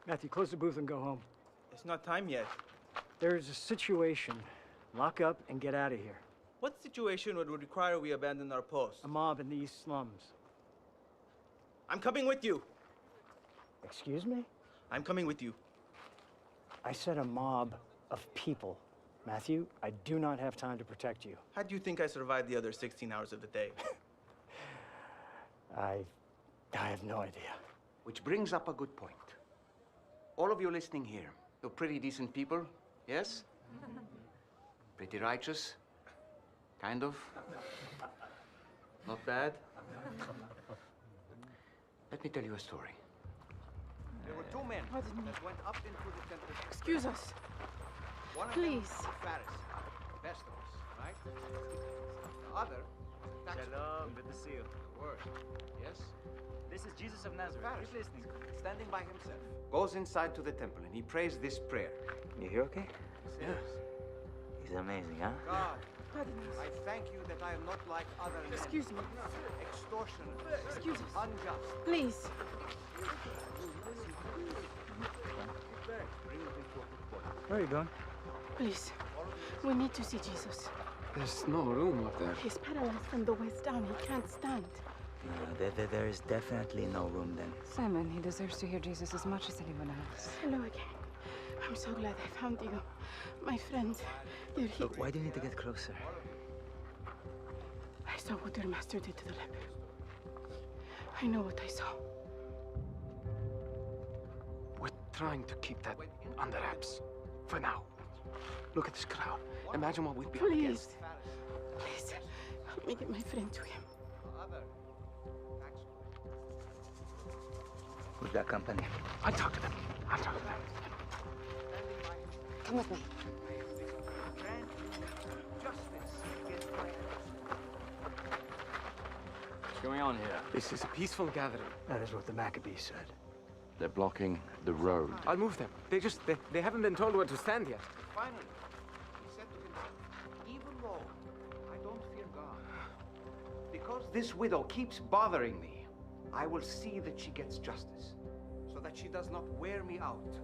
Speaker 14: Matthew, close the booth and go home.
Speaker 13: It's not time yet.
Speaker 14: There's a situation. Lock up and get out of here.
Speaker 13: What situation would require we abandon our post?
Speaker 14: A mob in the East Slums.
Speaker 13: I'm coming with you.
Speaker 14: Excuse me?
Speaker 13: I'm coming with you.
Speaker 14: I said a mob of people. Matthew, I do not have time to protect you.
Speaker 13: How do you think I survived the other 16 hours of the day?
Speaker 14: I have no idea.
Speaker 16: Which brings up a good point. All of you listening here, you're pretty decent people, yes? Pretty righteous, kind of. Not bad. Let me tell you a story. There were two men that went up into the temple.
Speaker 3: Excuse us.
Speaker 16: One of
Speaker 3: Please.
Speaker 16: them was a Pharisee, the best of us, right? The other was a tax
Speaker 4: Shalom, good to see you.
Speaker 16: Word. Yes?
Speaker 4: This is Jesus of Nazareth. Keep listening.
Speaker 16: Standing by himself. Goes inside to the temple and he prays this prayer.
Speaker 10: You hear okay?
Speaker 16: He says,
Speaker 10: He's amazing, huh?
Speaker 16: God, I thank you that I am not like other men.
Speaker 3: Excuse me.
Speaker 16: Extortioners.
Speaker 3: Excuse us.
Speaker 16: Unjust.
Speaker 3: Please.
Speaker 10: Where are you going?
Speaker 3: Please. We need to see Jesus.
Speaker 11: There's no room up there.
Speaker 3: He's paralyzed from the waist down. He can't stand.
Speaker 10: There is definitely no room then.
Speaker 6: Simon, he deserves to hear Jesus as much as anyone else.
Speaker 3: Hello again. I'm so glad I found you. My friend, you're here.
Speaker 10: Look, why do you need to get closer?
Speaker 3: I saw what your master did to the leper. I know what I saw.
Speaker 11: We're trying to keep that under wraps. For now. Look at this crowd. Imagine what we'd be up
Speaker 3: Please.
Speaker 11: against.
Speaker 3: Please, help me get my friend to him.
Speaker 10: Who's that company?
Speaker 11: I'll talk to them.
Speaker 3: Come with me.
Speaker 20: What's going on here?
Speaker 11: This is a peaceful gathering.
Speaker 14: That is what the Maccabees said.
Speaker 20: They're blocking the road.
Speaker 11: I'll move them. They haven't been told where to stand yet.
Speaker 16: Finally, he said to himself, even though I don't fear God, because this widow keeps bothering me, I will see that she gets justice, so that she does not wear me out.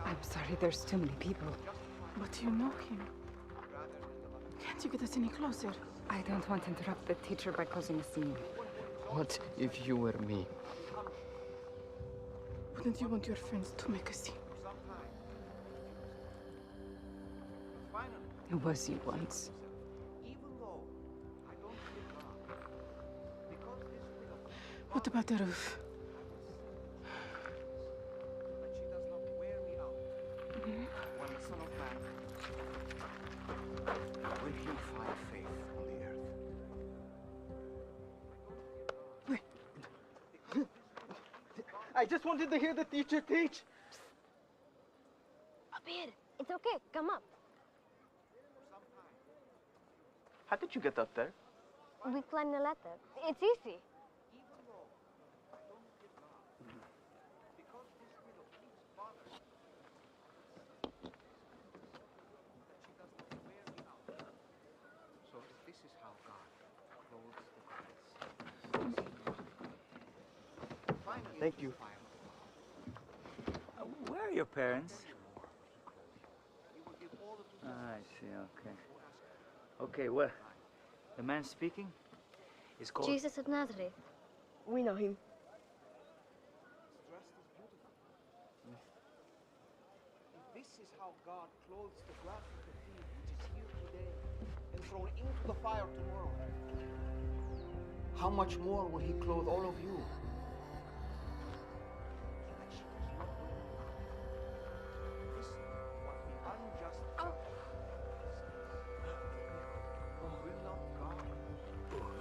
Speaker 6: I'm sorry, there's too many people.
Speaker 3: But you know him. Can't you get us any closer?
Speaker 6: I don't want to interrupt the teacher by causing a scene.
Speaker 20: What if you were me?
Speaker 3: Wouldn't you want your friends to make a scene?
Speaker 6: It was you once.
Speaker 3: What about the roof?
Speaker 16: When the Son of Man will he find faith on the earth?
Speaker 13: I just wanted to hear the teacher teach.
Speaker 5: Up here. It's okay. Come up.
Speaker 13: How did you get up there?
Speaker 5: We climbed the ladder. It's easy.
Speaker 16: So this is how God clothes the grass.
Speaker 13: Thank you.
Speaker 10: Where are your parents? I see, okay. Okay, well, the man speaking is called...
Speaker 5: Jesus of Nazareth.
Speaker 3: We know him.
Speaker 16: This is how God clothes the grass of the field, which is here today and thrown into the fire tomorrow. How much more will he clothe all of you? This what the unjust will not God,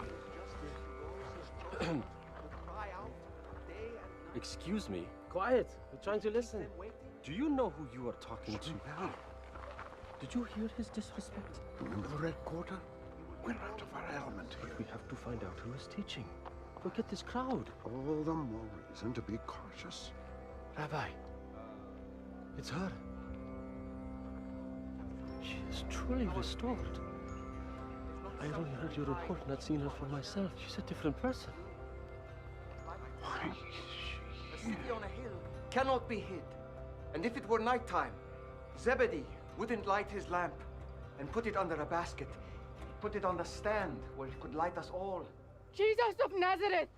Speaker 16: his justice to cry out day and night.
Speaker 8: Excuse me.
Speaker 12: Quiet. We're trying to listen.
Speaker 8: Do you know who you are talking to? Did you hear his disrespect?
Speaker 9: Remember the Red Quarter? We're out of our element here.
Speaker 8: We have to find out who is teaching. Forget this crowd.
Speaker 9: All the more reason to be cautious.
Speaker 8: Rabbi, it's her. She is truly restored. I only heard your report, not seen her for myself. She's a different person.
Speaker 16: A city on a hill cannot be hid. And if it were nighttime, Zebedee wouldn't light his lamp and put it under a basket. He'd put it on the stand where it could light us all.
Speaker 3: Jesus of Nazareth!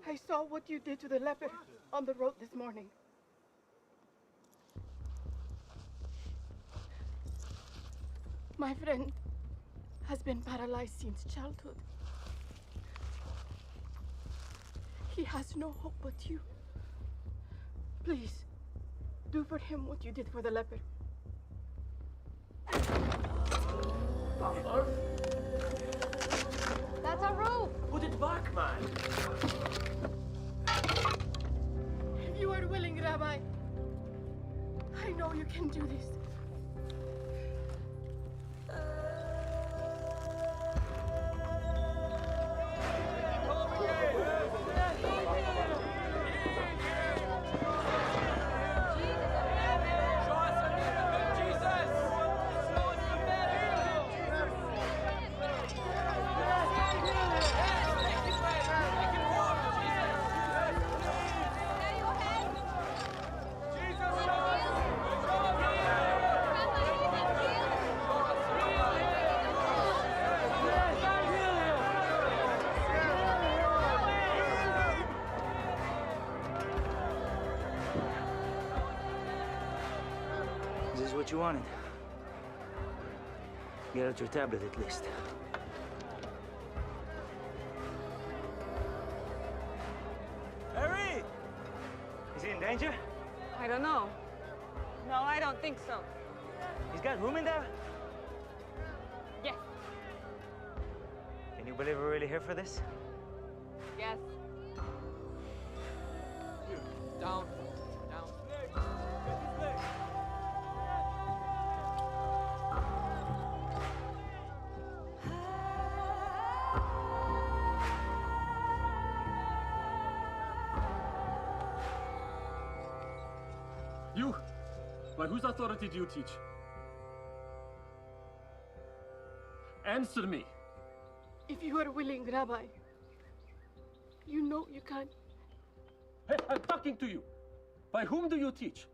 Speaker 15: I saw what you did to the leper on the road this morning. My friend has been paralyzed since childhood. He has no hope but you. Please, do for him what you did for the leper.
Speaker 5: That's a rope!
Speaker 12: Put it back, man!
Speaker 15: If you are willing, Rabbi, I know you can do this.
Speaker 10: Is this what you wanted? Get out your tablet at least.
Speaker 21: Harry!
Speaker 10: Is he in danger?
Speaker 21: I don't know. No, I don't think so.
Speaker 10: He's got room in there?
Speaker 21: Yes.
Speaker 10: Can you believe we're really here for this?
Speaker 21: Yes.
Speaker 12: Down.
Speaker 8: You? By whose authority do you teach? Answer me.
Speaker 15: If you are willing, Rabbi, you know you can.
Speaker 8: Hey, I'm talking to you. By whom do you teach?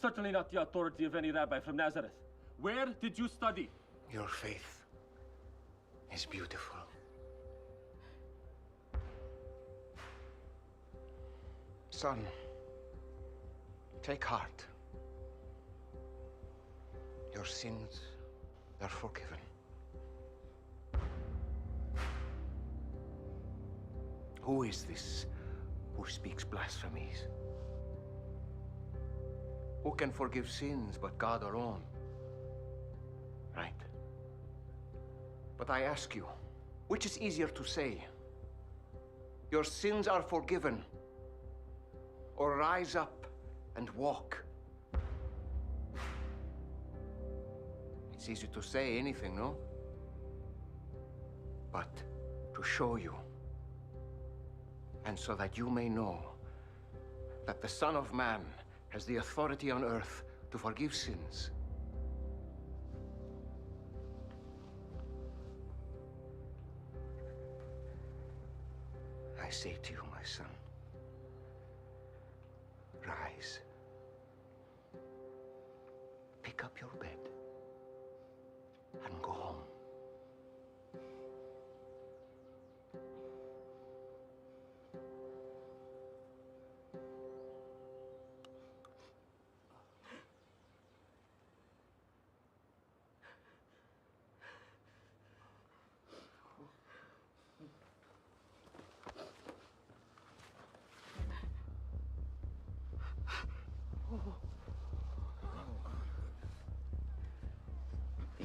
Speaker 8: Certainly not the authority of any rabbi from Nazareth. Where did you study?
Speaker 16: Your faith is beautiful. Son, take heart. Your sins are forgiven. Who is this who speaks blasphemies? Who can forgive sins but God alone? Right. But I ask you, which is easier to say? Your sins are forgiven, or rise up and walk? It's easy to say anything, no? But to show you, and so that you may know that the Son of Man has the authority on earth to forgive sins. I say to you, my son, rise, pick up your bed, and go home.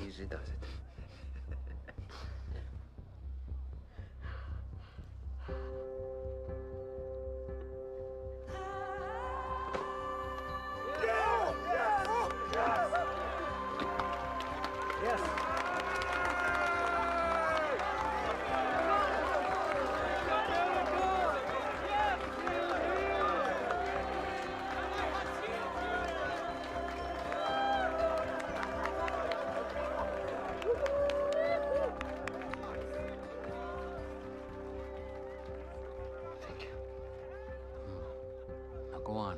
Speaker 16: Easy does it. Now go on.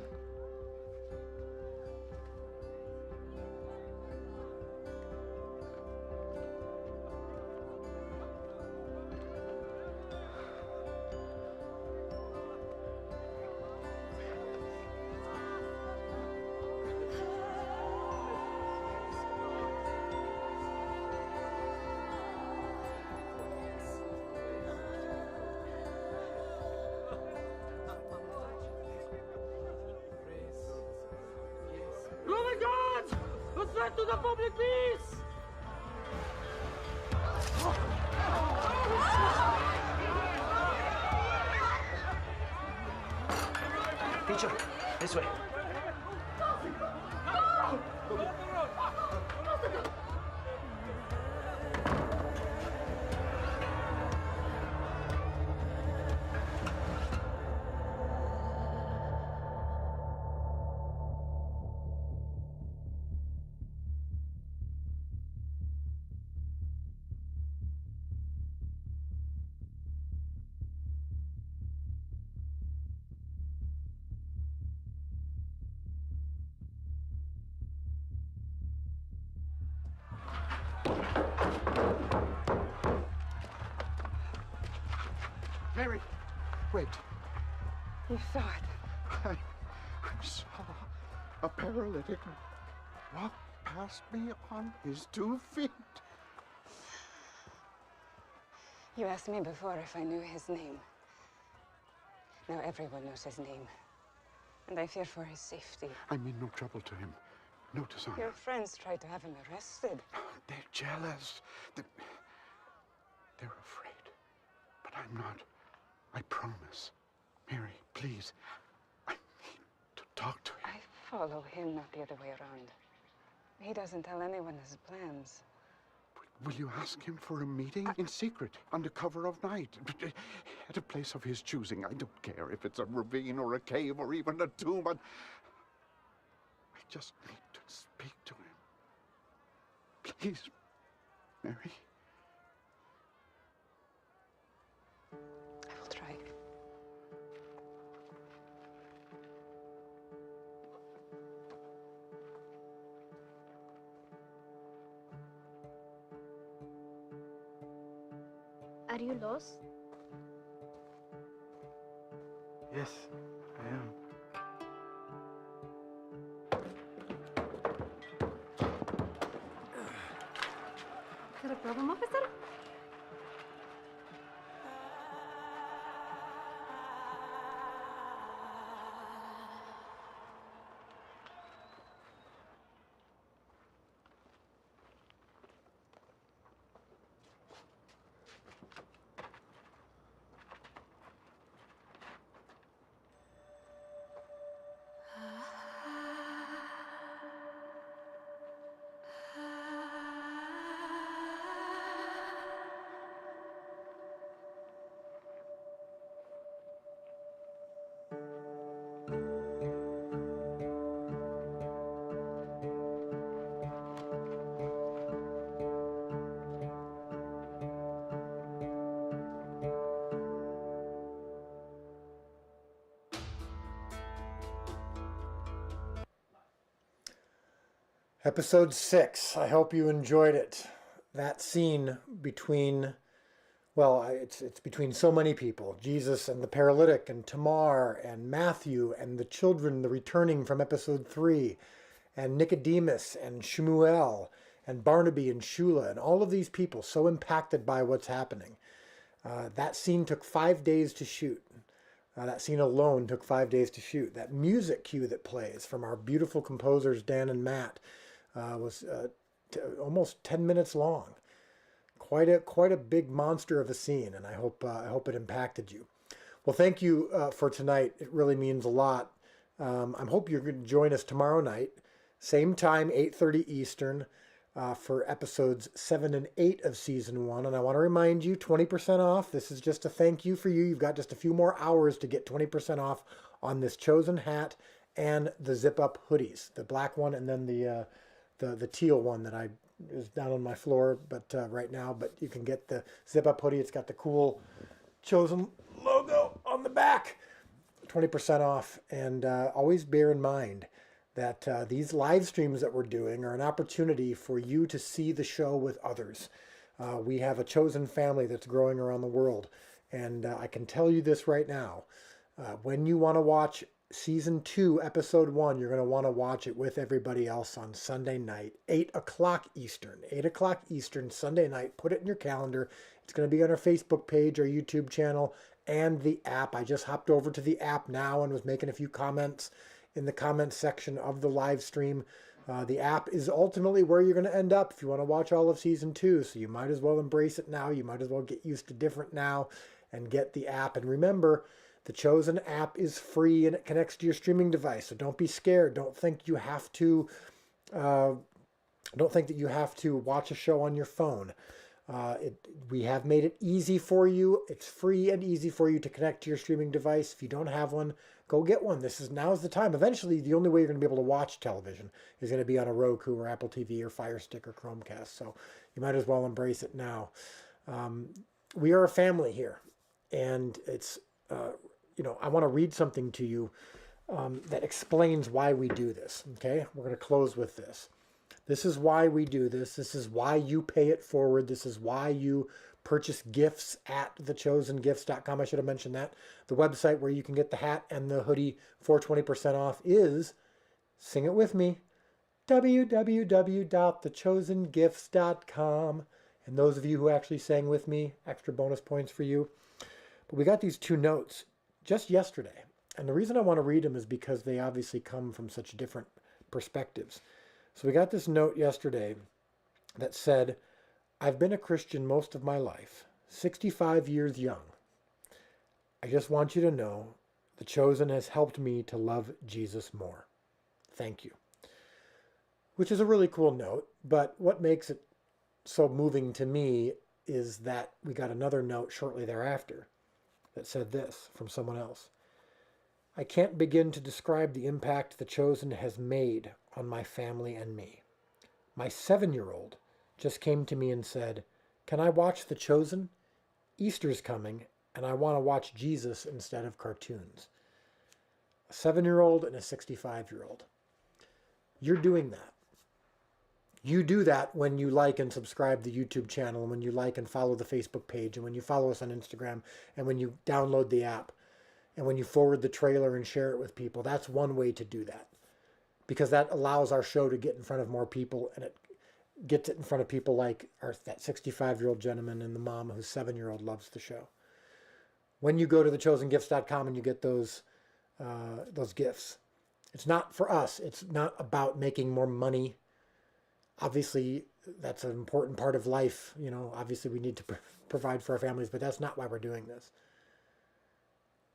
Speaker 12: threat to the public peace!
Speaker 20: Teacher, this way.
Speaker 9: Mary, wait.
Speaker 6: You saw it.
Speaker 9: I saw a paralytic walk past me on his 2 feet.
Speaker 6: You asked me before if I knew his name. Now everyone knows his name. And I fear for his safety.
Speaker 9: I mean no trouble to him. No dishonor.
Speaker 6: Your friends tried to have him arrested.
Speaker 9: They're jealous. They're afraid. But I'm not. I promise. Mary, please. I need to talk to him.
Speaker 6: I follow him, not the other way around. He doesn't tell anyone his plans.
Speaker 9: Will you ask him for a meeting in secret, under cover of night, at a place of his choosing? I don't care if it's a ravine or a cave or even a tomb. I just need to speak to him. Please, Mary.
Speaker 6: I will try.
Speaker 5: Are you lost?
Speaker 13: Yes, I am.
Speaker 3: Is there a problem, officer?
Speaker 7: Episode 6. I hope you enjoyed it. That scene between, well, it's between so many people. Jesus and the paralytic and Tamar and Matthew and the children, the returning from episode 3, and Nicodemus and Shmuel and Barnaby and Shula and all of these people so impacted by what's happening. That scene took 5 days to shoot. That scene alone took 5 days to shoot. That music cue that plays from our beautiful composers, Dan and Matt, was almost 10 minutes long. Quite a big monster of a scene, and I hope it impacted you. Well, thank you for tonight. It really means a lot. I hope you're going to join us tomorrow night, same time, 8:30 Eastern, for episodes 7 and 8 of season 1. And I want to remind you, 20% off. This is just a thank you for you. You've got just a few more hours to get 20% off on this Chosen hat and the zip up hoodies, the black one and then the teal one that is down on my floor, but right now. But you can get the zip up hoodie. It's got the cool Chosen logo on the back. 20% off. And always bear in mind that these live streams that we're doing are an opportunity for you to see the show with others. We have a Chosen family that's growing around the world. And I can tell you this right now. When you want to watch Season 2, Episode 1, you're going to want to watch it with everybody else on Sunday night, 8 o'clock Eastern. 8 o'clock Eastern, Sunday night. Put it in your calendar. It's going to be on our Facebook page, our YouTube channel, and the app. I just hopped over to the app now and was making a few comments in the comments section of the live stream. The app is ultimately where you're going to end up if you want to watch all of season 2. So you might as well embrace it now. You might as well get used to different now and get the app. And remember, the Chosen app is free and it connects to your streaming device. So don't be scared. Don't think you have to. Don't think that you have to watch a show on your phone. We have made it easy for you. It's free and easy for you to connect to your streaming device. If you don't have one, go get one. Now's the time. Eventually, the only way you're going to be able to watch television is going to be on a Roku or Apple TV or Fire Stick or Chromecast. So you might as well embrace it now. We are a family here, and it's I want to read something to you that explains why we do this. Okay, we're going to close with this. This is why we do this. This is why you pay it forward. This is why you purchase gifts at thechosengifts.com. I should have mentioned that. The website where you can get the hat and the hoodie for 20% off is, sing it with me, www.thechosengifts.com. And those of you who actually sang with me, extra bonus points for you. But we got these 2 notes just yesterday. And the reason I want to read them is because they obviously come from such different perspectives. So we got this note yesterday that said, I've been a Christian most of my life, 65 years young. I just want you to know The Chosen has helped me to love Jesus more. Thank you. Which is a really cool note, but what makes it so moving to me is that we got another note shortly thereafter that said this from someone else. I can't begin to describe the impact The Chosen has made on my family and me. My 7-year-old just came to me and said, can I watch The Chosen? Easter's coming, and I want to watch Jesus instead of cartoons. A 7-year-old and a 65-year-old. You're doing that. You do that when you like and subscribe the YouTube channel, and when you like and follow the Facebook page, and when you follow us on Instagram, and when you download the app, and when you forward the trailer and share it with people. That's one way to do that, because that allows our show to get in front of more people, and it gets it in front of people like that 65-year-old gentleman and the mom whose 7-year-old loves the show. When you go to thechosengifts.com and you get those gifts, it's not for us. It's not about making more money. Obviously, that's an important part of life. Obviously we need to provide for our families, but that's not why we're doing this.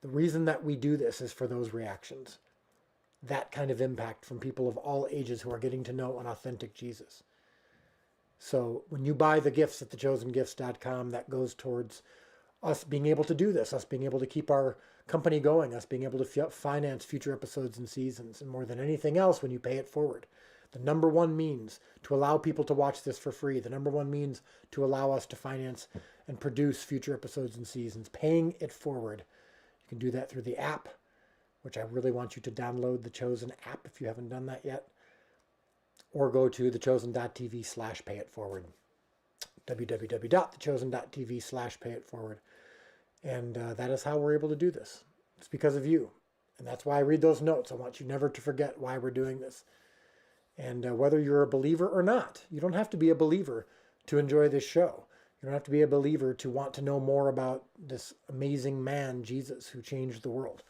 Speaker 7: The reason that we do this is for those reactions. That kind of impact from people of all ages who are getting to know an authentic Jesus. So when you buy the gifts at thechosengifts.com, that goes towards us being able to do this, us being able to keep our company going, us being able to finance future episodes and seasons. And more than anything else, when you pay it forward, the number one means to allow people to watch this for free, the number one means to allow us to finance and produce future episodes and seasons, paying it forward. You can do that through the app, which I really want you to download the Chosen app if you haven't done that yet, or go to thechosen.tv/payitforward, www.thechosen.tv/payitforward. And that is how we're able to do this. It's because of you. And that's why I read those notes. I want you never to forget why we're doing this. And whether you're a believer or not, you don't have to be a believer to enjoy this show. You don't have to be a believer to want to know more about this amazing man, Jesus, who changed the world.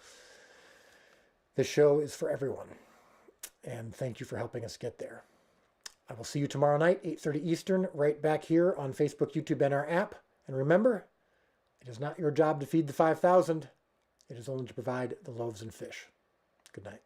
Speaker 7: This show is for everyone. And thank you for helping us get there. I will see you tomorrow night, 8:30 Eastern, right back here on Facebook, YouTube, and our app. And remember, it is not your job to feed the 5,000. It is only to provide the loaves and fish. Good night.